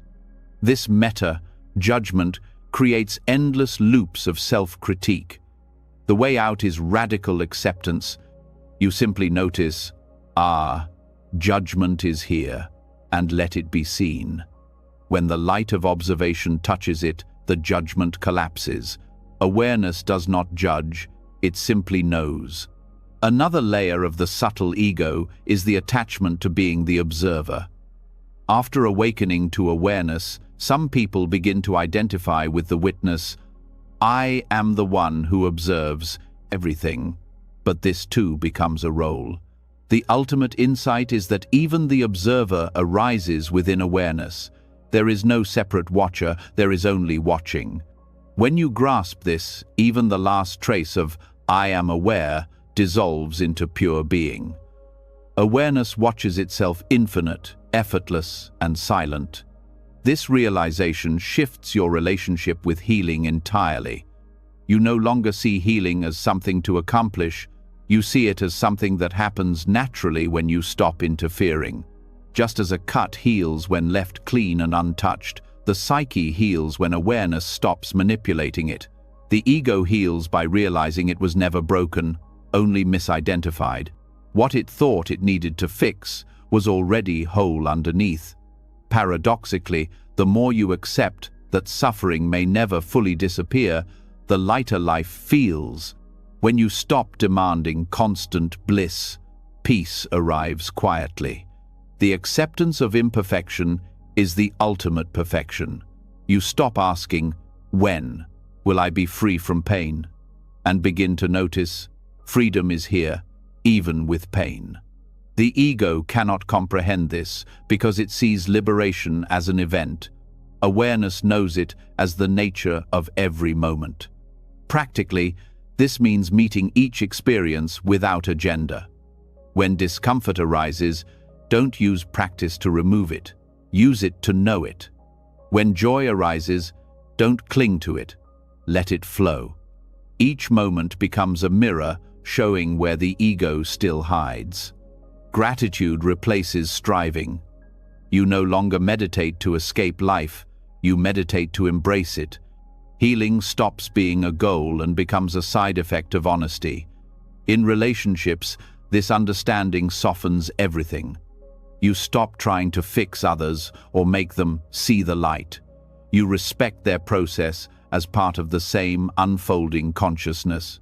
This meta-judgment creates endless loops of self-critique. The way out is radical acceptance. You simply notice, judgment is here, and let it be seen. When the light of observation touches it, the judgment collapses. Awareness does not judge, it simply knows. Another layer of the subtle ego is the attachment to being the observer. After awakening to awareness, some people begin to identify with the witness. "I am the one who observes everything," but this too becomes a role. The ultimate insight is that even the observer arises within awareness. There is no separate watcher, there is only watching. When you grasp this, even the last trace of "I am aware" dissolves into pure being. Awareness watches itself infinite, effortless and silent. This realization shifts your relationship with healing entirely. You no longer see healing as something to accomplish, you see it as something that happens naturally when you stop interfering. Just as a cut heals when left clean and untouched, the psyche heals when awareness stops manipulating it. The ego heals by realizing it was never broken, only misidentified. What it thought it needed to fix was already whole underneath. Paradoxically, the more you accept that suffering may never fully disappear, the lighter life feels. When you stop demanding constant bliss, peace arrives quietly. The acceptance of imperfection is the ultimate perfection. You stop asking, "When will I be free from pain?" and begin to notice, freedom is here, even with pain. The ego cannot comprehend this because it sees liberation as an event. Awareness knows it as the nature of every moment. Practically, this means meeting each experience without agenda. When discomfort arises, don't use practice to remove it. Use it to know it. When joy arises, don't cling to it. Let it flow. Each moment becomes a mirror showing where the ego still hides. Gratitude replaces striving. You no longer meditate to escape life, you meditate to embrace it. Healing stops being a goal and becomes a side effect of honesty. In relationships, this understanding softens everything. You stop trying to fix others or make them see the light. You respect their process as part of the same unfolding consciousness.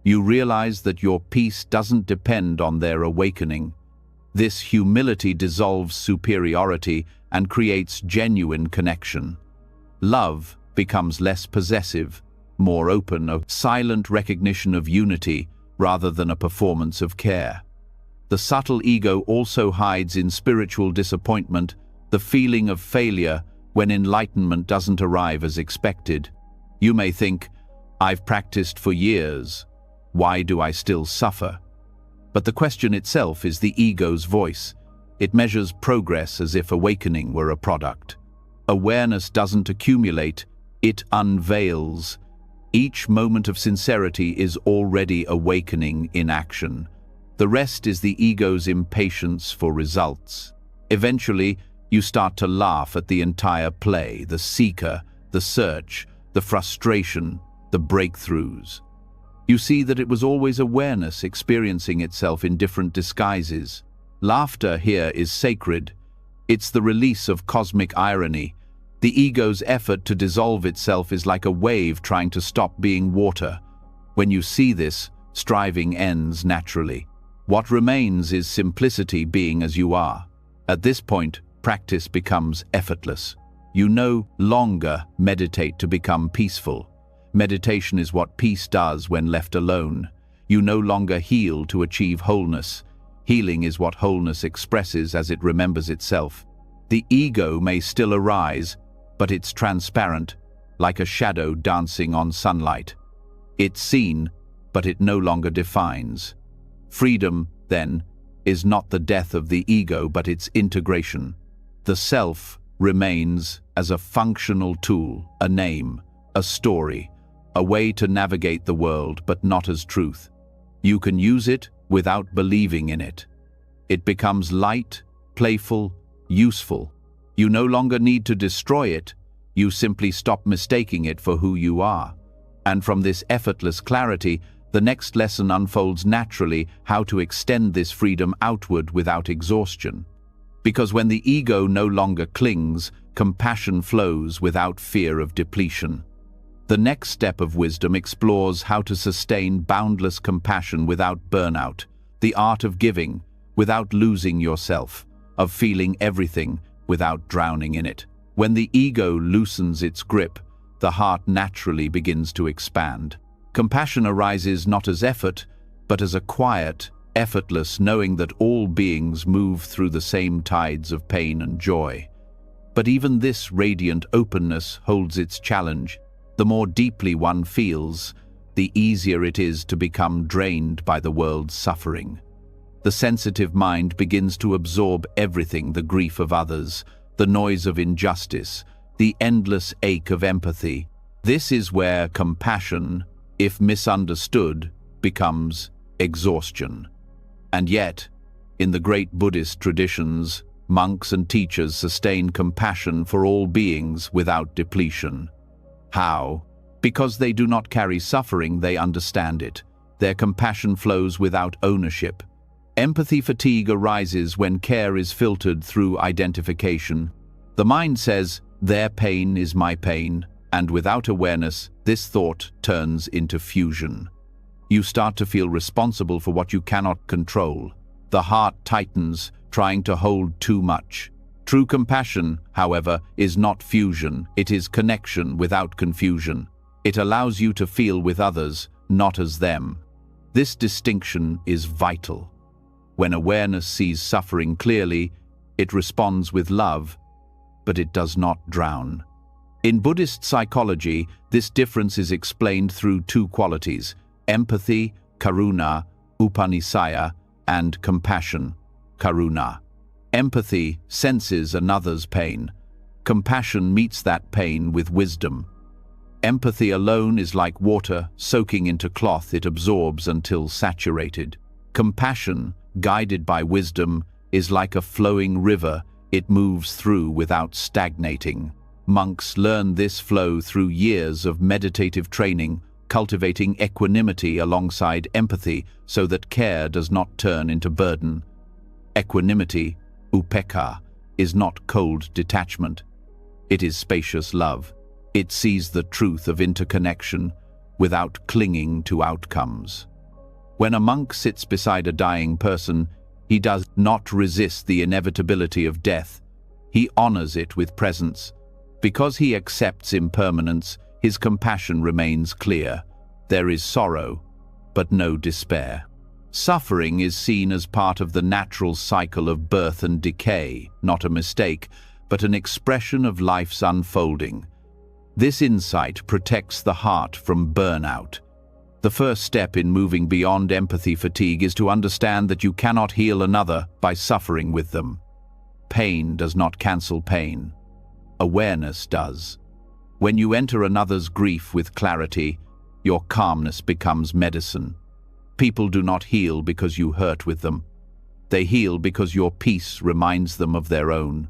You realize that your peace doesn't depend on their awakening. This humility dissolves superiority and creates genuine connection. Love becomes less possessive, more open, a silent recognition of unity rather than a performance of care. The subtle ego also hides in spiritual disappointment, the feeling of failure when enlightenment doesn't arrive as expected. You may think, "I've practiced for years. Why do I still suffer?" But the question itself is the ego's voice. It measures progress as if awakening were a product. Awareness doesn't accumulate, it unveils. Each moment of sincerity is already awakening in action. The rest is the ego's impatience for results. Eventually, you start to laugh at the entire play, the seeker, the search, the frustration, the breakthroughs. You see that it was always awareness experiencing itself in different disguises. Laughter here is sacred. It's the release of cosmic irony. The ego's effort to dissolve itself is like a wave trying to stop being water. When you see this, striving ends naturally. What remains is simplicity, being as you are. At this point, practice becomes effortless. You no longer meditate to become peaceful. Meditation is what peace does when left alone. You no longer heal to achieve wholeness. Healing is what wholeness expresses as it remembers itself. The ego may still arise, but it's transparent, like a shadow dancing on sunlight. It's seen, but it no longer defines. Freedom, then, is not the death of the ego, but its integration. The self remains as a functional tool, a name, a story, a way to navigate the world, but not as truth. You can use it without believing in it. It becomes light, playful, useful. You no longer need to destroy it, you simply stop mistaking it for who you are. And from this effortless clarity, the next lesson unfolds naturally: how to extend this freedom outward without exhaustion. Because when the ego no longer clings, compassion flows without fear of depletion. The next step of wisdom explores how to sustain boundless compassion without burnout, the art of giving without losing yourself, of feeling everything without drowning in it. When the ego loosens its grip, the heart naturally begins to expand. Compassion arises not as effort, but as a quiet, effortless knowing that all beings move through the same tides of pain and joy. But even this radiant openness holds its challenge. The more deeply one feels, the easier it is to become drained by the world's suffering. The sensitive mind begins to absorb everything: the grief of others, the noise of injustice, the endless ache of empathy. This is where compassion, if misunderstood, becomes exhaustion. And yet, in the great Buddhist traditions, monks and teachers sustain compassion for all beings without depletion. How? Because they do not carry suffering, they understand it. Their compassion flows without ownership. Empathy fatigue arises when care is filtered through identification. The mind says, "Their pain is my pain," and without awareness, this thought turns into fusion. You start to feel responsible for what you cannot control. The heart tightens, trying to hold too much. True compassion, however, is not fusion. It is connection without confusion. It allows you to feel with others, not as them. This distinction is vital. When awareness sees suffering clearly, it responds with love, but it does not drown. In Buddhist psychology, this difference is explained through two qualities: empathy, karuna, upanisaya, and compassion, karuna. Empathy senses another's pain. Compassion meets that pain with wisdom. Empathy alone is like water soaking into cloth; it absorbs until saturated. Compassion, guided by wisdom, is like a flowing river. It moves through without stagnating. Monks learn this flow through years of meditative training, cultivating equanimity alongside empathy so that care does not turn into burden. Equanimity, upekkha, is not cold detachment. It is spacious love. It sees the truth of interconnection without clinging to outcomes. When a monk sits beside a dying person, he does not resist the inevitability of death. He honors it with presence. Because he accepts impermanence, his compassion remains clear. There is sorrow, but no despair. Suffering is seen as part of the natural cycle of birth and decay, not a mistake, but an expression of life's unfolding. This insight protects the heart from burnout. The first step in moving beyond empathy fatigue is to understand that you cannot heal another by suffering with them. Pain does not cancel pain. Awareness does. When you enter another's grief with clarity, your calmness becomes medicine. People do not heal because you hurt with them. They heal because your peace reminds them of their own.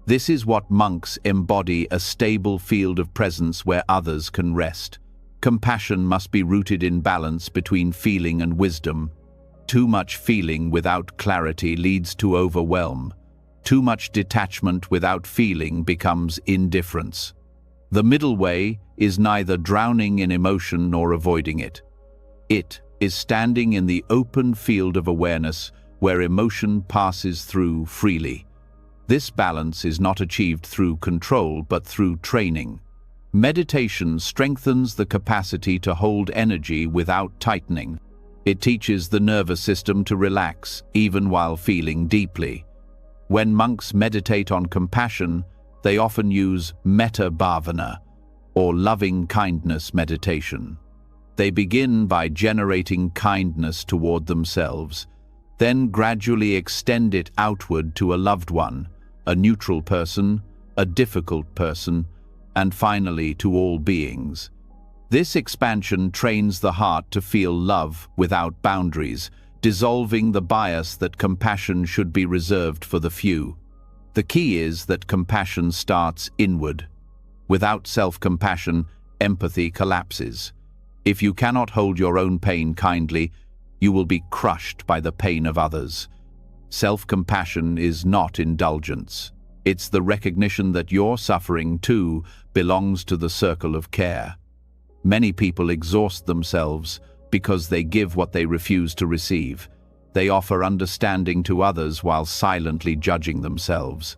This is what monks embody: a stable field of presence where others can rest. Compassion must be rooted in balance between feeling and wisdom. Too much feeling without clarity leads to overwhelm. Too much detachment without feeling becomes indifference. The middle way is neither drowning in emotion nor avoiding it. It is standing in the open field of awareness where emotion passes through freely. This balance is not achieved through control, but through training. Meditation strengthens the capacity to hold energy without tightening. It teaches the nervous system to relax, even while feeling deeply. When monks meditate on compassion, they often use metta bhavana, or loving kindness meditation. They begin by generating kindness toward themselves, then gradually extend it outward to a loved one, a neutral person, a difficult person, and finally to all beings. This expansion trains the heart to feel love without boundaries, dissolving the bias that compassion should be reserved for the few. The key is that compassion starts inward. Without self-compassion, empathy collapses. If you cannot hold your own pain kindly, you will be crushed by the pain of others. Self-compassion is not indulgence. It's the recognition that your suffering, too, belongs to the circle of care. Many people exhaust themselves because they give what they refuse to receive. They offer understanding to others while silently judging themselves.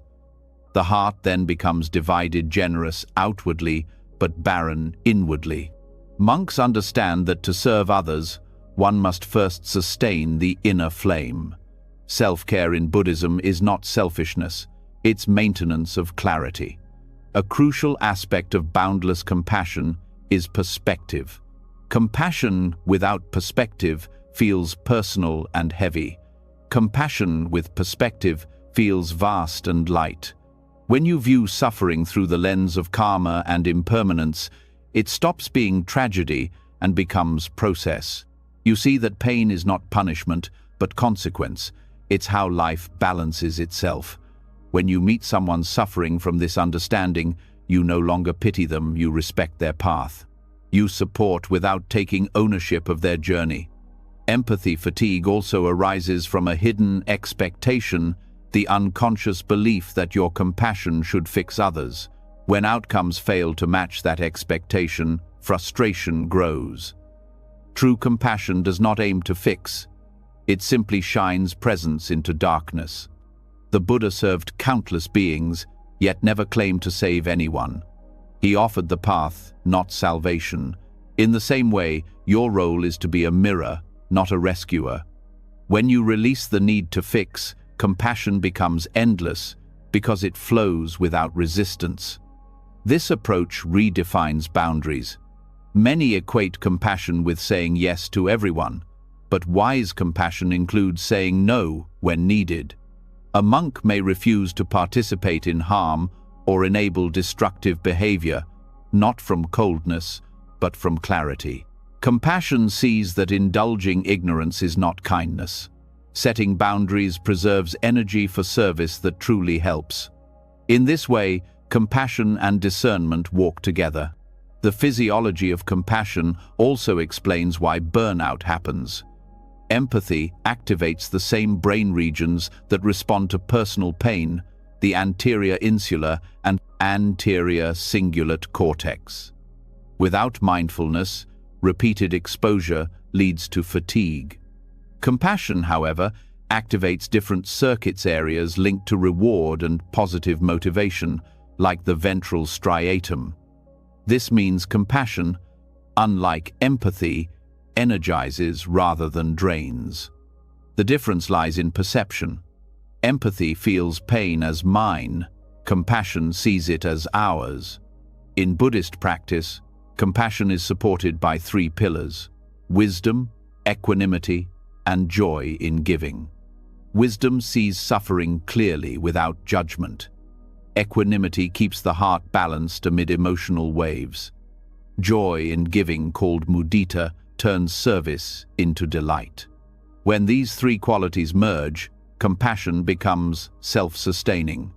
The heart then becomes divided, generous outwardly, but barren inwardly. Monks understand that to serve others, one must first sustain the inner flame. Self-care in Buddhism is not selfishness, it's maintenance of clarity. A crucial aspect of boundless compassion is perspective. Compassion without perspective feels personal and heavy. Compassion with perspective feels vast and light. When you view suffering through the lens of karma and impermanence, it stops being tragedy and becomes process. You see that pain is not punishment, but consequence. It's how life balances itself. When you meet someone suffering from this understanding, you no longer pity them, you respect their path. You support without taking ownership of their journey. Empathy fatigue also arises from a hidden expectation, the unconscious belief that your compassion should fix others. When outcomes fail to match that expectation, frustration grows. True compassion does not aim to fix. It simply shines presence into darkness. The Buddha served countless beings, yet never claimed to save anyone. He offered the path, not salvation. In the same way, your role is to be a mirror, not a rescuer. When you release the need to fix, compassion becomes endless because it flows without resistance. This approach redefines boundaries. Many equate compassion with saying yes to everyone, but wise compassion includes saying no when needed. A monk may refuse to participate in harm or enable destructive behavior, not from coldness, but from clarity. Compassion sees that indulging ignorance is not kindness. Setting boundaries preserves energy for service that truly helps. In this way, compassion and discernment walk together. The physiology of compassion also explains why burnout happens. Empathy activates the same brain regions that respond to personal pain, the anterior insular and anterior cingulate cortex. Without mindfulness, repeated exposure leads to fatigue. Compassion, however, activates different circuits areas linked to reward and positive motivation, like the ventral striatum. This means compassion, unlike empathy, energizes rather than drains. The difference lies in perception. Empathy feels pain as mine, compassion sees it as ours. In Buddhist practice, compassion is supported by three pillars: wisdom, equanimity, and joy in giving. Wisdom sees suffering clearly without judgment. Equanimity keeps the heart balanced amid emotional waves. Joy in giving, called mudita, turns service into delight. When these three qualities merge, compassion becomes self-sustaining.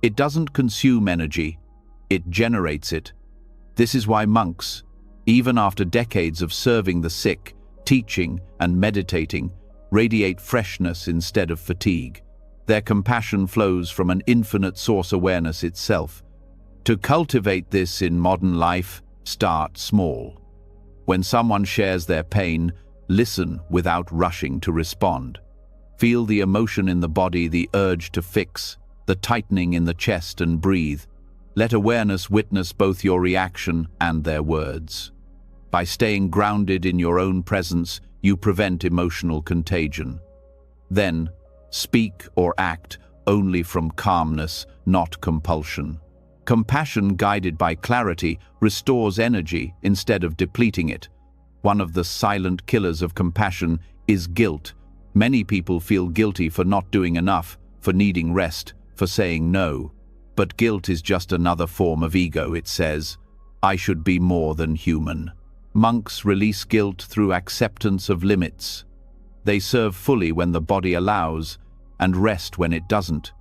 It doesn't consume energy, it generates it. This is why monks, even after decades of serving the sick, teaching and meditating, radiate freshness instead of fatigue. Their compassion flows from an infinite source awareness itself. To cultivate this in modern life, start small. When someone shares their pain, listen without rushing to respond. Feel the emotion in the body, the urge to fix, the tightening in the chest, and breathe. Let awareness witness both your reaction and their words. By staying grounded in your own presence, you prevent emotional contagion. Then, speak or act only from calmness, not compulsion. Compassion guided by clarity restores energy instead of depleting it. One of the silent killers of compassion is guilt. Many people feel guilty for not doing enough, for needing rest, for saying no. But guilt is just another form of ego. It says, I should be more than human. Monks release guilt through acceptance of limits. They serve fully when the body allows, and rest when it doesn't.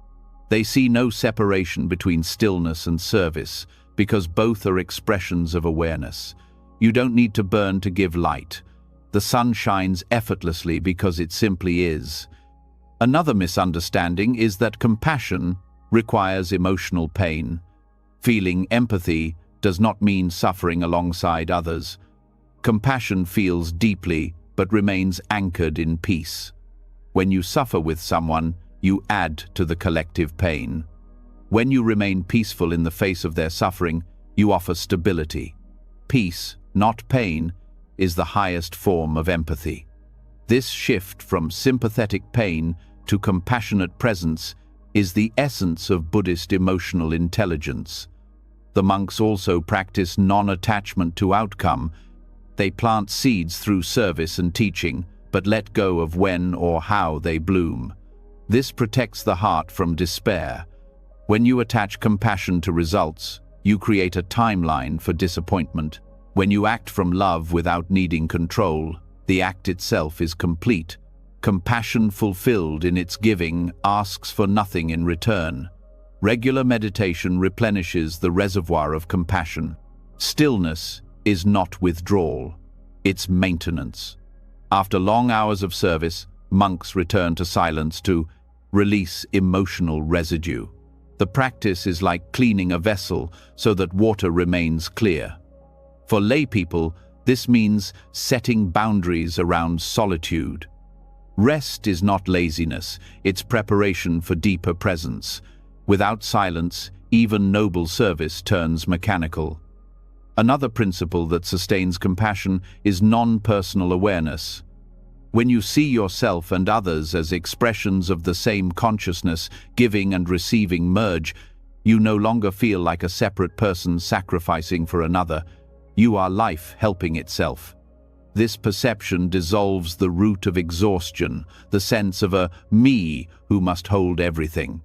They see no separation between stillness and service, because both are expressions of awareness. You don't need to burn to give light. The sun shines effortlessly because it simply is. Another misunderstanding is that compassion requires emotional pain. Feeling empathy does not mean suffering alongside others. Compassion feels deeply, but remains anchored in peace. When you suffer with someone, you add to the collective pain. When you remain peaceful in the face of their suffering, you offer stability. Peace, not pain, is the highest form of empathy. This shift from sympathetic pain to compassionate presence is the essence of Buddhist emotional intelligence. The monks also practice non-attachment to outcome. They plant seeds through service and teaching, but let go of when or how they bloom. This protects the heart from despair. When you attach compassion to results, you create a timeline for disappointment. When you act from love without needing control, the act itself is complete. Compassion fulfilled in its giving asks for nothing in return. Regular meditation replenishes the reservoir of compassion. Stillness is not withdrawal, it's maintenance. After long hours of service, monks return to silence to release emotional residue. The practice is like cleaning a vessel so that water remains clear. For lay people, this means setting boundaries around solitude. Rest is not laziness, it's preparation for deeper presence. Without silence, even noble service turns mechanical. Another principle that sustains compassion is non-personal awareness. When you see yourself and others as expressions of the same consciousness, giving and receiving merge, you no longer feel like a separate person sacrificing for another. You are life helping itself. This perception dissolves the root of exhaustion, the sense of a me who must hold everything.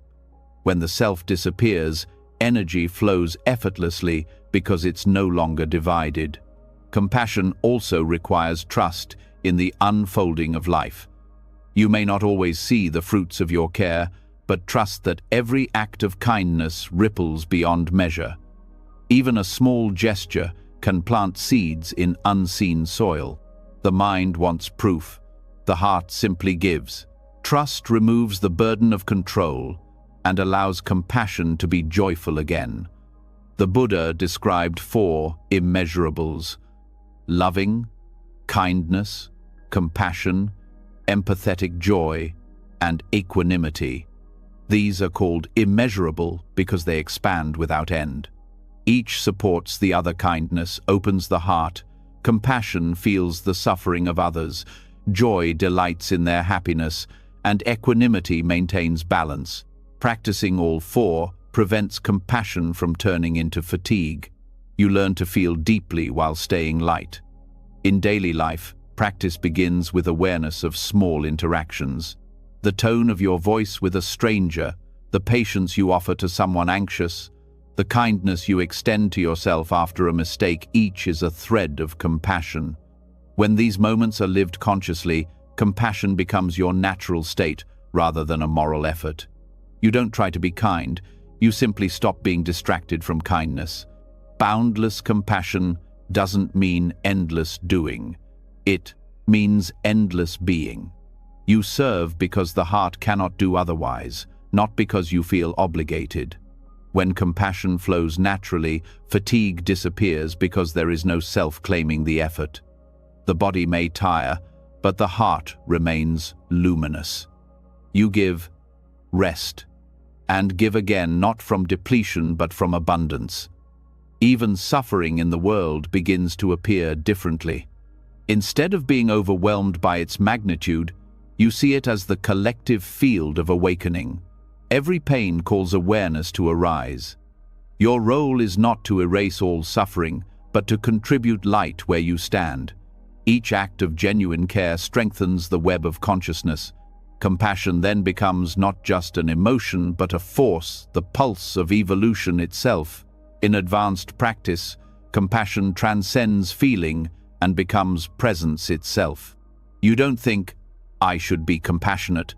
When the self disappears, energy flows effortlessly because it's no longer divided. Compassion also requires trust in the unfolding of life. You may not always see the fruits of your care, but trust that every act of kindness ripples beyond measure. Even a small gesture can plant seeds in unseen soil. The mind wants proof. The heart simply gives. Trust removes the burden of control and allows compassion to be joyful again. The Buddha described 4 immeasurables: loving, kindness, compassion, empathetic joy, and equanimity. These are called immeasurable because they expand without end. Each supports the other. Kindness opens the heart. Compassion feels the suffering of others. Joy delights in their happiness, and equanimity maintains balance. Practicing all 4 prevents compassion from turning into fatigue. You learn to feel deeply while staying light. In daily life, practice begins with awareness of small interactions. The tone of your voice with a stranger, the patience you offer to someone anxious, the kindness you extend to yourself after a mistake, each is a thread of compassion. When these moments are lived consciously, compassion becomes your natural state rather than a moral effort. You don't try to be kind, you simply stop being distracted from kindness. Boundless compassion doesn't mean endless doing. It means endless being. You serve because the heart cannot do otherwise, not because you feel obligated. When compassion flows naturally, fatigue disappears because there is no self claiming the effort. The body may tire, but the heart remains luminous. You give, rest, and give again, not from depletion but from abundance. Even suffering in the world begins to appear differently. Instead of being overwhelmed by its magnitude, you see it as the collective field of awakening. Every pain calls awareness to arise. Your role is not to erase all suffering, but to contribute light where you stand. Each act of genuine care strengthens the web of consciousness. Compassion then becomes not just an emotion, but a force, the pulse of evolution itself. In advanced practice, compassion transcends feeling and becomes presence itself. You don't think, "I should be compassionate."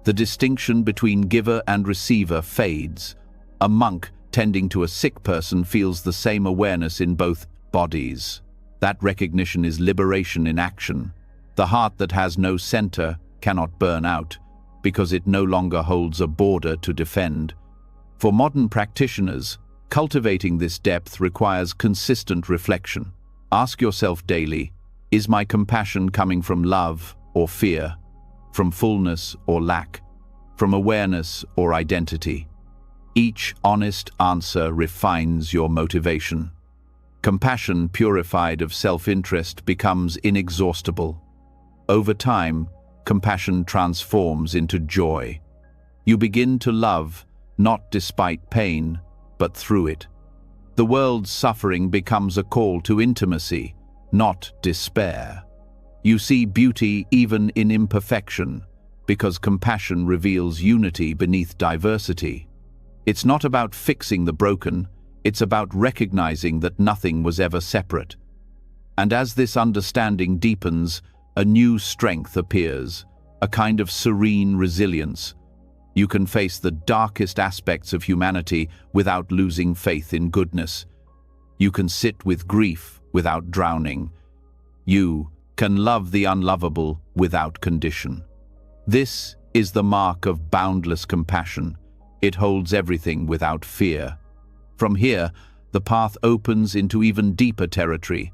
The distinction between giver and receiver fades. A monk tending to a sick person feels the same awareness in both bodies. That recognition is liberation in action. The heart that has no center cannot burn out, because it no longer holds a border to defend. For modern practitioners, cultivating this depth requires consistent reflection. Ask yourself daily, is my compassion coming from love or fear? From fullness or lack? From awareness or identity? Each honest answer refines your motivation. Compassion purified of self-interest becomes inexhaustible. Over time, compassion transforms into joy. You begin to love, not despite pain, but through it. The world's suffering becomes a call to intimacy, not despair. You see beauty even in imperfection, because compassion reveals unity beneath diversity. It's not about fixing the broken, it's about recognizing that nothing was ever separate. And as this understanding deepens, a new strength appears, a kind of serene resilience. You can face the darkest aspects of humanity without losing faith in goodness. You can sit with grief without drowning. You can love the unlovable without condition. This is the mark of boundless compassion. It holds everything without fear. From here, the path opens into even deeper territory,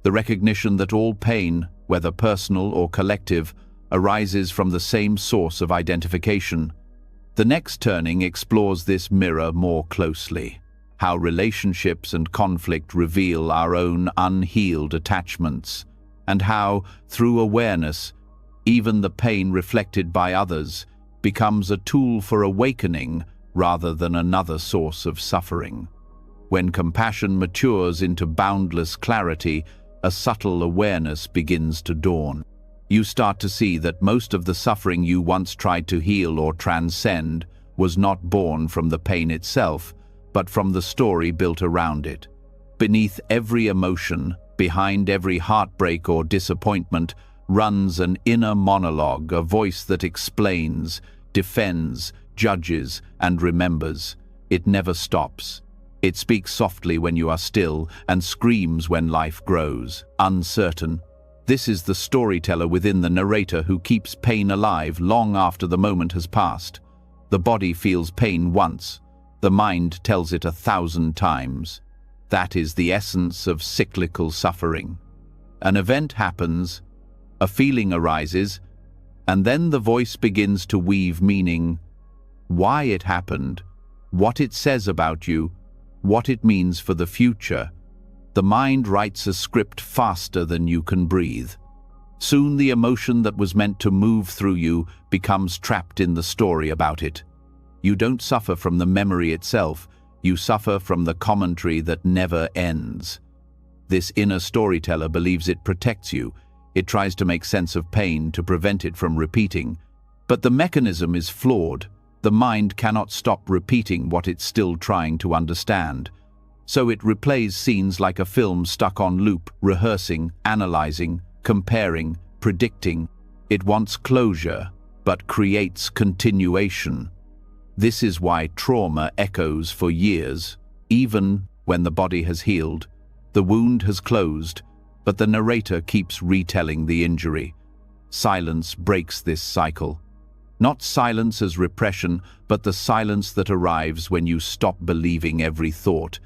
the recognition that all pain, whether personal or collective, arises from the same source of identification. The next turning explores this mirror more closely, how relationships and conflict reveal our own unhealed attachments, and how, through awareness, even the pain reflected by others becomes a tool for awakening rather than another source of suffering. When compassion matures into boundless clarity, a subtle awareness begins to dawn. You start to see that most of the suffering you once tried to heal or transcend was not born from the pain itself, but from the story built around it. Beneath every emotion, behind every heartbreak or disappointment, runs an inner monologue, a voice that explains, defends, judges, and remembers. It never stops. It speaks softly when you are still and screams when life grows, uncertain. This is the storyteller within the narrator who keeps pain alive long after the moment has passed. The body feels pain once. The mind tells it 1,000 times. That is the essence of cyclical suffering. An event happens, a feeling arises, and then the voice begins to weave meaning. Why it happened, what it says about you, what it means for the future. The mind writes a script faster than you can breathe. Soon the emotion that was meant to move through you becomes trapped in the story about it. You don't suffer from the memory itself, you suffer from the commentary that never ends. This inner storyteller believes it protects you. It tries to make sense of pain to prevent it from repeating. But the mechanism is flawed. The mind cannot stop repeating what it's still trying to understand. So it replays scenes like a film stuck on loop, rehearsing, analyzing, comparing, predicting. It wants closure, but creates continuation. This is why trauma echoes for years, even when the body has healed. The wound has closed, but the narrator keeps retelling the injury. Silence breaks this cycle. Not silence as repression, but the silence that arrives when you stop believing every thought.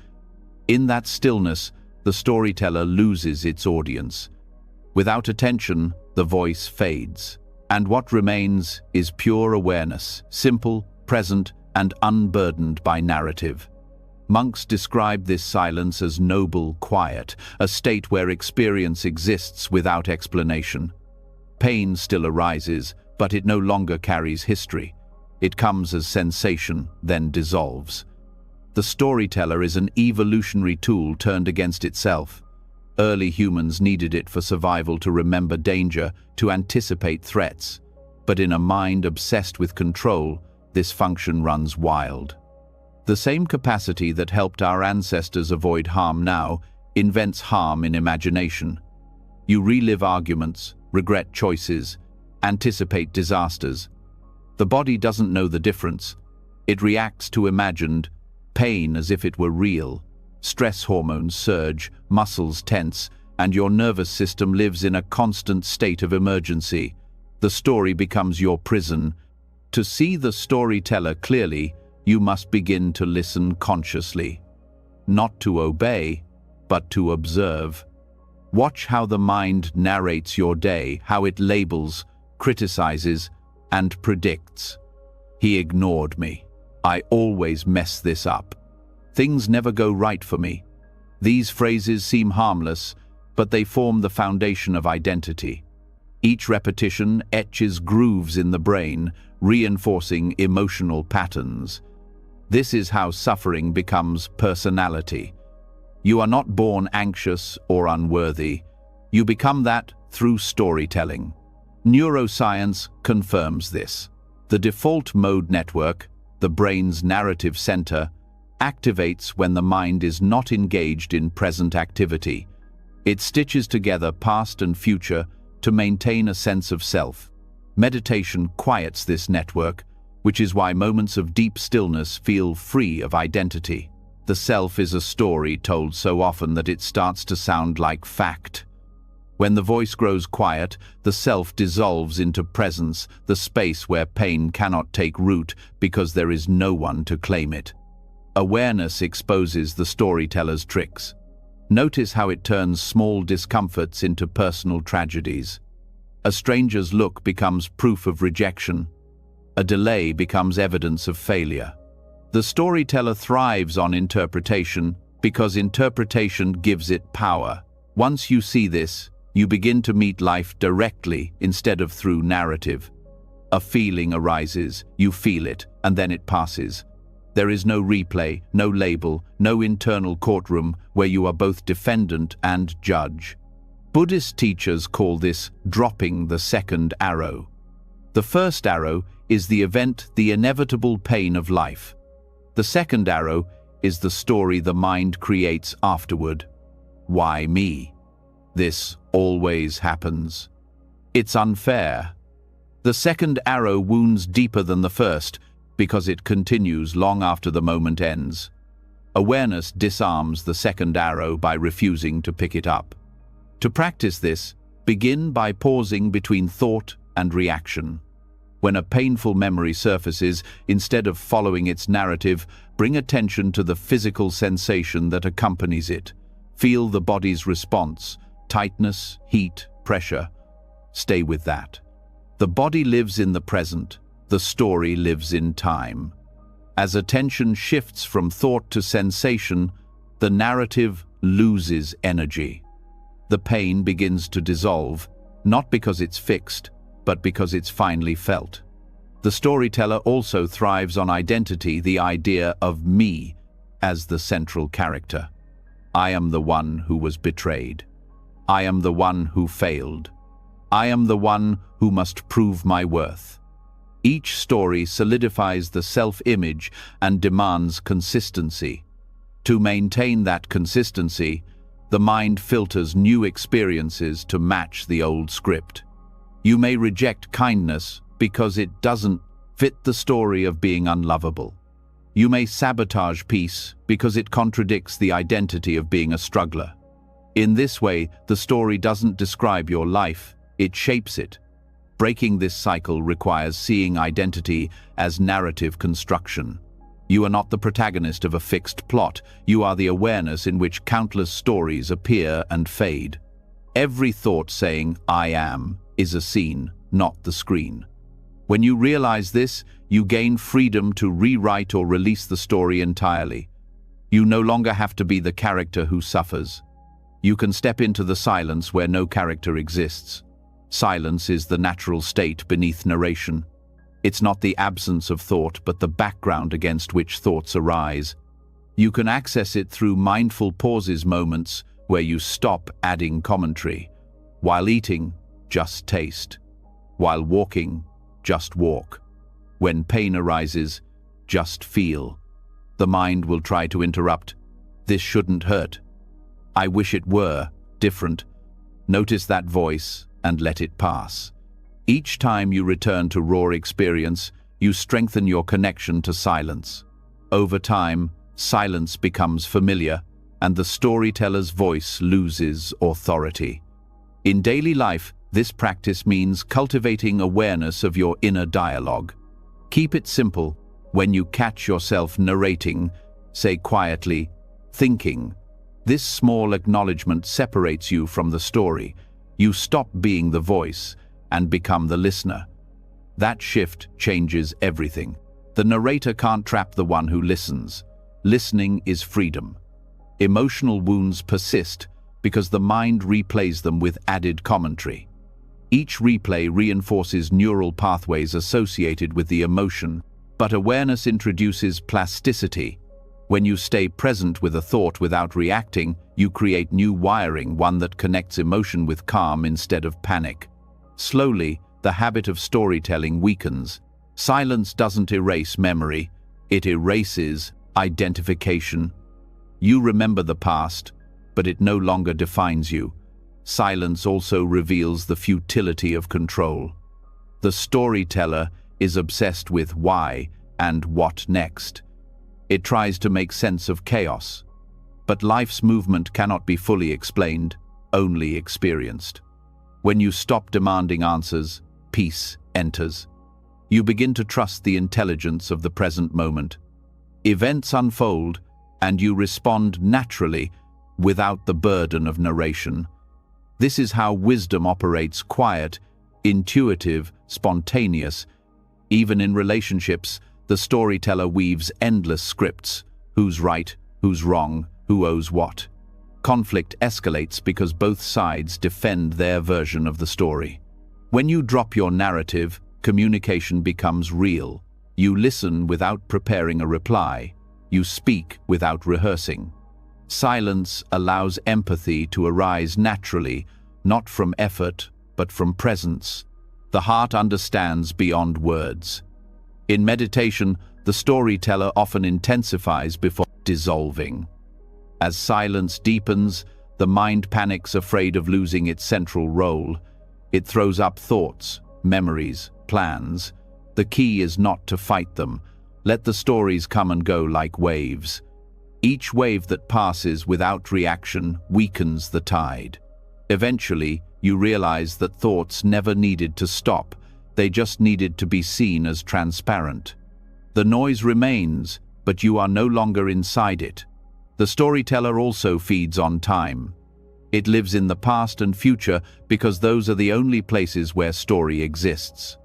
In that stillness, the storyteller loses its audience. Without attention, the voice fades, and what remains is pure awareness, simple, present, and unburdened by narrative. Monks describe this silence as noble quiet, a state where experience exists without explanation. Pain still arises, but it no longer carries history. It comes as sensation, then dissolves. The storyteller is an evolutionary tool turned against itself. Early humans needed it for survival, to remember danger, to anticipate threats. But in a mind obsessed with control, this function runs wild. The same capacity that helped our ancestors avoid harm now invents harm in imagination. You relive arguments, regret choices, anticipate disasters. The body doesn't know the difference. It reacts to imagined pain as if it were real. Stress hormones surge, muscles tense, and your nervous system lives in a constant state of emergency. The story becomes your prison. To see the storyteller clearly, you must begin to listen consciously. Not to obey, but to observe. Watch how the mind narrates your day, how it labels, criticizes, and predicts. He ignored me. I always mess this up. Things never go right for me. These phrases seem harmless, but they form the foundation of identity. Each repetition etches grooves in the brain, reinforcing emotional patterns. This is how suffering becomes personality. You are not born anxious or unworthy. You become that through storytelling. Neuroscience confirms this. The default mode network, the brain's narrative center, activates when the mind is not engaged in present activity. It stitches together past and future to maintain a sense of self. Meditation quiets this network, which is why moments of deep stillness feel free of identity. The self is a story told so often that it starts to sound like fact. When the voice grows quiet, the self dissolves into presence, the space where pain cannot take root because there is no one to claim it. Awareness exposes the storyteller's tricks. Notice how it turns small discomforts into personal tragedies. A stranger's look becomes proof of rejection. A delay becomes evidence of failure. The storyteller thrives on interpretation because interpretation gives it power. Once you see this, you begin to meet life directly instead of through narrative. A feeling arises, you feel it, and then it passes. There is no replay, no label, no internal courtroom where you are both defendant and judge. Buddhist teachers call this dropping the second arrow. The first arrow is the event, the inevitable pain of life. The second arrow is the story the mind creates afterward. Why me? This always happens. It's unfair. The second arrow wounds deeper than the first because it continues long after the moment ends. Awareness disarms the second arrow by refusing to pick it up. To practice this, begin by pausing between thought and reaction. When a painful memory surfaces, instead of following its narrative, bring attention to the physical sensation that accompanies it. Feel the body's response, tightness, heat, pressure. Stay with that. The body lives in the present, the story lives in time. As attention shifts from thought to sensation, the narrative loses energy. The pain begins to dissolve, not because it's fixed, but because it's finally felt. The storyteller also thrives on identity, the idea of me as the central character. I am the one who was betrayed. I am the one who failed. I am the one who must prove my worth. Each story solidifies the self-image and demands consistency. To maintain that consistency, the mind filters new experiences to match the old script. You may reject kindness because it doesn't fit the story of being unlovable. You may sabotage peace because it contradicts the identity of being a struggler. In this way, the story doesn't describe your life, it shapes it. Breaking this cycle requires seeing identity as narrative construction. You are not the protagonist of a fixed plot, you are the awareness in which countless stories appear and fade. Every thought saying, "I am," is a scene, not the screen. When you realize this, you gain freedom to rewrite or release the story entirely. You no longer have to be the character who suffers. You can step into the silence where no character exists. Silence is the natural state beneath narration. It's not the absence of thought, but the background against which thoughts arise. You can access it through mindful pauses, moments where you stop adding commentary. While eating, just taste. While walking, just walk. When pain arises, just feel. The mind will try to interrupt. This shouldn't hurt. I wish it were different. Notice that voice and let it pass. Each time you return to raw experience, you strengthen your connection to silence. Over time, silence becomes familiar, and the storyteller's voice loses authority. In daily life, this practice means cultivating awareness of your inner dialogue. Keep it simple. When you catch yourself narrating, say quietly, "thinking." This small acknowledgement separates you from the story. You stop being the voice and become the listener. That shift changes everything. The narrator can't trap the one who listens. Listening is freedom. Emotional wounds persist because the mind replays them with added commentary. Each replay reinforces neural pathways associated with the emotion, but awareness introduces plasticity. When you stay present with a thought without reacting, you create new wiring, one that connects emotion with calm instead of panic. Slowly, the habit of storytelling weakens. Silence doesn't erase memory, it erases identification. You remember the past, but it no longer defines you. Silence also reveals the futility of control. The storyteller is obsessed with why and what next. It tries to make sense of chaos. But life's movement cannot be fully explained, only experienced. When you stop demanding answers, peace enters. You begin to trust the intelligence of the present moment. Events unfold, and you respond naturally, without the burden of narration. This is how wisdom operates: quiet, intuitive, spontaneous. Even in relationships, the storyteller weaves endless scripts: who's right, who's wrong, who owes what. Conflict escalates because both sides defend their version of the story. When you drop your narrative, communication becomes real. You listen without preparing a reply. You speak without rehearsing. Silence allows empathy to arise naturally, not from effort, but from presence. The heart understands beyond words. In meditation, the storyteller often intensifies before dissolving. As silence deepens, the mind panics, afraid of losing its central role. It throws up thoughts, memories, plans. The key is not to fight them. Let the stories come and go like waves. Each wave that passes without reaction weakens the tide. Eventually, you realize that thoughts never needed to stop. They just needed to be seen as transparent. The noise remains, but you are no longer inside it. The storyteller also feeds on time. It lives in the past and future because those are the only places where story exists.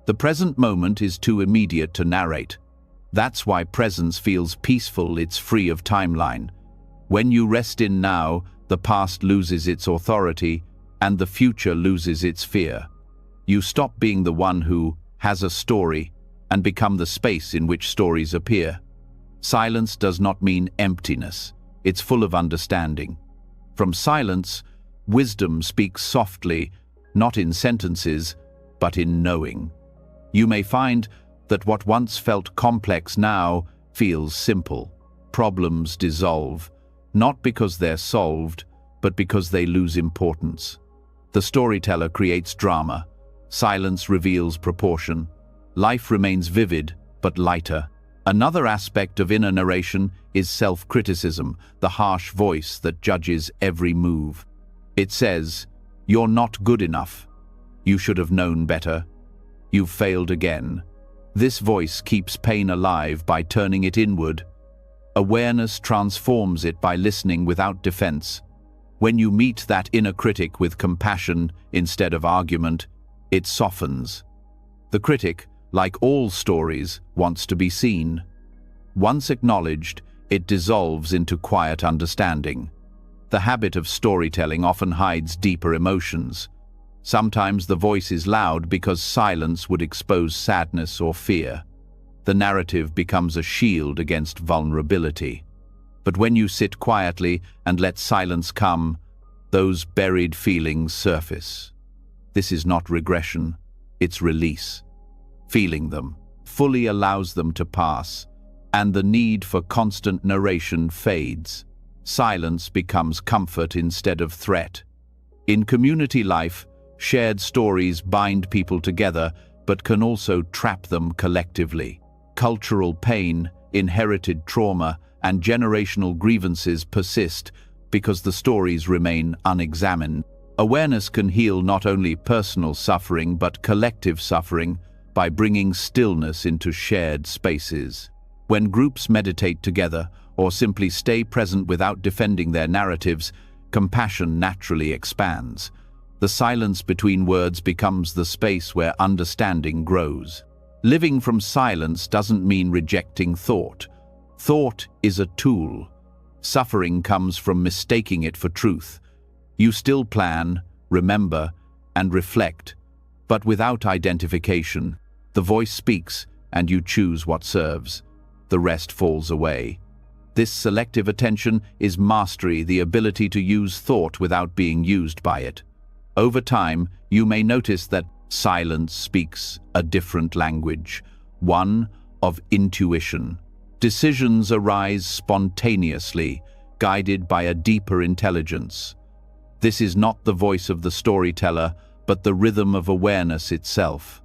The present moment is too immediate to narrate. That's why presence feels peaceful, it's free of timeline. When you rest in now, the past loses its authority and the future loses its fear. You stop being the one who has a story and become the space in which stories appear. Silence does not mean emptiness. It's full of understanding. From silence, wisdom speaks softly, not in sentences, but in knowing. You may find that what once felt complex now feels simple. Problems dissolve, not because they're solved, but because they lose importance. The storyteller creates drama. Silence reveals proportion. Life remains vivid, but lighter. Another aspect of inner narration is self-criticism, the harsh voice that judges every move. It says, "You're not good enough. You should have known better. You've failed again." This voice keeps pain alive by turning it inward. Awareness transforms it by listening without defense. When you meet that inner critic with compassion instead of argument, it softens. The critic, like all stories, wants to be seen. Once acknowledged, it dissolves into quiet understanding. The habit of storytelling often hides deeper emotions. Sometimes the voice is loud because silence would expose sadness or fear. The narrative becomes a shield against vulnerability. But when you sit quietly and let silence come, those buried feelings surface. This is not regression, it's release. Feeling them fully allows them to pass, and the need for constant narration fades. Silence becomes comfort instead of threat. In community life, shared stories bind people together, but can also trap them collectively. Cultural pain, inherited trauma, and generational grievances persist because the stories remain unexamined. Awareness can heal not only personal suffering but collective suffering by bringing stillness into shared spaces. When groups meditate together or simply stay present without defending their narratives, compassion naturally expands. The silence between words becomes the space where understanding grows. Living from silence doesn't mean rejecting thought. Thought is a tool. Suffering comes from mistaking it for truth. You still plan, remember, and reflect, but without identification. The voice speaks, and you choose what serves. The rest falls away. This selective attention is mastery, the ability to use thought without being used by it. Over time, you may notice that silence speaks a different language, one of intuition. Decisions arise spontaneously, guided by a deeper intelligence. This is not the voice of the storyteller, but the rhythm of awareness itself.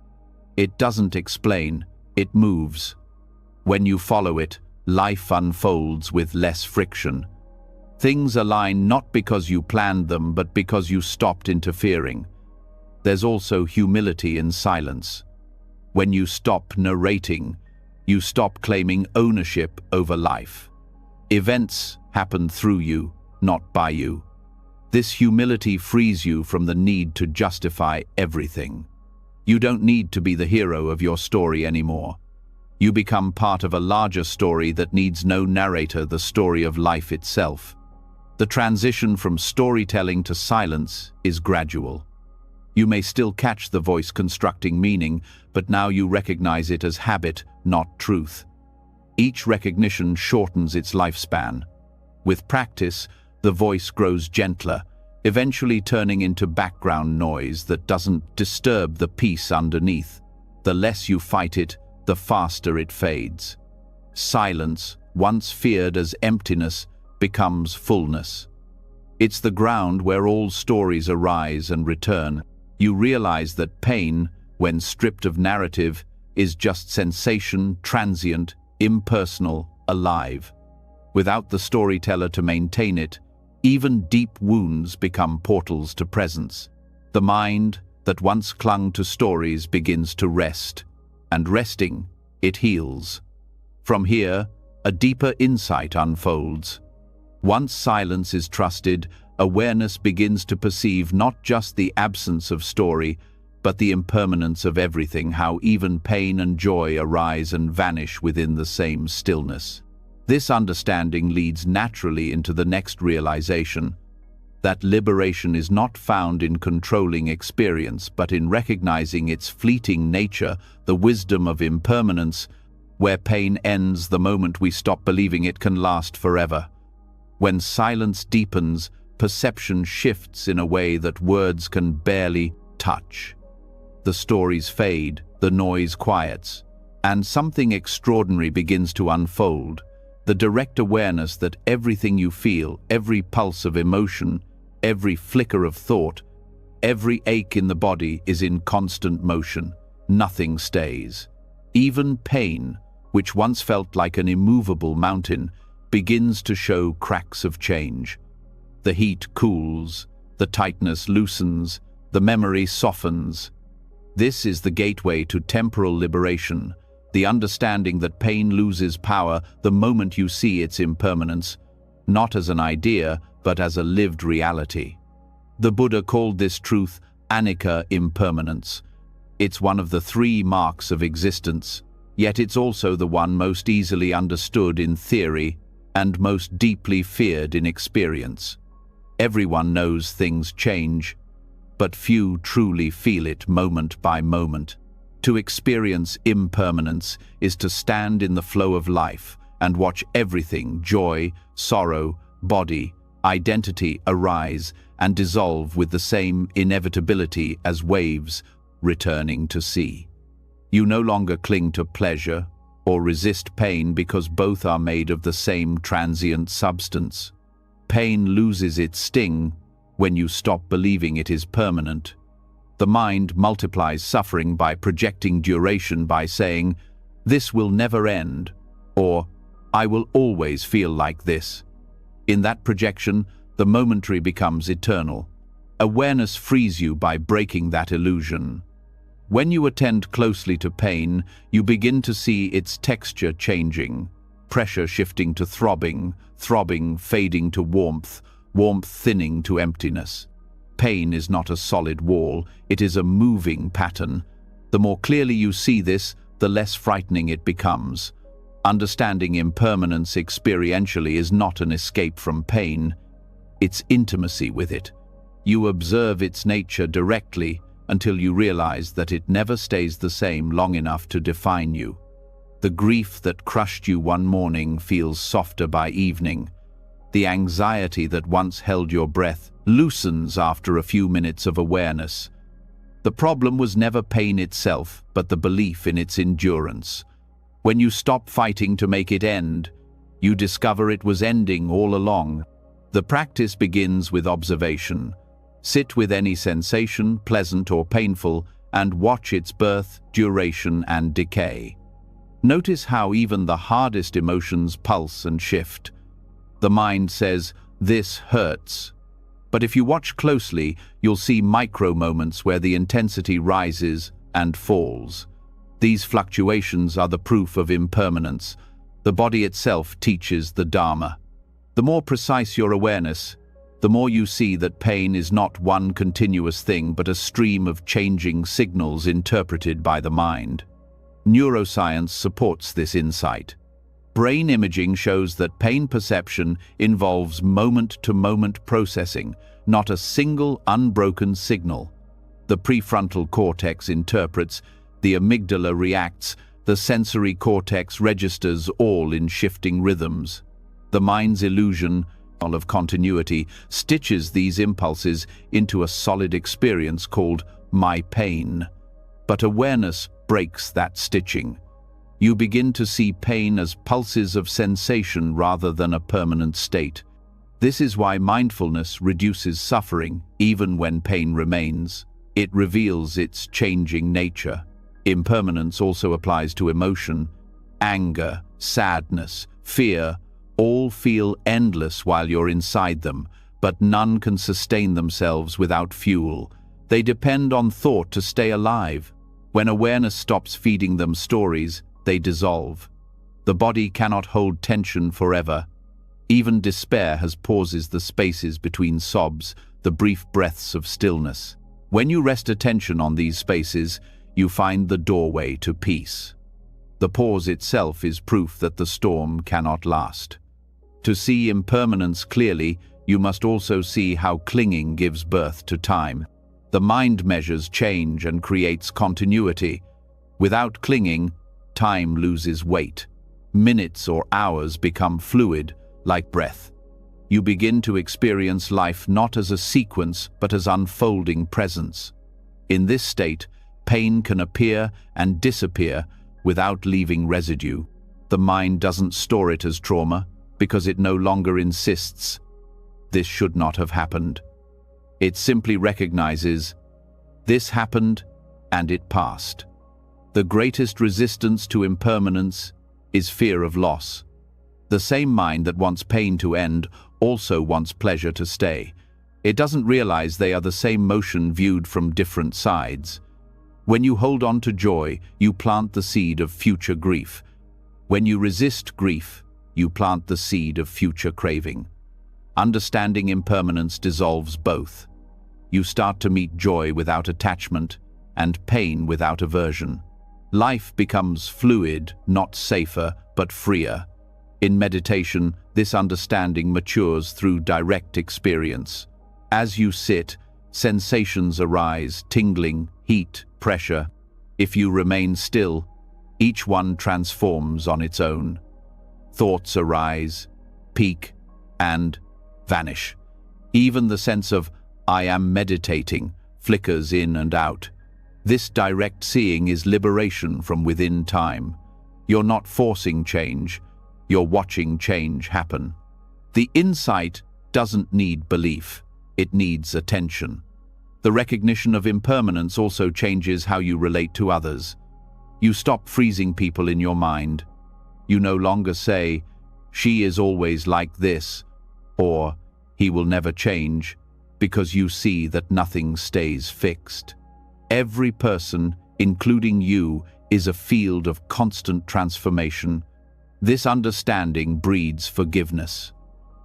It doesn't explain, it moves. When you follow it, life unfolds with less friction. Things align not because you planned them, but because you stopped interfering. There's also humility in silence. When you stop narrating, you stop claiming ownership over life. Events happen through you, not by you. This humility frees you from the need to justify everything. You don't need to be the hero of your story anymore. You become part of a larger story that needs no narrator, the story of life itself. The transition from storytelling to silence is gradual. You may still catch the voice constructing meaning, but now you recognize it as habit, not truth. Each recognition shortens its lifespan. With practice, the voice grows gentler, eventually turning into background noise that doesn't disturb the peace underneath. The less you fight it, the faster it fades. Silence, once feared as emptiness, becomes fullness. It's the ground where all stories arise and return. You realize that pain, when stripped of narrative, is just sensation, transient, impersonal, alive. Without the storyteller to maintain it, even deep wounds become portals to presence. The mind that once clung to stories begins to rest, and resting, it heals. From here, a deeper insight unfolds. Once silence is trusted, awareness begins to perceive not just the absence of story, but the impermanence of everything, how even pain and joy arise and vanish within the same stillness. This understanding leads naturally into the next realization, that liberation is not found in controlling experience, but in recognizing its fleeting nature, the wisdom of impermanence, where pain ends the moment we stop believing it can last forever. When silence deepens, perception shifts in a way that words can barely touch. The stories fade, the noise quiets, and something extraordinary begins to unfold. The direct awareness that everything you feel, every pulse of emotion, every flicker of thought, every ache in the body is in constant motion. Nothing stays. Even pain, which once felt like an immovable mountain, begins to show cracks of change. The heat cools, the tightness loosens, the memory softens. This is the gateway to temporal liberation, the understanding that pain loses power the moment you see its impermanence, not as an idea, but as a lived reality. The Buddha called this truth anicca, impermanence. It's one of the three marks of existence, yet it's also the one most easily understood in theory and most deeply feared in experience. Everyone knows things change, but few truly feel it moment by moment. To experience impermanence is to stand in the flow of life and watch everything, joy, sorrow, body, identity, arise and dissolve with the same inevitability as waves returning to sea. You no longer cling to pleasure or resist pain because both are made of the same transient substance. Pain loses its sting when you stop believing it is permanent. The mind multiplies suffering by projecting duration, by saying, "This will never end," or "I will always feel like this." In that projection, the momentary becomes eternal. Awareness frees you by breaking that illusion. When you attend closely to pain, you begin to see its texture changing, pressure shifting to throbbing, throbbing fading to warmth, warmth thinning to emptiness. Pain is not a solid wall, it is a moving pattern. The more clearly you see this, the less frightening it becomes. Understanding impermanence experientially is not an escape from pain, it's intimacy with it. You observe its nature directly until you realize that it never stays the same long enough to define you. The grief that crushed you one morning feels softer by evening. The anxiety that once held your breath loosens after a few minutes of awareness. The problem was never pain itself, but the belief in its endurance. When you stop fighting to make it end, you discover it was ending all along. The practice begins with observation. Sit with any sensation, pleasant or painful, and watch its birth, duration, and decay. Notice how even the hardest emotions pulse and shift. The mind says, "This hurts." But if you watch closely, you'll see micro-moments where the intensity rises and falls. These fluctuations are the proof of impermanence. The body itself teaches the Dharma. The more precise your awareness, the more you see that pain is not one continuous thing but a stream of changing signals interpreted by the mind. Neuroscience supports this insight. Brain imaging shows that pain perception involves moment-to-moment processing, not a single unbroken signal. The prefrontal cortex interprets, the amygdala reacts, the sensory cortex registers, all in shifting rhythms. The mind's illusion of continuity stitches these impulses into a solid experience called "my pain." But awareness breaks that stitching. You begin to see pain as pulses of sensation rather than a permanent state. This is why mindfulness reduces suffering, even when pain remains. It reveals its changing nature. Impermanence also applies to emotion. Anger, sadness, fear, all feel endless while you're inside them, but none can sustain themselves without fuel. They depend on thought to stay alive. When awareness stops feeding them stories, they dissolve. The body cannot hold tension forever. Even despair has pauses, the spaces between sobs, the brief breaths of stillness. When you rest attention on these spaces, you find the doorway to peace. The pause itself is proof that the storm cannot last. To see impermanence clearly, you must also see how clinging gives birth to time. The mind measures change and creates continuity. Without clinging, time loses weight. Minutes or hours become fluid, like breath. You begin to experience life not as a sequence, but as unfolding presence. In this state, pain can appear and disappear without leaving residue. The mind doesn't store it as trauma because it no longer insists, "This should not have happened." It simply recognizes, "This happened and it passed." The greatest resistance to impermanence is fear of loss. The same mind that wants pain to end also wants pleasure to stay. It doesn't realize they are the same motion viewed from different sides. When you hold on to joy, you plant the seed of future grief. When you resist grief, you plant the seed of future craving. Understanding impermanence dissolves both. You start to meet joy without attachment and pain without aversion. Life becomes fluid, not safer, but freer. In meditation, this understanding matures through direct experience. As you sit, sensations arise, tingling, heat, pressure. If you remain still, each one transforms on its own. Thoughts arise, peak, and vanish. Even the sense of "I am meditating" flickers in and out. This direct seeing is liberation from within time. You're not forcing change, you're watching change happen. The insight doesn't need belief, it needs attention. The recognition of impermanence also changes how you relate to others. You stop freezing people in your mind. You no longer say, "She is always like this," or "He will never change," because you see that nothing stays fixed. Every person, including you, is a field of constant transformation. This understanding breeds forgiveness.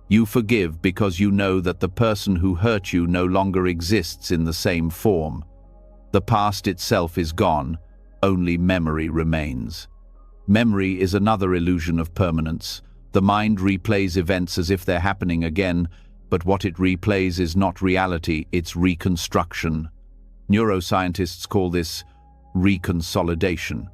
You forgive because you know that the person who hurt you no longer exists in the same form. The past itself is gone, only memory remains. Memory is another illusion of permanence. The mind replays events as if they're happening again, but what it replays is not reality, it's reconstruction. Neuroscientists call this reconsolidation.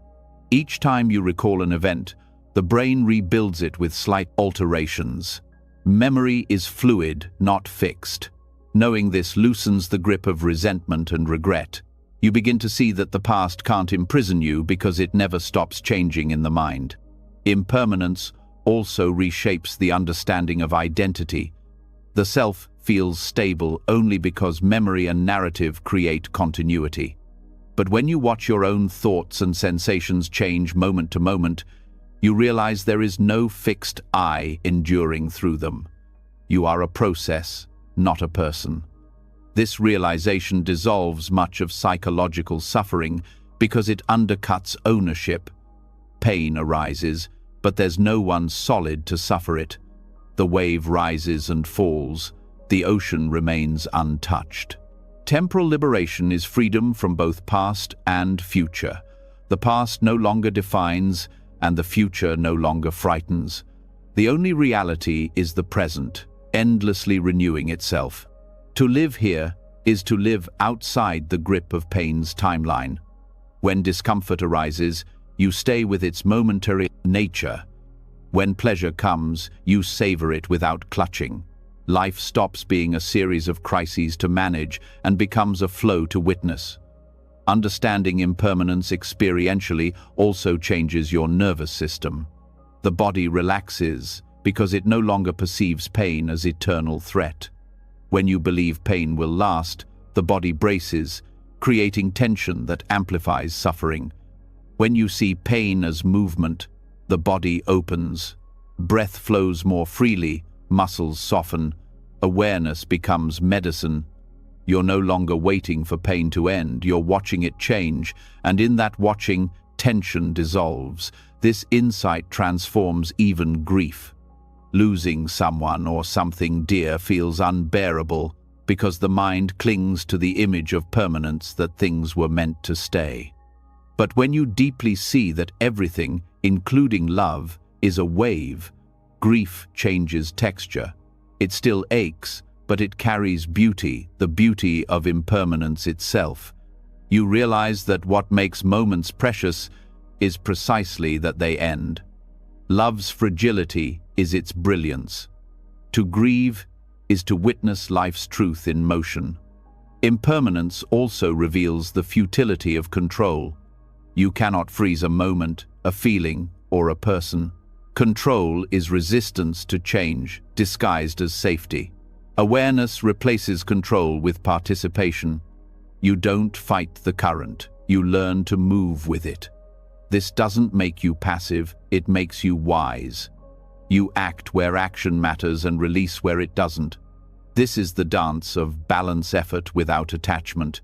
Each time you recall an event, the brain rebuilds it with slight alterations. Memory is fluid, not fixed. Knowing this loosens the grip of resentment and regret. You begin to see that the past can't imprison you because it never stops changing in the mind. Impermanence also reshapes the understanding of identity. The self feels stable only because memory and narrative create continuity. But when you watch your own thoughts and sensations change moment to moment, you realize there is no fixed I enduring through them. You are a process, not a person. This realization dissolves much of psychological suffering because it undercuts ownership. Pain arises, but there's no one solid to suffer it. The wave rises and falls. The ocean remains untouched. Temporal liberation is freedom from both past and future. The past no longer defines, and the future no longer frightens. The only reality is the present, endlessly renewing itself. To live here is to live outside the grip of pain's timeline. When discomfort arises, you stay with its momentary nature. When pleasure comes, you savor it without clutching. Life stops being a series of crises to manage and becomes a flow to witness. Understanding impermanence experientially also changes your nervous system. The body relaxes because it no longer perceives pain as eternal threat. When you believe pain will last, the body braces, creating tension that amplifies suffering. When you see pain as movement, the body opens. Breath flows more freely, muscles soften, awareness becomes medicine. You're no longer waiting for pain to end, you're watching it change, and in that watching, tension dissolves. This insight transforms even grief. Losing someone or something dear feels unbearable because the mind clings to the image of permanence that things were meant to stay. But when you deeply see that everything, including love, is a wave, grief changes texture. It still aches, but it carries beauty, the beauty of impermanence itself. You realize that what makes moments precious is precisely that they end. Love's fragility is its brilliance. To grieve is to witness life's truth in motion. Impermanence also reveals the futility of control. You cannot freeze a moment, a feeling, or a person. Control is resistance to change, disguised as safety. Awareness replaces control with participation. You don't fight the current, you learn to move with it. This doesn't make you passive, it makes you wise. You act where action matters and release where it doesn't. This is the dance of balance effort without attachment.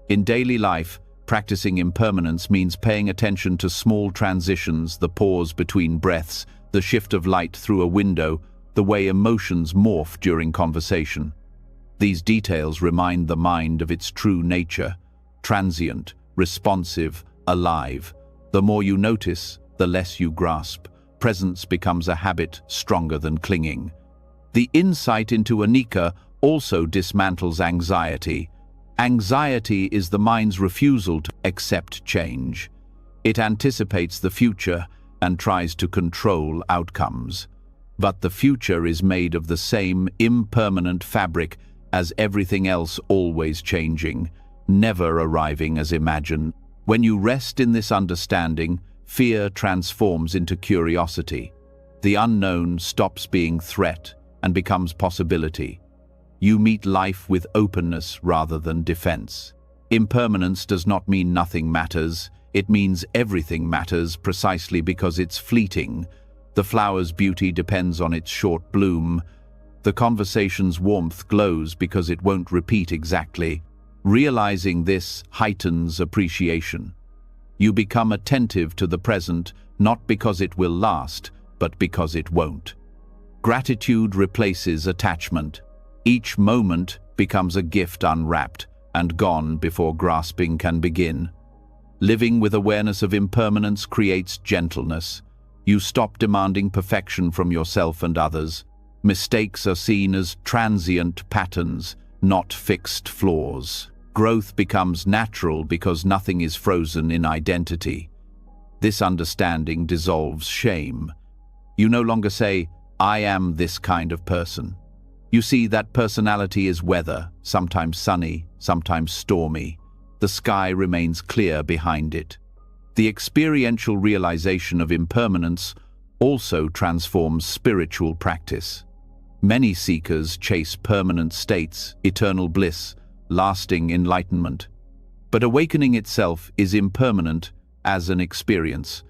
In daily life, practicing impermanence means paying attention to small transitions, the pause between breaths, the shift of light through a window, the way emotions morph during conversation. These details remind the mind of its true nature, transient, responsive, alive. The more you notice, the less you grasp. Presence becomes a habit stronger than clinging. The insight into anicca also dismantles anxiety. Anxiety is the mind's refusal to accept change. It anticipates the future and tries to control outcomes. But the future is made of the same impermanent fabric as everything else, always changing, never arriving as imagined. When you rest in this understanding, fear transforms into curiosity. The unknown stops being threat and becomes possibility. You meet life with openness rather than defense. Impermanence does not mean nothing matters. It means everything matters precisely because it's fleeting. The flower's beauty depends on its short bloom. The conversation's warmth glows because it won't repeat exactly. Realizing this heightens appreciation. You become attentive to the present, not because it will last, but because it won't. Gratitude replaces attachment. Each moment becomes a gift unwrapped and gone before grasping can begin. Living with awareness of impermanence creates gentleness. You stop demanding perfection from yourself and others. Mistakes are seen as transient patterns, not fixed flaws. Growth becomes natural because nothing is frozen in identity. This understanding dissolves shame. You no longer say, "I am this kind of person." You see that personality is weather, sometimes sunny, sometimes stormy. The sky remains clear behind it. The experiential realization of impermanence also transforms spiritual practice. Many seekers chase permanent states, eternal bliss, lasting enlightenment. But awakening itself is impermanent as an experience.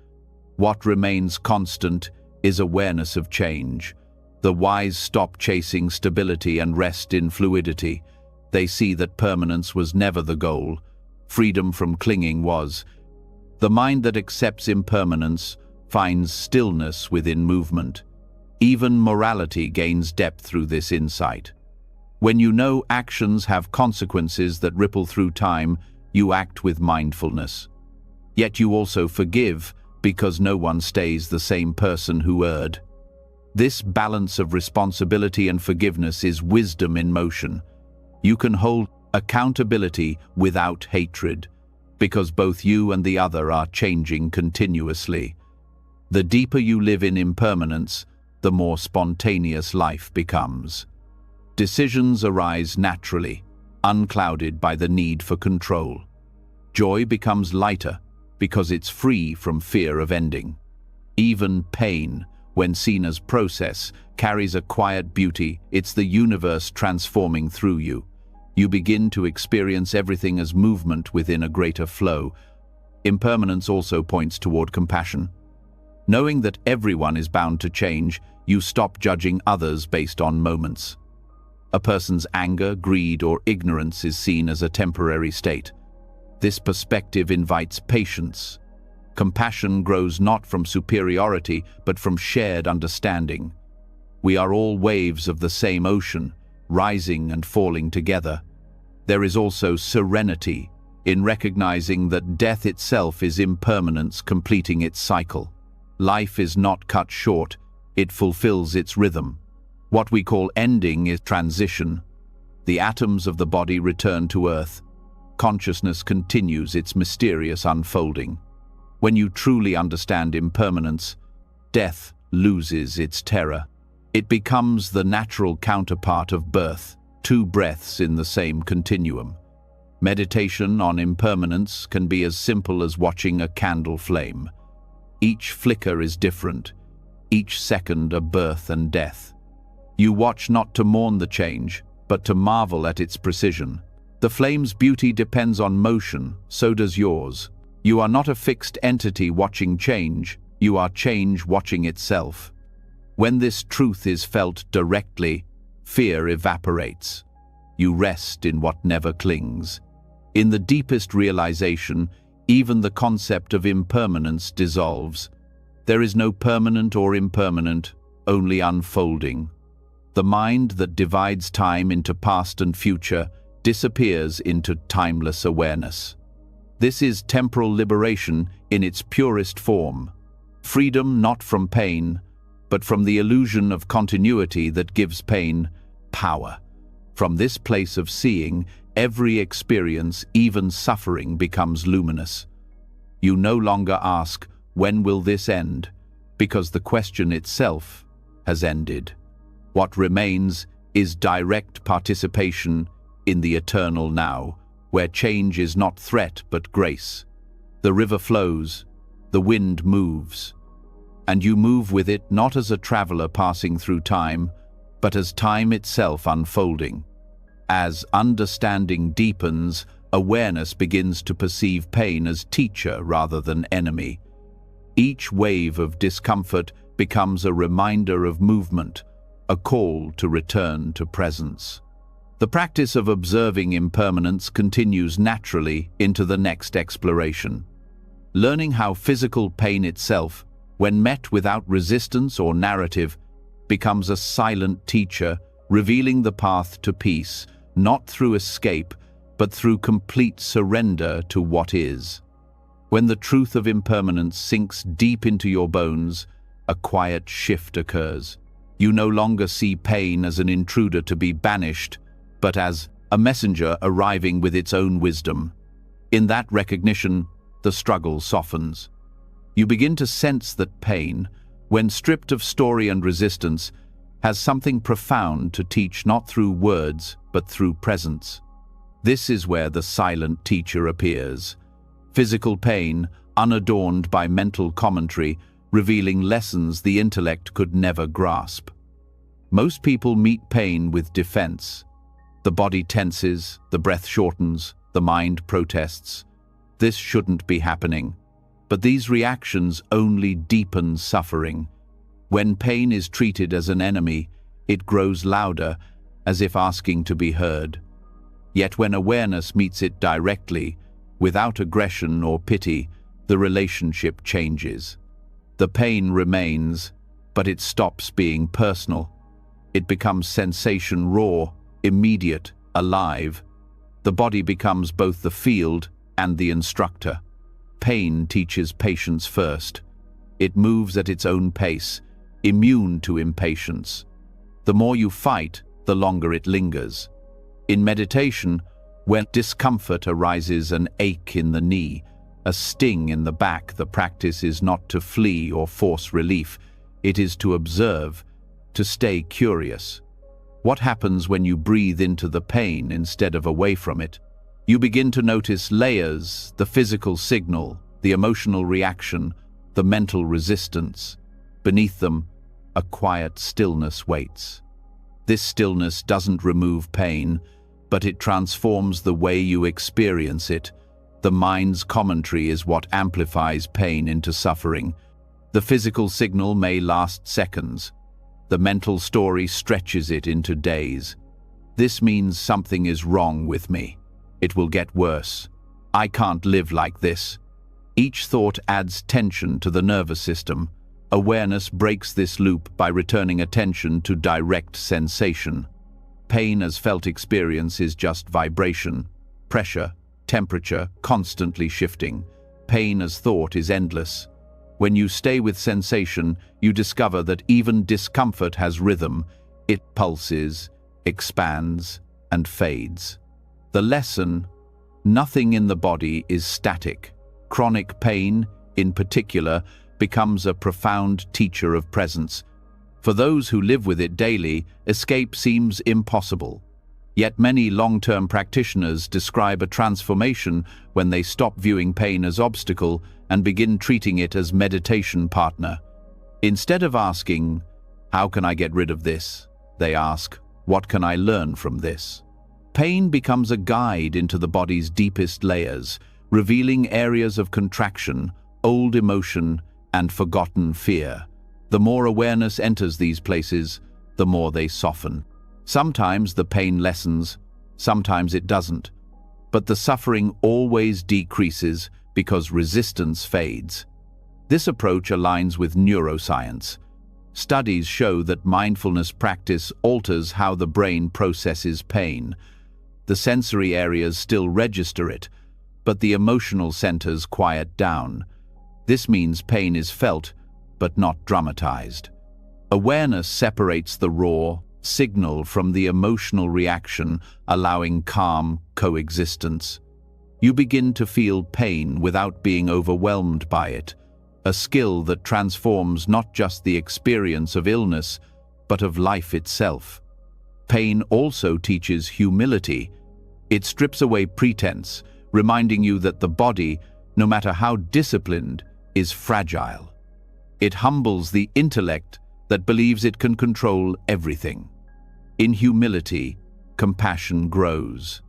What remains constant is awareness of change. The wise stop chasing stability and rest in fluidity. They see that permanence was never the goal. Freedom from clinging was. The mind that accepts impermanence finds stillness within movement. Even morality gains depth through this insight. When you know actions have consequences that ripple through time, you act with mindfulness. Yet you also forgive, because no one stays the same person who erred. This balance of responsibility and forgiveness is wisdom in motion. You can hold accountability without hatred, because both you and the other are changing continuously. The deeper you live in impermanence, the more spontaneous life becomes. Decisions arise naturally, unclouded by the need for control. Joy becomes lighter because it's free from fear of ending. Even pain, when seen as process, carries a quiet beauty. It's the universe transforming through you. You begin to experience everything as movement within a greater flow. Impermanence also points toward compassion. Knowing that everyone is bound to change, you stop judging others based on moments. A person's anger, greed, or ignorance is seen as a temporary state. This perspective invites patience. Compassion grows not from superiority, but from shared understanding. We are all waves of the same ocean, rising and falling together. There is also serenity in recognizing that death itself is impermanence completing its cycle. Life is not cut short, it fulfills its rhythm. What we call ending is transition. The atoms of the body return to earth. Consciousness continues its mysterious unfolding. When you truly understand impermanence, death loses its terror. It becomes the natural counterpart of birth, two breaths in the same continuum. Meditation on impermanence can be as simple as watching a candle flame. Each flicker is different, each second a birth and death. You watch not to mourn the change, but to marvel at its precision. The flame's beauty depends on motion, so does yours. You are not a fixed entity watching change, you are change watching itself. When this truth is felt directly, fear evaporates. You rest in what never clings. In the deepest realization, even the concept of impermanence dissolves. There is no permanent or impermanent, only unfolding. The mind that divides time into past and future disappears into timeless awareness. This is temporal liberation in its purest form. Freedom not from pain, but from the illusion of continuity that gives pain power. From this place of seeing, every experience, even suffering, becomes luminous. You no longer ask, "When will this end?" because the question itself has ended. What remains is direct participation in the eternal now, where change is not threat but grace. The river flows, the wind moves, and you move with it not as a traveler passing through time, but as time itself unfolding. As understanding deepens, awareness begins to perceive pain as teacher rather than enemy. Each wave of discomfort becomes a reminder of movement, a call to return to presence. The practice of observing impermanence continues naturally into the next exploration. Learning how physical pain itself, when met without resistance or narrative, becomes a silent teacher, revealing the path to peace, not through escape, but through complete surrender to what is. When the truth of impermanence sinks deep into your bones, a quiet shift occurs. You no longer see pain as an intruder to be banished, but as a messenger arriving with its own wisdom. In that recognition, the struggle softens. You begin to sense that pain, when stripped of story and resistance, has something profound to teach, not through words, but through presence. This is where the silent teacher appears. Physical pain, unadorned by mental commentary, revealing lessons the intellect could never grasp. Most people meet pain with defense. The body tenses, the breath shortens, the mind protests. This shouldn't be happening. But these reactions only deepen suffering. When pain is treated as an enemy, it grows louder, as if asking to be heard. Yet when awareness meets it directly, without aggression or pity, the relationship changes. The pain remains, but it stops being personal. It becomes sensation raw, immediate, alive. The body becomes both the field and the instructor. Pain teaches patience first. It moves at its own pace, immune to impatience. The more you fight, the longer it lingers. In meditation, when discomfort arises, an ache in the knee, a sting in the back, the practice is not to flee or force relief. It is to observe, to stay curious. What happens when you breathe into the pain instead of away from it? You begin to notice layers, the physical signal, the emotional reaction, the mental resistance. Beneath them, a quiet stillness waits. This stillness doesn't remove pain, but it transforms the way you experience it. The mind's commentary is what amplifies pain into suffering. The physical signal may last seconds. The mental story stretches it into days. This means something is wrong with me. It will get worse. I can't live like this. Each thought adds tension to the nervous system. Awareness breaks this loop by returning attention to direct sensation. Pain as felt experience is just vibration, pressure, temperature, constantly shifting. Pain as thought is endless. When you stay with sensation, you discover that even discomfort has rhythm. It pulses, expands, and fades. The lesson: nothing in the body is static. Chronic pain, in particular, becomes a profound teacher of presence. For those who live with it daily, escape seems impossible. Yet many long-term practitioners describe a transformation when they stop viewing pain as obstacle and begin treating it as meditation partner. Instead of asking, "How can I get rid of this?" they ask, "What can I learn from this?" Pain becomes a guide into the body's deepest layers, revealing areas of contraction, old emotion, and forgotten fear. The more awareness enters these places, the more they soften. Sometimes the pain lessens, sometimes it doesn't. But the suffering always decreases because resistance fades. This approach aligns with neuroscience. Studies show that mindfulness practice alters how the brain processes pain. The sensory areas still register it, but the emotional centers quiet down. This means pain is felt, but not dramatized. Awareness separates the raw signal from the emotional reaction, allowing calm coexistence. You begin to feel pain without being overwhelmed by it, a skill that transforms not just the experience of illness, but of life itself. Pain also teaches humility. It strips away pretense, reminding you that the body, no matter how disciplined, is fragile. It humbles the intellect that believes it can control everything. In humility, compassion grows.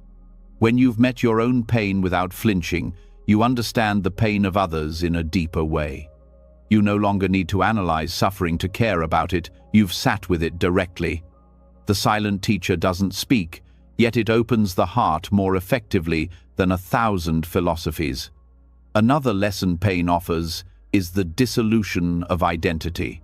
When you've met your own pain without flinching, you understand the pain of others in a deeper way. You no longer need to analyze suffering to care about it. You've sat with it directly. The silent teacher doesn't speak, yet it opens the heart more effectively than 1,000 philosophies. Another lesson pain offers is the dissolution of identity.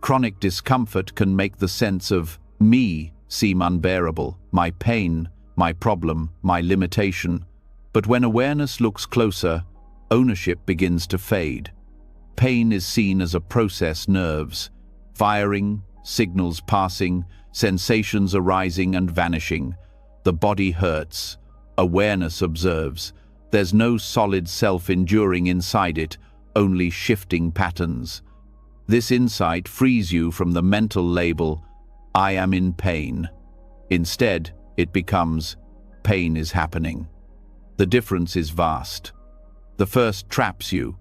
Chronic discomfort can make the sense of me seem unbearable, my pain, my problem, my limitation. But when awareness looks closer, ownership begins to fade. Pain is seen as a process: nerves firing, signals passing, sensations arising and vanishing. The body hurts. Awareness observes. There's no solid self enduring inside it, only shifting patterns. This insight frees you from the mental label, "I am in pain." Instead, it becomes, "Pain is happening." The difference is vast. The first traps you.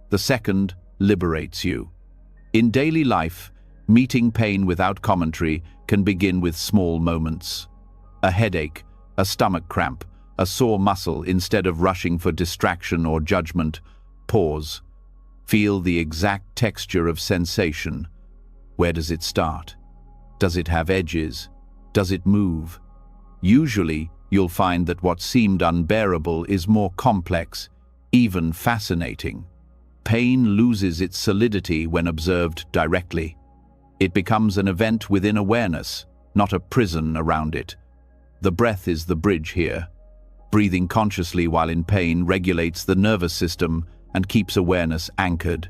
The second liberates you. In daily life, meeting pain without commentary can begin with small moments. A headache, a stomach cramp, a sore muscle. Instead of rushing for distraction or judgment, pause. Feel the exact texture of sensation. Where does it start? Does it have edges? Does it move? Usually, you'll find that what seemed unbearable is more complex, even fascinating. Pain loses its solidity when observed directly. It becomes an event within awareness, not a prison around it. The breath is the bridge here. Breathing consciously while in pain regulates the nervous system and keeps awareness anchored.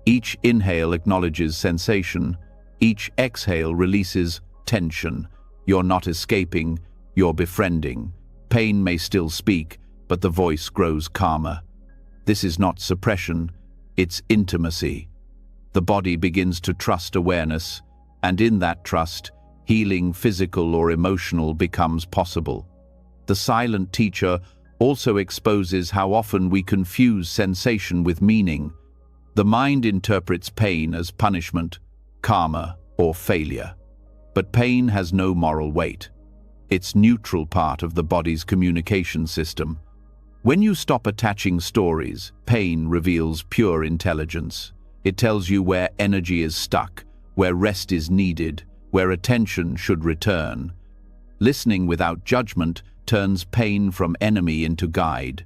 Each inhale acknowledges sensation. Each exhale releases tension. You're not escaping, you're befriending. Pain may still speak, but the voice grows calmer. This is not suppression, it's intimacy. The body begins to trust awareness, and in that trust, healing, physical or emotional, becomes possible. The silent teacher also exposes how often we confuse sensation with meaning. The mind interprets pain as punishment, karma, or failure. But pain has no moral weight. It's neutral part of the body's communication system. When you stop attaching stories, pain reveals pure intelligence. It tells you where energy is stuck, where rest is needed, where attention should return. Listening without judgment turns pain from enemy into guide.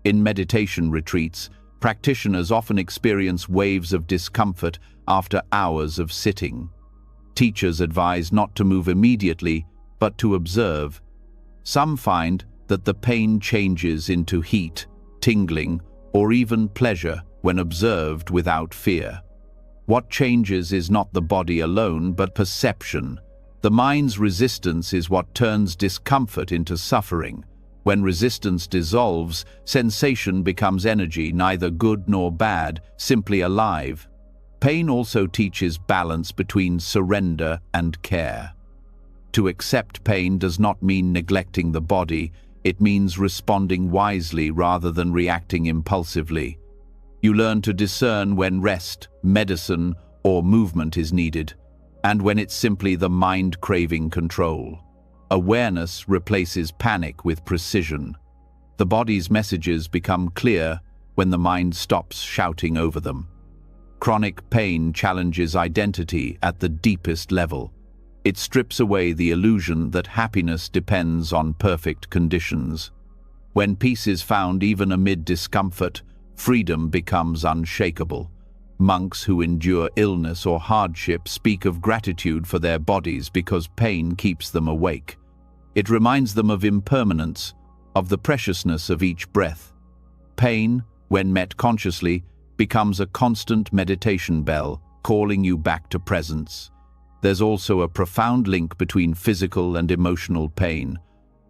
In meditation retreats, practitioners often experience waves of discomfort after hours of sitting. Teachers advise not to move immediately, but to observe. Some find that the pain changes into heat, tingling, or even pleasure when observed without fear. What changes is not the body alone, but perception. The mind's resistance is what turns discomfort into suffering. When resistance dissolves, sensation becomes energy, neither good nor bad, simply alive. Pain also teaches balance between surrender and care. To accept pain does not mean neglecting the body, it means responding wisely rather than reacting impulsively. You learn to discern when rest, medicine, or movement is needed, and when it's simply the mind craving control. Awareness replaces panic with precision. The body's messages become clear when the mind stops shouting over them. Chronic pain challenges identity at the deepest level. It strips away the illusion that happiness depends on perfect conditions. When peace is found even amid discomfort, freedom becomes unshakable. Monks who endure illness or hardship speak of gratitude for their bodies because pain keeps them awake. It reminds them of impermanence, of the preciousness of each breath. Pain, when met consciously, becomes a constant meditation bell, calling you back to presence. There's also a profound link between physical and emotional pain.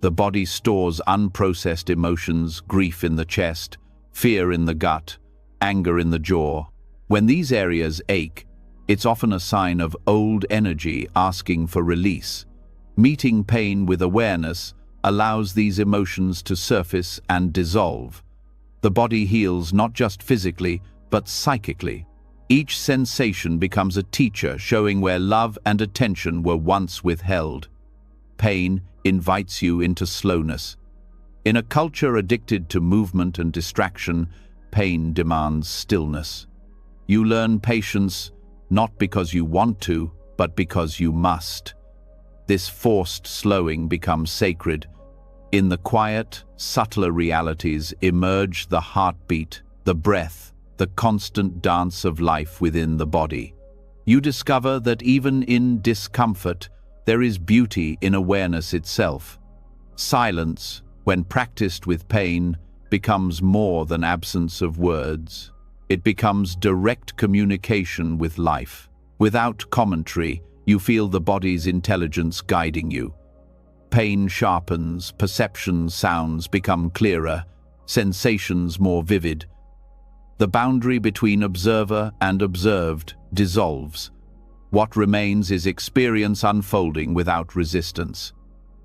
The body stores unprocessed emotions, grief in the chest, fear in the gut, anger in the jaw. When these areas ache, it's often a sign of old energy asking for release. Meeting pain with awareness allows these emotions to surface and dissolve. The body heals not just physically, but psychically. Each sensation becomes a teacher showing where love and attention were once withheld. Pain invites you into slowness. In a culture addicted to movement and distraction, pain demands stillness. You learn patience not because you want to, but because you must. This forced slowing becomes sacred. In the quiet, subtler realities emerge the heartbeat, the breath, the constant dance of life within the body. You discover that even in discomfort, there is beauty in awareness itself. Silence, when practiced with pain, becomes more than absence of words. It becomes direct communication with life. Without commentary, you feel the body's intelligence guiding you. Pain sharpens, perception sounds become clearer, sensations more vivid. The boundary between observer and observed dissolves. What remains is experience unfolding without resistance.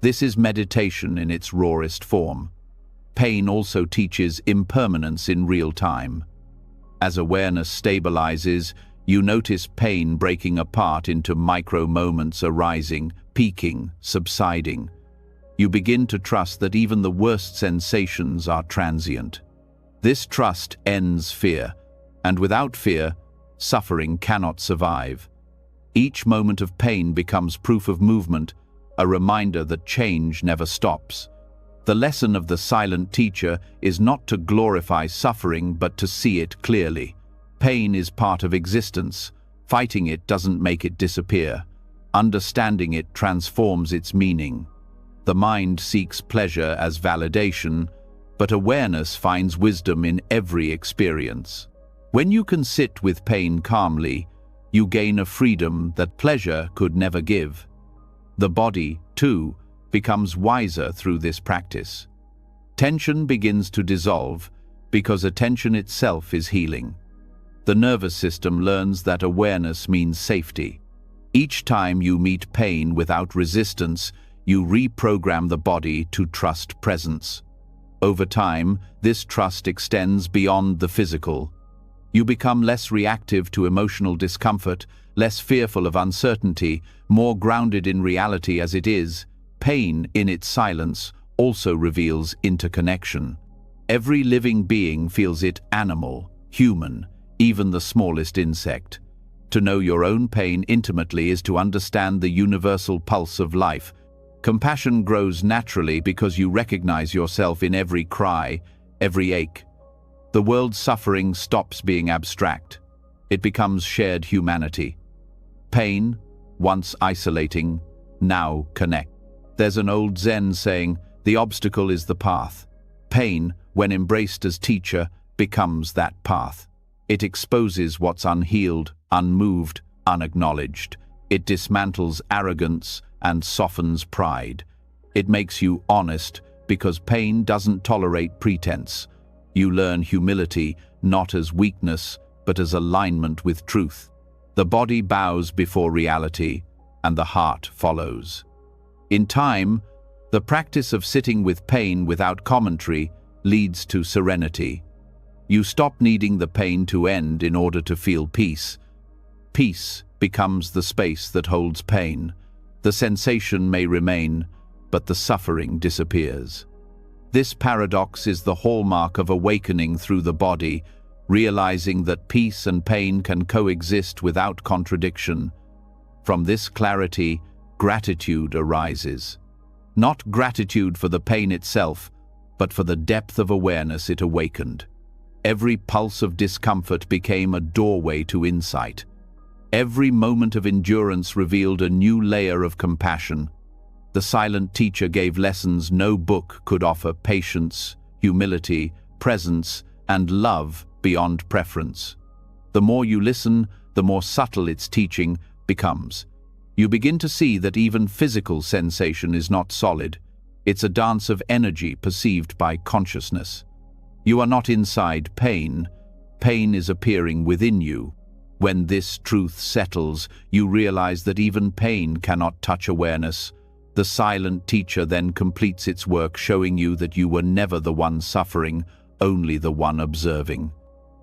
This is meditation in its rawest form. Pain also teaches impermanence in real time. As awareness stabilizes, you notice pain breaking apart into micro-moments arising, peaking, subsiding. You begin to trust that even the worst sensations are transient. This trust ends fear, and without fear, suffering cannot survive. Each moment of pain becomes proof of movement, a reminder that change never stops. The lesson of the silent teacher is not to glorify suffering but to see it clearly. Pain is part of existence. Fighting it doesn't make it disappear. Understanding it transforms its meaning. The mind seeks pleasure as validation, but awareness finds wisdom in every experience. When you can sit with pain calmly, you gain a freedom that pleasure could never give. The body, too, becomes wiser through this practice. Tension begins to dissolve because attention itself is healing. The nervous system learns that awareness means safety. Each time you meet pain without resistance, you reprogram the body to trust presence. Over time, this trust extends beyond the physical. You become less reactive to emotional discomfort, less fearful of uncertainty, more grounded in reality as it is. Pain, in its silence, also reveals interconnection. Every living being feels it: animal, human, even the smallest insect. To know your own pain intimately is to understand the universal pulse of life. Compassion grows naturally because you recognize yourself in every cry, every ache. The world's suffering stops being abstract. It becomes shared humanity. Pain, once isolating, now connects. There's an old Zen saying, "The obstacle is the path." Pain, when embraced as teacher, becomes that path. It exposes what's unhealed, unmoved, unacknowledged. It dismantles arrogance and softens pride. It makes you honest because pain doesn't tolerate pretense. You learn humility not as weakness, but as alignment with truth. The body bows before reality, and the heart follows. In time, the practice of sitting with pain without commentary leads to serenity. You stop needing the pain to end in order to feel peace. Peace becomes the space that holds pain. The sensation may remain, but the suffering disappears. This paradox is the hallmark of awakening through the body, realizing that peace and pain can coexist without contradiction. From this clarity, gratitude arises. Not gratitude for the pain itself, but for the depth of awareness it awakened. Every pulse of discomfort became a doorway to insight. Every moment of endurance revealed a new layer of compassion. The silent teacher gave lessons no book could offer: patience, humility, presence, and love beyond preference. The more you listen, the more subtle its teaching becomes. You begin to see that even physical sensation is not solid. It's a dance of energy perceived by consciousness. You are not inside pain. Pain is appearing within you. When this truth settles, you realize that even pain cannot touch awareness. The silent teacher then completes its work, showing you that you were never the one suffering, only the one observing.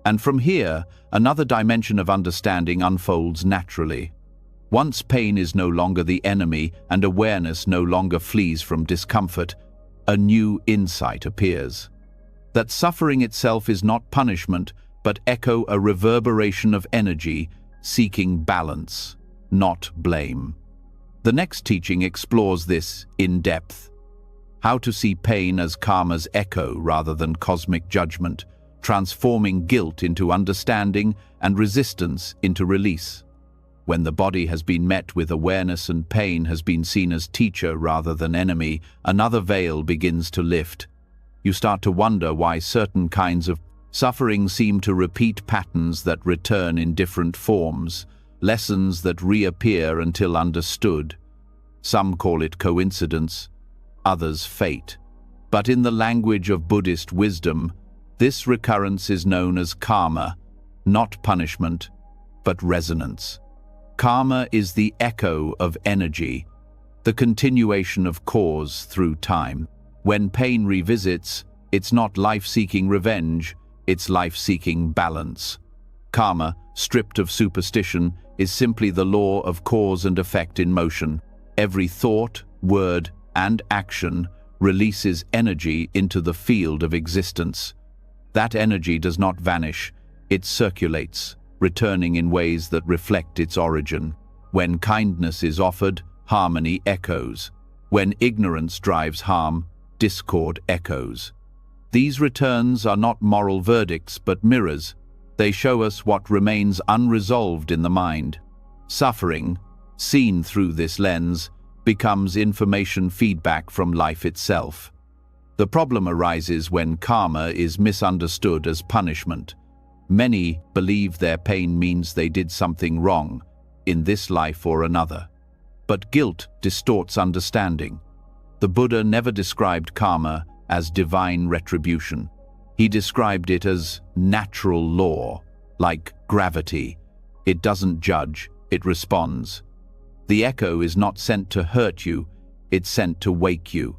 And from here, another dimension of understanding unfolds naturally. Once pain is no longer the enemy and awareness no longer flees from discomfort, a new insight appears. That suffering itself is not punishment, but a reverberation of energy, seeking balance, not blame. The next teaching explores this in depth. How to see pain as karma's echo rather than cosmic judgment, transforming guilt into understanding and resistance into release. When the body has been met with awareness and pain has been seen as teacher rather than enemy, another veil begins to lift. You start to wonder why certain kinds of suffering seem to repeat patterns that return in different forms, lessons that reappear until understood. Some call it coincidence, others fate. But in the language of Buddhist wisdom, This recurrence is known as karma, not punishment, but resonance. Karma is the echo of energy, the continuation of cause through time. When pain revisits, it's not life-seeking revenge, it's life-seeking balance. Karma, stripped of superstition, is simply the law of cause and effect in motion. Every thought, word, and action releases energy into the field of existence. That energy does not vanish, it circulates, returning in ways that reflect its origin. When kindness is offered, harmony echoes. When ignorance drives harm, discord echoes. These returns are not moral verdicts but mirrors. They show us what remains unresolved in the mind. Suffering, seen through this lens, becomes information feedback from life itself. The problem arises when karma is misunderstood as punishment. Many believe their pain means they did something wrong, in this life or another. But guilt distorts understanding. The Buddha never described karma as divine retribution. He described it as natural law, like gravity. It doesn't judge, it responds. The echo is not sent to hurt you, it's sent to wake you.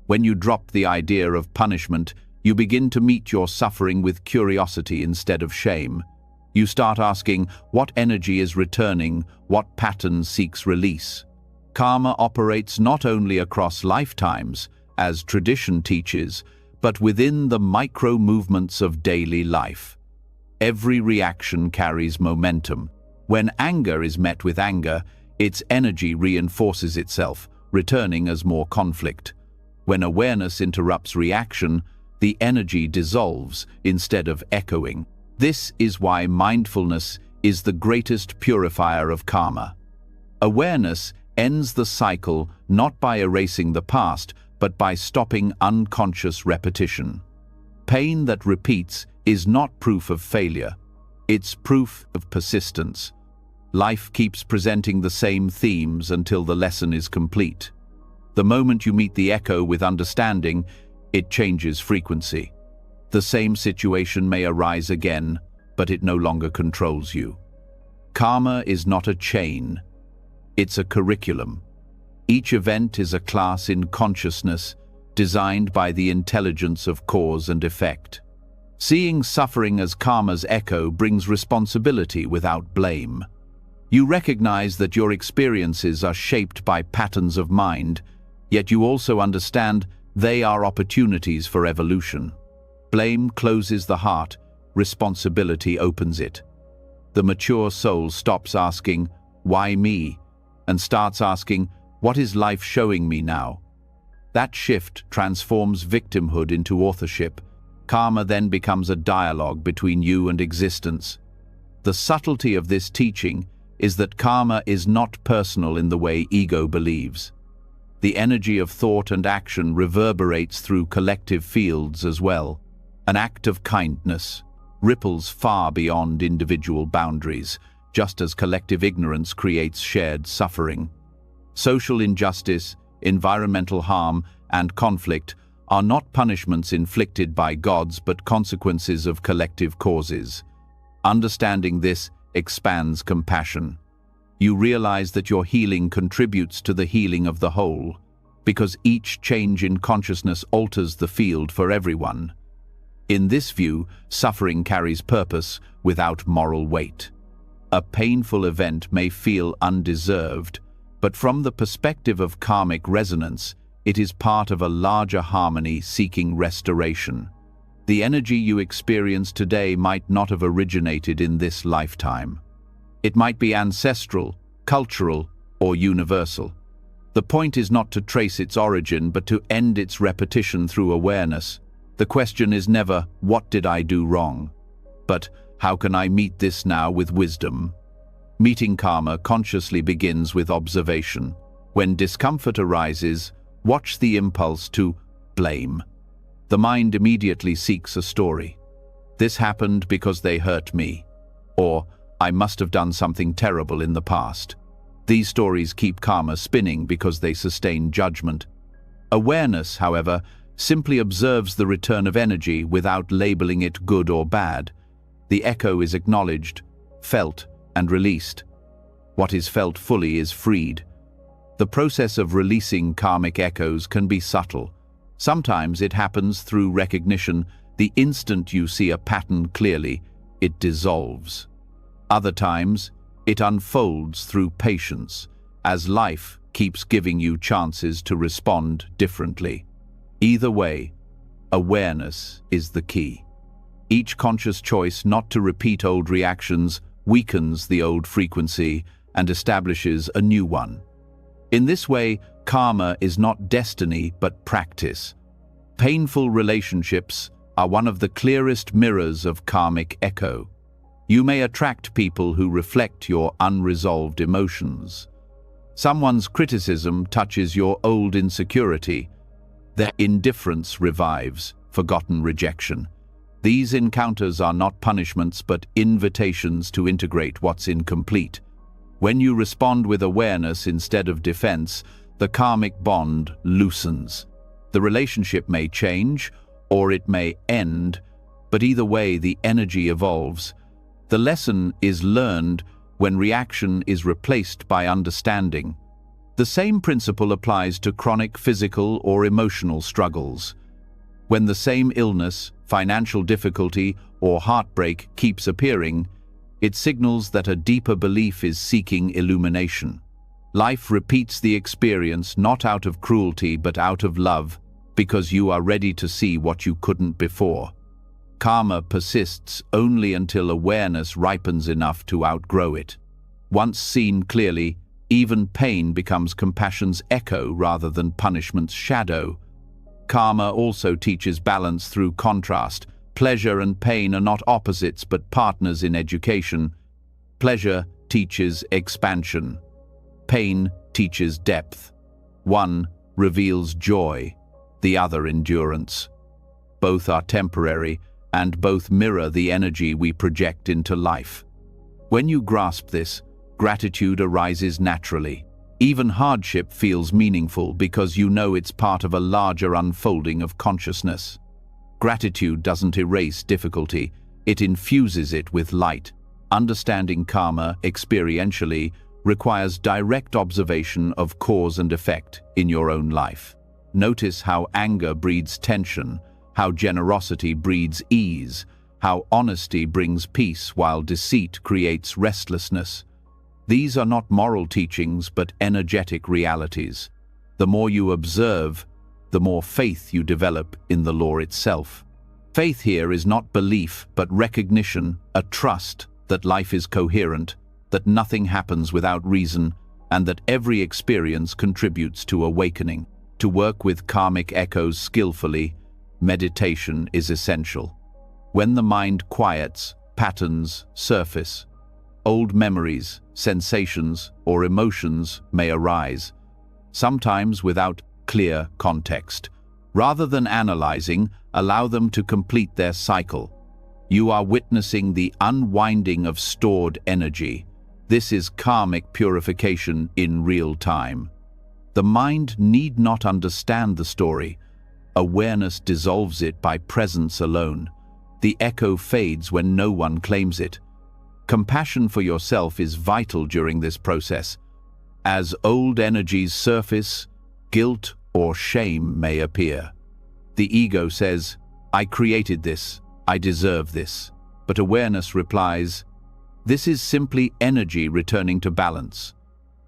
When you drop the idea of punishment, you begin to meet your suffering with curiosity instead of shame. You start asking, what energy is returning, what pattern seeks release? Karma operates not only across lifetimes, as tradition teaches, but within the micro-movements of daily life. Every reaction carries momentum. When anger is met with anger, its energy reinforces itself, returning as more conflict. When awareness interrupts reaction, the energy dissolves instead of echoing. This is why mindfulness is the greatest purifier of karma. Awareness ends the cycle not by erasing the past, but by stopping unconscious repetition. Pain that repeats is not proof of failure. It's proof of persistence. Life keeps presenting the same themes until the lesson is complete. The moment you meet the echo with understanding, it changes frequency. The same situation may arise again, but it no longer controls you. Karma is not a chain. It's a curriculum. Each event is a class in consciousness, designed by the intelligence of cause and effect. Seeing suffering as karma's echo brings responsibility without blame. You recognize that your experiences are shaped by patterns of mind, yet you also understand they are opportunities for evolution. Blame closes the heart, responsibility opens it. The mature soul stops asking, "Why me?" and starts asking, "What is life showing me now?" That shift transforms victimhood into authorship. Karma then becomes a dialogue between you and existence. The subtlety of this teaching is that karma is not personal in the way ego believes. The energy of thought and action reverberates through collective fields as well. An act of kindness ripples far beyond individual boundaries, just as collective ignorance creates shared suffering. Social injustice, environmental harm, and conflict are not punishments inflicted by gods but consequences of collective causes. Understanding this expands compassion. You realize that your healing contributes to the healing of the whole, because each change in consciousness alters the field for everyone. In this view, suffering carries purpose without moral weight. A painful event may feel undeserved, but from the perspective of karmic resonance, it is part of a larger harmony seeking restoration. The energy you experience today might not have originated in this lifetime. It might be ancestral, cultural, or universal. The point is not to trace its origin, but to end its repetition through awareness. The question is never, "What did I do wrong?" but "How can I meet this now with wisdom?" Meeting karma consciously begins with observation. When discomfort arises, watch the impulse to blame. The mind immediately seeks a story. "This happened because they hurt me," or "I must have done something terrible in the past." These stories keep karma spinning because they sustain judgment. Awareness, however, simply observes the return of energy without labeling it good or bad. The echo is acknowledged, felt, and released. What is felt fully is freed. The process of releasing karmic echoes can be subtle. Sometimes it happens through recognition. The instant you see a pattern clearly, it dissolves. Other times, it unfolds through patience, as life keeps giving you chances to respond differently. Either way, awareness is the key. Each conscious choice not to repeat old reactions weakens the old frequency and establishes a new one. In this way, karma is not destiny but practice. Painful relationships are one of the clearest mirrors of karmic echo. You may attract people who reflect your unresolved emotions. Someone's criticism touches your old insecurity. Their indifference revives forgotten rejection. These encounters are not punishments but invitations to integrate what's incomplete. When you respond with awareness instead of defense, the karmic bond loosens. The relationship may change, or it may end, but either way the energy evolves. The lesson is learned when reaction is replaced by understanding. The same principle applies to chronic physical or emotional struggles. When the same illness, financial difficulty, or heartbreak keeps appearing, it signals that a deeper belief is seeking illumination. Life repeats the experience not out of cruelty but out of love, because you are ready to see what you couldn't before. Karma persists only until awareness ripens enough to outgrow it. Once seen clearly, even pain becomes compassion's echo rather than punishment's shadow. Karma also teaches balance through contrast. Pleasure and pain are not opposites but partners in education. Pleasure teaches expansion. Pain teaches depth. One reveals joy, the other endurance. Both are temporary, and both mirror the energy we project into life. When you grasp this, gratitude arises naturally. Even hardship feels meaningful because you know it's part of a larger unfolding of consciousness. Gratitude doesn't erase difficulty, it infuses it with light. Understanding karma experientially requires direct observation of cause and effect in your own life. Notice how anger breeds tension, how generosity breeds ease, how honesty brings peace while deceit creates restlessness. These are not moral teachings but energetic realities. The more you observe, the more faith you develop in the law itself. Faith here is not belief but recognition, a trust that life is coherent, that nothing happens without reason, and that every experience contributes to awakening. To work with karmic echoes skillfully, meditation is essential. When the mind quiets, patterns surface. Old memories, sensations, or emotions may arise, sometimes without clear context. Rather than analyzing, allow them to complete their cycle. You are witnessing the unwinding of stored energy. This is karmic purification in real time. The mind need not understand the story. Awareness dissolves it by presence alone. The echo fades when no one claims it. Compassion for yourself is vital during this process. As old energies surface, guilt or shame may appear. The ego says, "I created this, I deserve this." But awareness replies, "This is simply energy returning to balance."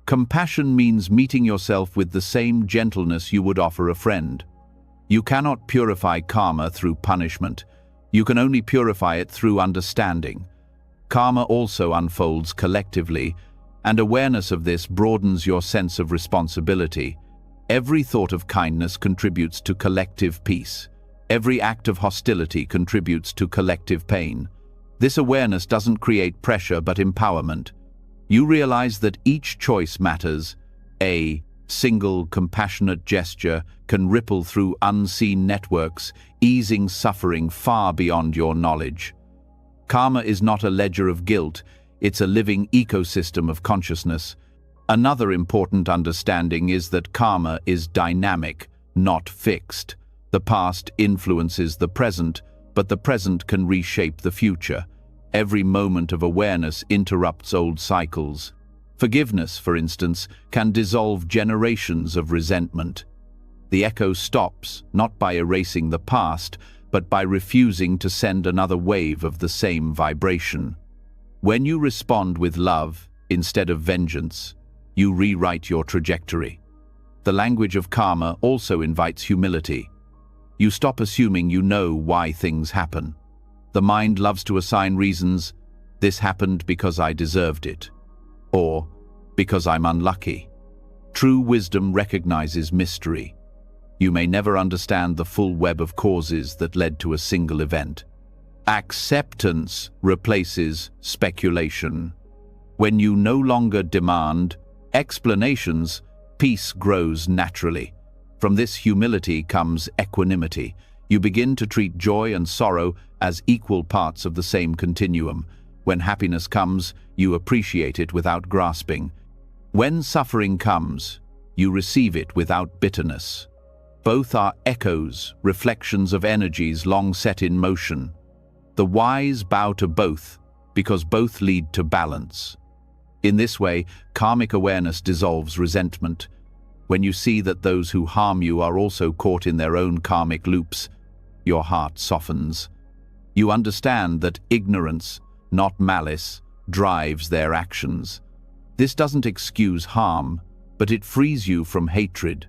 Compassion means meeting yourself with the same gentleness you would offer a friend. You cannot purify karma through punishment. You can only purify it through understanding. Karma also unfolds collectively, and awareness of this broadens your sense of responsibility. Every thought of kindness contributes to collective peace. Every act of hostility contributes to collective pain. This awareness doesn't create pressure but empowerment. You realize that each choice matters. A single compassionate gesture can ripple through unseen networks, easing suffering far beyond your knowledge. Karma is not a ledger of guilt, it's a living ecosystem of consciousness. Another important understanding is that karma is dynamic, not fixed. The past influences the present, but the present can reshape the future. Every moment of awareness interrupts old cycles. Forgiveness, for instance, can dissolve generations of resentment. The echo stops, not by erasing the past, but by refusing to send another wave of the same vibration. When you respond with love, instead of vengeance, you rewrite your trajectory. The language of karma also invites humility. You stop assuming you know why things happen. The mind loves to assign reasons: this happened because I deserved it, or because I'm unlucky. True wisdom recognizes mystery. You may never understand the full web of causes that led to a single event. Acceptance replaces speculation. When you no longer demand explanations, peace grows naturally. From this humility comes equanimity. You begin to treat joy and sorrow as equal parts of the same continuum. When happiness comes, you appreciate it without grasping. When suffering comes, you receive it without bitterness. Both are echoes, reflections of energies long set in motion. The wise bow to both, because both lead to balance. In this way, karmic awareness dissolves resentment. When you see that those who harm you are also caught in their own karmic loops, your heart softens. You understand that ignorance, not malice, drives their actions. This doesn't excuse harm, but it frees you from hatred.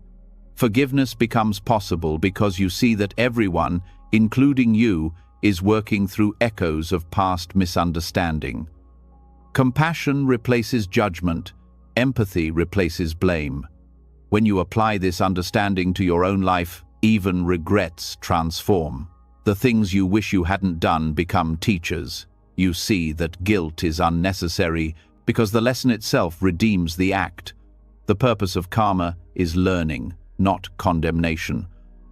Forgiveness becomes possible because you see that everyone, including you, is working through echoes of past misunderstanding. Compassion replaces judgment. Empathy replaces blame. When you apply this understanding to your own life, even regrets transform. The things you wish you hadn't done become teachers. You see that guilt is unnecessary because the lesson itself redeems the act. The purpose of karma is learning, not condemnation.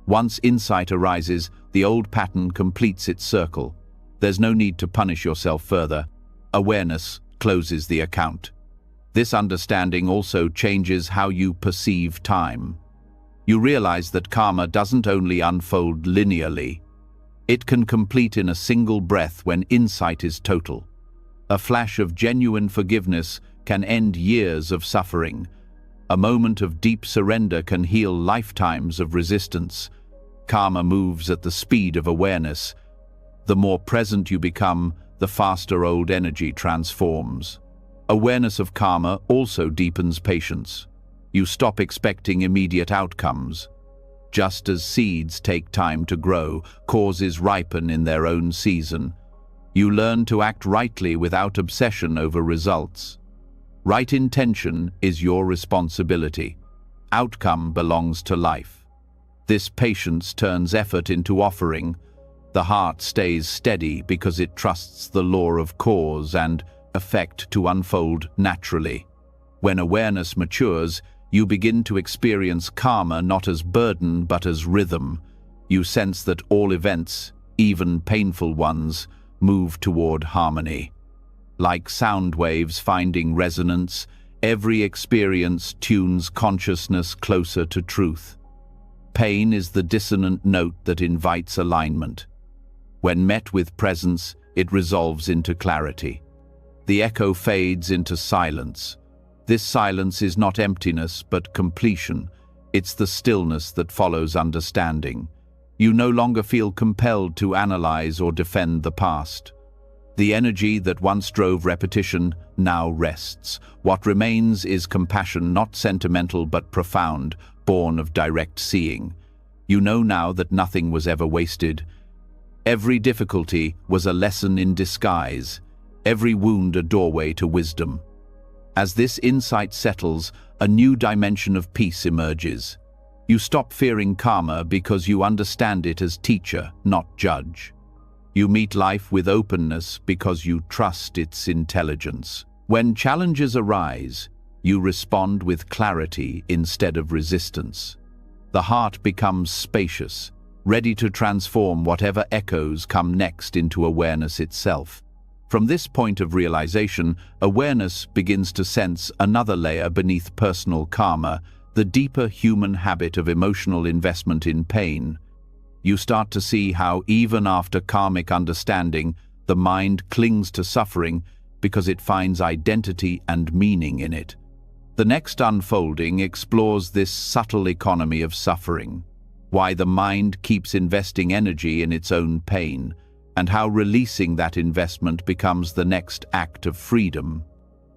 Once insight arises, the old pattern completes its circle. There's no need to punish yourself further. Awareness closes the account. This understanding also changes how you perceive time. You realize that karma doesn't only unfold linearly. It can complete in a single breath when insight is total. A flash of genuine forgiveness can end years of suffering. A moment of deep surrender can heal lifetimes of resistance. Karma moves at the speed of awareness. The more present you become, the faster old energy transforms. Awareness of karma also deepens patience. You stop expecting immediate outcomes. Just as seeds take time to grow, causes ripen in their own season. You learn to act rightly without obsession over results. Right intention is your responsibility. Outcome belongs to life. This patience turns effort into offering. The heart stays steady because it trusts the law of cause and effect to unfold naturally. When awareness matures, you begin to experience karma not as burden but as rhythm. You sense that all events, even painful ones, move toward harmony. Like sound waves finding resonance, every experience tunes consciousness closer to truth. Pain is the dissonant note that invites alignment. When met with presence, it resolves into clarity. The echo fades into silence. This silence is not emptiness, but completion. It's the stillness that follows understanding. You no longer feel compelled to analyze or defend the past. The energy that once drove repetition now rests. What remains is compassion, not sentimental but profound, born of direct seeing. You know now that nothing was ever wasted. Every difficulty was a lesson in disguise, every wound a doorway to wisdom. As this insight settles, a new dimension of peace emerges. You stop fearing karma because you understand it as teacher, not judge. You meet life with openness because you trust its intelligence. When challenges arise, you respond with clarity instead of resistance. The heart becomes spacious, ready to transform whatever echoes come next into awareness itself. From this point of realization, awareness begins to sense another layer beneath personal karma, the deeper human habit of emotional investment in pain. you start to see how, even after karmic understanding, the mind clings to suffering because it finds identity and meaning in it. The next unfolding explores this subtle economy of suffering, why the mind keeps investing energy in its own pain, and how releasing that investment becomes the next act of freedom.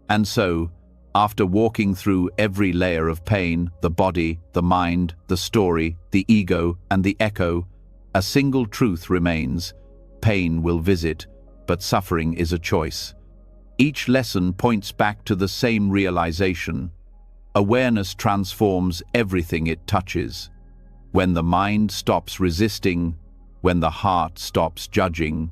And so, after walking through every layer of pain, the body, the mind, the story, the ego, and the echo, a single truth remains: pain will visit, but suffering is a choice. Each lesson points back to the same realization. Awareness transforms everything it touches. When the mind stops resisting, when the heart stops judging,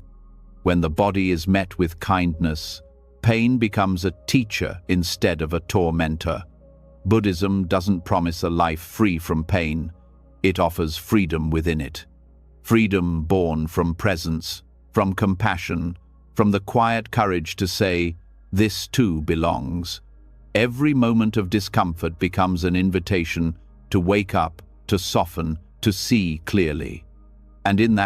when the body is met with kindness, pain becomes a teacher instead of a tormentor. Buddhism doesn't promise a life free from pain. It offers freedom within it. Freedom born from presence, from compassion, from the quiet courage to say, "This too belongs." Every moment of discomfort becomes an invitation to wake up, to soften, to see clearly. And in that